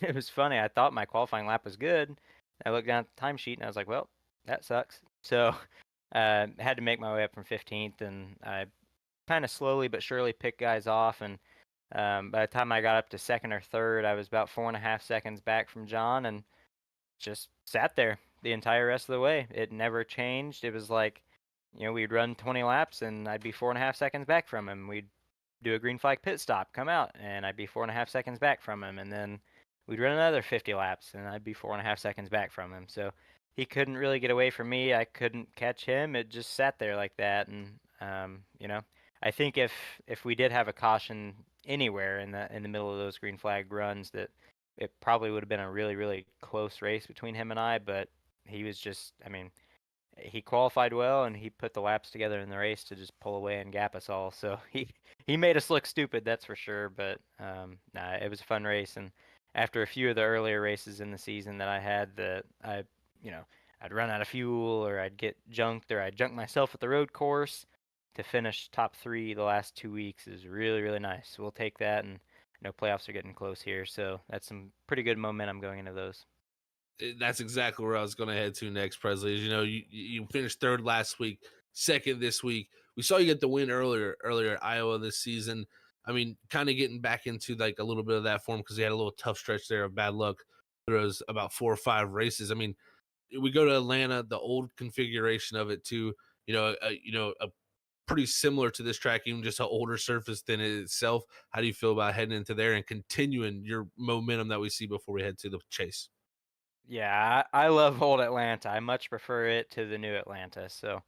it was funny. I thought my qualifying lap was good. I looked down at the timesheet and I was like, well, that sucks. So had to make my way up from 15th, and I kind of slowly but surely picked guys off. And by the time I got up to second or third, I was about 4.5 seconds back from John, and just sat there the entire rest of the way. It never changed. It was like, we'd run 20 laps and I'd be 4.5 seconds back from him. We'd do a green flag pit stop, come out, and I'd be 4.5 seconds back from him. And then we'd run another 50 laps and I'd be 4.5 seconds back from him. So he couldn't really get away from me. I couldn't catch him. It just sat there like that. And, I think if we did have a caution anywhere in the middle of those green flag runs, that it probably would have been a really, really close race between him and I. But he was just, he qualified well and he put the laps together in the race to just pull away and gap us all. So he made us look stupid, that's for sure. But nah, it was a fun race. And after a few of the earlier races in the season that I had, I'd run out of fuel, or I'd get junked, or I'd junk myself at the road course, to finish top 3 the last 2 weeks is really, really nice. We'll take that. And playoffs are getting close here, so that's some pretty good momentum going into those. That's exactly where I was going to head to next, Presley. As you finished 3rd last week, 2nd this week. We saw you get the win earlier at Iowa this season. I mean, kind of getting back into like a little bit of that form, because he had a little tough stretch there of bad luck. There was about 4 or 5 races. I mean, we go to Atlanta, the old configuration of it too. A pretty similar to this track, even just an older surface than it itself. How do you feel about heading into there and continuing your momentum that we see before we head to the chase? Yeah, I love old Atlanta. I much prefer it to the new Atlanta. So,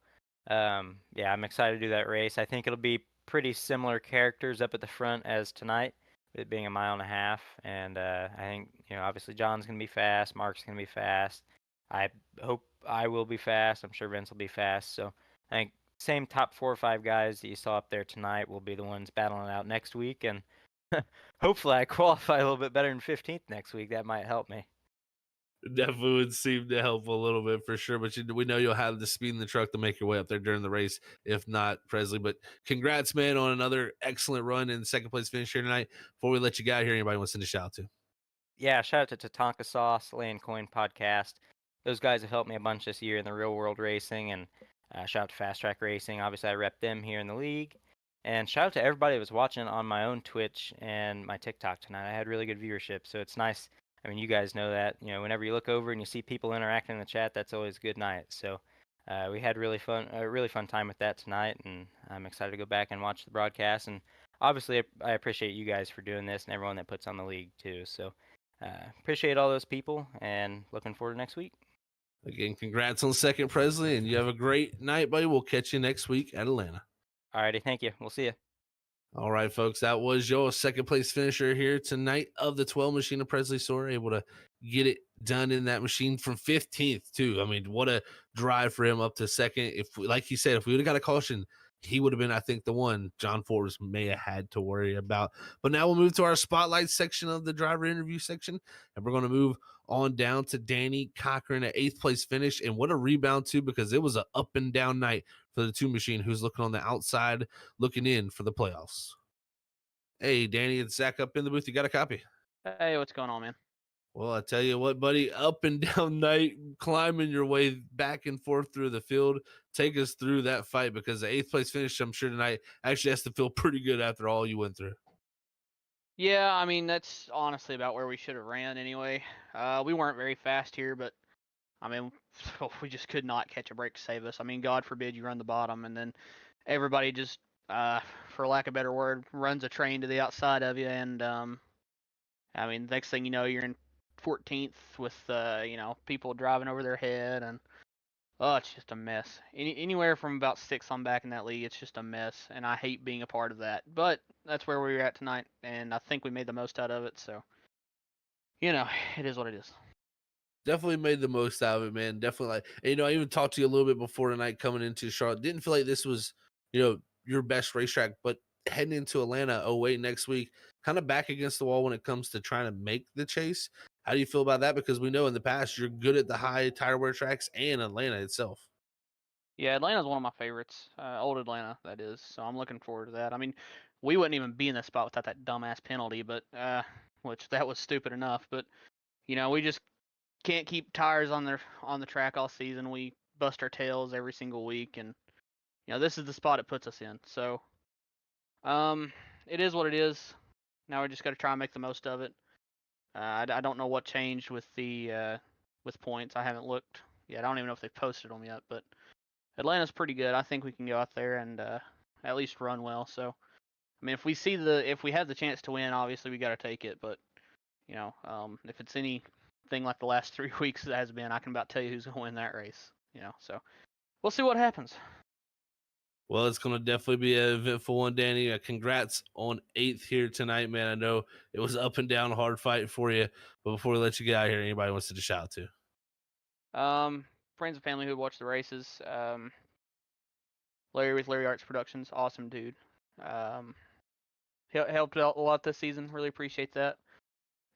yeah, I'm excited to do that race. I think it'll be pretty similar characters up at the front as tonight, with it being a 1.5 miles. And I think, obviously John's going to be fast. Mark's going to be fast. I hope I will be fast. I'm sure Vince will be fast. So I think same top 4 or 5 guys that you saw up there tonight will be the ones battling it out next week. And hopefully I qualify a little bit better than 15th next week. That might help me. Definitely would seem to help a little bit for sure, but we know you'll have the speed in the truck to make your way up there during the race, if not, Presley. But congrats, man, on another excellent run and 2nd place finish here tonight. Before we let you get out here, anybody wants to send a shout out to? Yeah, shout out to Tatanka Sauce, Land Coin Podcast. Those guys have helped me a bunch this year in the real world racing, and shout out to Fast Track Racing. Obviously, I rep them here in the league. And shout out to everybody that was watching on my own Twitch and my TikTok tonight. I had really good viewership, so it's nice. I mean, you guys know that. Whenever you look over and you see people interacting in the chat, that's always a good night. So we had a really fun time with that tonight, and I'm excited to go back and watch the broadcast. And obviously, I appreciate you guys for doing this, and everyone that puts on the league too. So appreciate all those people, and looking forward to next week. Again, congrats on 2nd, Presley, and you have a great night, buddy. We'll catch you next week at Atlanta. Alrighty, thank you. We'll see you. All right, folks, that was your 2nd place finisher here tonight of the 12 machine of Presley Sore, able to get it done in that machine from 15th too. I mean, what a drive for him up to 2nd. If, like he said, if we would have got a caution, he would have been, I think, the one John Forbes may have had to worry about. But now we'll move to our spotlight section of the driver interview section, and we're going to move on down to Danny Cochran at 8th place finish. And what a rebound too, because it was an up and down night for the 2 machine, who's looking on the outside, looking in for the playoffs. Hey, Danny, it's Zach up in the booth. You got a copy? Hey, what's going on, man? Well, I tell you what, buddy, up and down night, climbing your way back and forth through the field. Take us through that fight, because the 8th place finish, I'm sure tonight, actually has to feel pretty good after all you went through. Yeah, I mean, that's honestly about where we should have ran anyway. We weren't very fast here, but I mean, we just could not catch a break to save us. I mean, God forbid you run the bottom, and then everybody just, for lack of a better word, runs a train to the outside of you, and I mean, next thing you know, you're in 14th with people driving over their head, and oh, it's just a mess. Anywhere from about 6th on back in that league, it's just a mess, and I hate being a part of that. But that's where we were at tonight, and I think we made the most out of it. So, it is what it is. Definitely made the most out of it, man. Definitely, I even talked to you a little bit before tonight coming into Charlotte. Didn't feel like this was, your best racetrack, but heading into Atlanta 08 next week, kind of back against the wall when it comes to trying to make the chase. How do you feel about that? Because we know in the past you're good at the high tire wear tracks and Atlanta itself. Yeah, Atlanta's one of my favorites. Old Atlanta, that is. So I'm looking forward to that. I mean, we wouldn't even be in this spot without that dumbass penalty, but which that was stupid enough. But we just can't keep tires on the track all season. We bust our tails every single week, and this is the spot it puts us in. So, it is what it is. Now we just got to try and make the most of it. I don't know what changed with the with points. I haven't looked yet. I don't even know if they've posted them yet. But Atlanta's pretty good. I think we can go out there and at least run well. So, I mean, if we have the chance to win, obviously we got to take it. But if it's anything like the last 3 weeks it has been, I can about tell you who's going to win that race. So we'll see what happens. Well, it's going to definitely be an eventful one, Danny. Congrats on 8th here tonight, man. I know it was up and down, hard fight for you. But before we let you get out of here, anybody wants to shout out to? Friends and family who watch the races. Larry with Larry Arts Productions, awesome dude. Helped out a lot this season. Really appreciate that.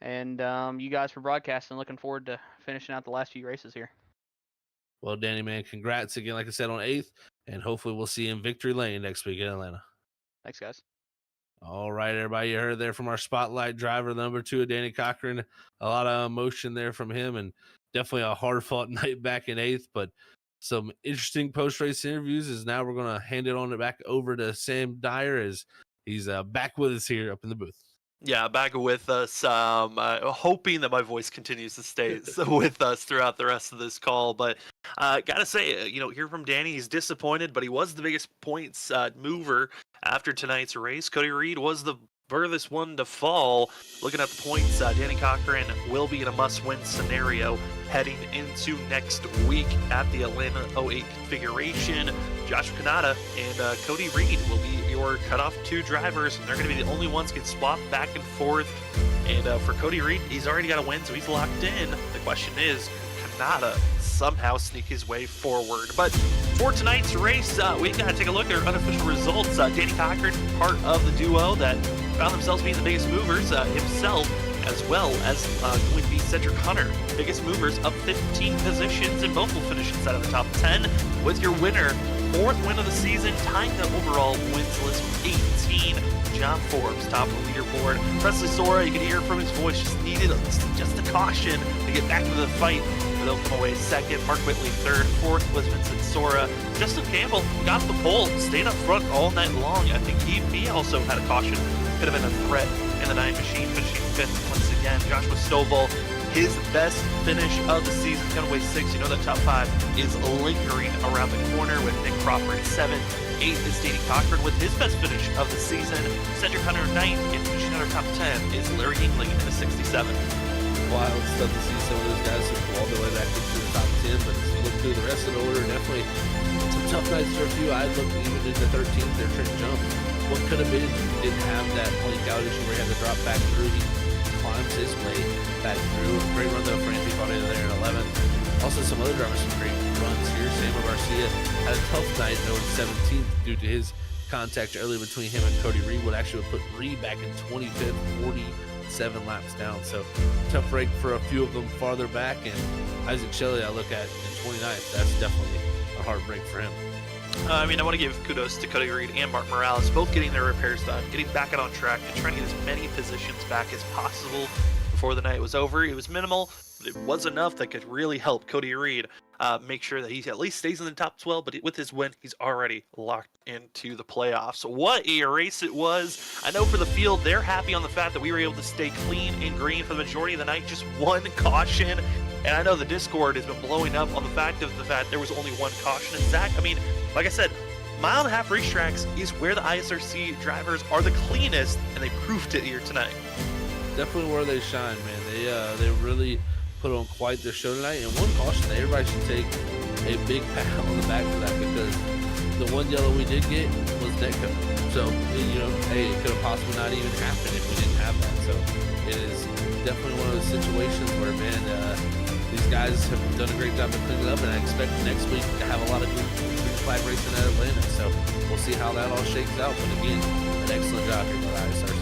And you guys for broadcasting. Looking forward to finishing out the last few races here. Well, Danny, man, congrats again, like I said, on 8th. And hopefully we'll see you in Victory Lane next week in Atlanta. Thanks, guys. All right, everybody. You heard there from our spotlight driver, number 2, Danny Cochran. A lot of emotion there from him, and definitely a hard-fought night back in 8th, but some interesting post-race interviews. As now we're going to hand it back over to Sam Dyer as he's back with us here up in the booth. Yeah, back with us. Hoping that my voice continues to stay with us throughout the rest of this call. But gotta say, hear from Danny, he's disappointed, but he was the biggest points mover after tonight's race. Cody Reed was the furthest one to fall. Looking at the points, Danny Cochran will be in a must-win scenario heading into next week at the Atlanta 08 configuration. Joshua Kanata and Cody Reed will be your cutoff 2 drivers, and they're going to be the only ones who can swap back and forth. And for Cody Reed, he's already got a win, so he's locked in. The question is, Kanata somehow sneak his way forward? But for tonight's race, we got to take a look at our unofficial results. Danny Cochran, part of the duo that found themselves being the biggest movers himself, as well as going to be Cedric Hunter, biggest movers of 15 positions, and both will finish inside of the top 10 with your winner. 4th win of the season, tying the overall wins list with 18. John Forbes, top of the leaderboard. Presley Sora, you can hear from his voice, just needed just a caution to get back into the fight. But they'll come away 2nd. Mark Whitley 3rd. 4th was Vincent Sora. Justin Campbell got the pole, stayed up front all night long. I think he also had a caution. Could have been a threat in the 9 machine, finishing 5th once again. Joshua Stovall, his best finish of the season, gonna weigh 6. You know that top 5 is lingering around the corner with Nick Crawford 7th. 8th is Danny Cochran with his best finish of the season. Cedric Hunter 9th, and finishing out our top 10 is Larry Hingley in the 67th. Wild stuff to see some of those guys who go all the way back into the top 10, but as you look through the rest of the order, definitely some tough nights for a few. I'd look even into 13th there, Trent Jump. What could have been if he didn't have that link out issue where he had to drop back through? He climbs his way back through. Great run though for Anthony Bonita there in 11th. Also some other drivers, some great runs here. Samuel Garcia had a tough night though in 17th due to his contact early between him and Cody Reed. Would actually put Reed back in 25th, 47 laps down. So tough break for a few of them farther back. And Isaac Shelley I look at in 29th. That's definitely a hard break for him. I want to give kudos to Cody Reed and Mark Morales, both getting their repairs done, getting back out on track, and trying to get as many positions back as possible before the night was over. It was minimal, but it was enough that could really help Cody Reed make sure that he at least stays in the top 12, but with his win, he's already locked into the playoffs. What a race it was. I know for the field, they're happy on the fact that we were able to stay clean and green for the majority of the night. Just one caution And I know the Discord has been blowing up on the fact there was only one caution. And Zach, I mean, like I said, mile and a half racetracks is where the ISRC drivers are the cleanest, and they proved it here tonight. Definitely where they shine, man. They really put on quite their show tonight. And one caution, everybody should take a big pat on the back for that, because the one yellow we did get was Netco. So, you know, hey, it could have possibly not even happened if we didn't have that. So it is definitely one of those situations where, man, these guys have done a great job of cleaning it up, and I expect next week to have a lot of green flag racing at Atlanta. So we'll see how that all shakes out. But again, an excellent job here by ISRC.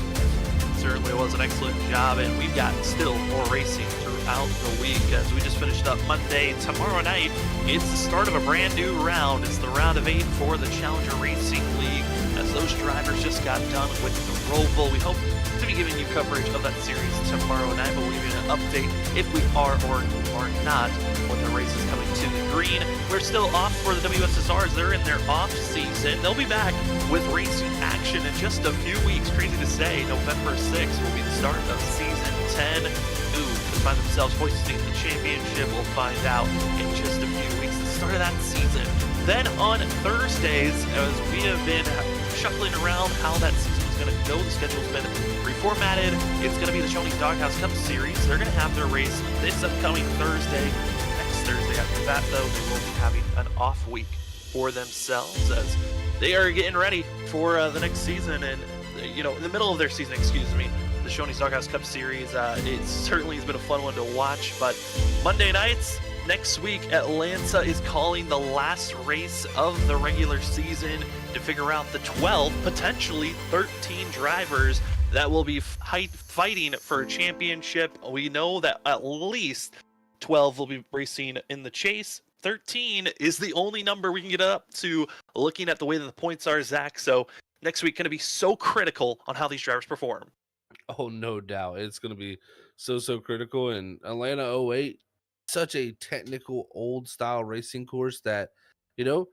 Certainly was an excellent job, and we've got still more racing throughout the week as we just finished up Monday. Tomorrow night, it's the start of a brand new round. It's the round of 8 for the Challenger Racing League, as those drivers just got done with the Roval. We hope to be giving you coverage of that series tomorrow night, but we'll give you an update if we are or are not when the race is coming to the green. We're still off for the WSSRs. They're in their off season. They'll be back with racing action in just a few weeks. Crazy to say, November 6th will be the start of season 10. Who could find themselves hoisting the championship? We'll find out in just a few weeks, the start of that season. Then on Thursdays, as we have been shuffling around how that season is going to go, the schedule's been reformatted. It's going to be the Shoney's Doghouse Cup Series. They're going to have their race this upcoming Thursday. Next Thursday after that, though, they will be having an off week for themselves as they are getting ready for the next season. And, you know, in the middle of their season, the Shoney's Doghouse Cup Series, it certainly has been a fun one to watch. But Monday nights, next week, Atlanta is calling the last race of the regular season to figure out the 12, potentially 13 drivers that will be fighting for a championship. We know that at least 12 will be racing in the chase. 13 is the only number we can get up to looking at the way that the points are, Zach. So next week going to be so critical on how these drivers perform. Oh, no doubt. It's going to be so critical. And Atlanta 08, such a technical old style racing course that, you know,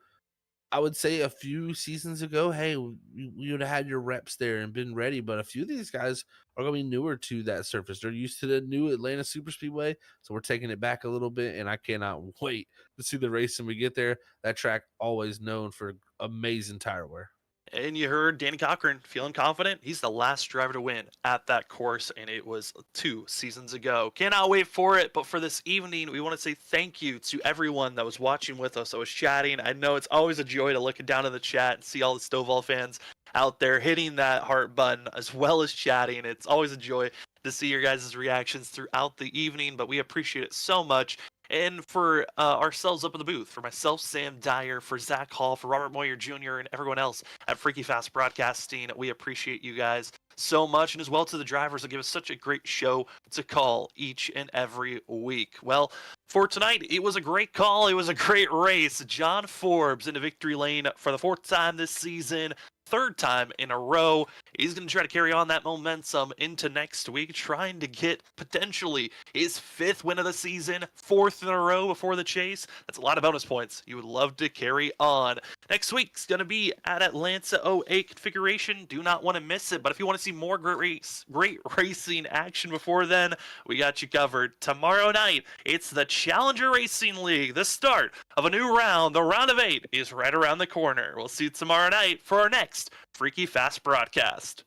I would say a few seasons ago, hey, you would have had your reps there and been ready. But a few of these guys are going to be newer to that surface. They're used to the new Atlanta Super Speedway. So we're taking it back a little bit. And I cannot wait to see the race when we get there. That track always known for amazing tire wear. And you heard Danny Cochran feeling confident. He's the last driver to win at that course, and it was 2 seasons ago. Cannot wait for it. But for this evening, we want to say thank you to everyone that was watching with us, that was chatting. I know it's always a joy to look down in the chat and see all the Stovall fans out there hitting that heart button as well as chatting. It's always a joy to see your guys' reactions throughout the evening, but we appreciate it so much. And for ourselves up in the booth, for myself, Sam Dyer, for Zach Hall, for Robert Moyer Jr., and everyone else at Freaky Fast Broadcasting, we appreciate you guys so much, and as well to the drivers that give us such a great show to call each and every week. Well, for tonight, it was a great call. It was a great race. John Forbes into victory lane for the 4th time this season. 3rd time in a row. He's going to try to carry on that momentum into next week, trying to get potentially his 5th win of the season, 4th in a row before the chase. That's a lot of bonus points you would love to carry on. Next week's going to be at Atlanta 08 configuration. Do not want to miss it, but if you want to see more great racing action before then, we got you covered. Tomorrow night, it's the Challenger Racing League. The start of a new round. The round of 8 is right around the corner. We'll see you tomorrow night for our next Freaky Fast broadcast.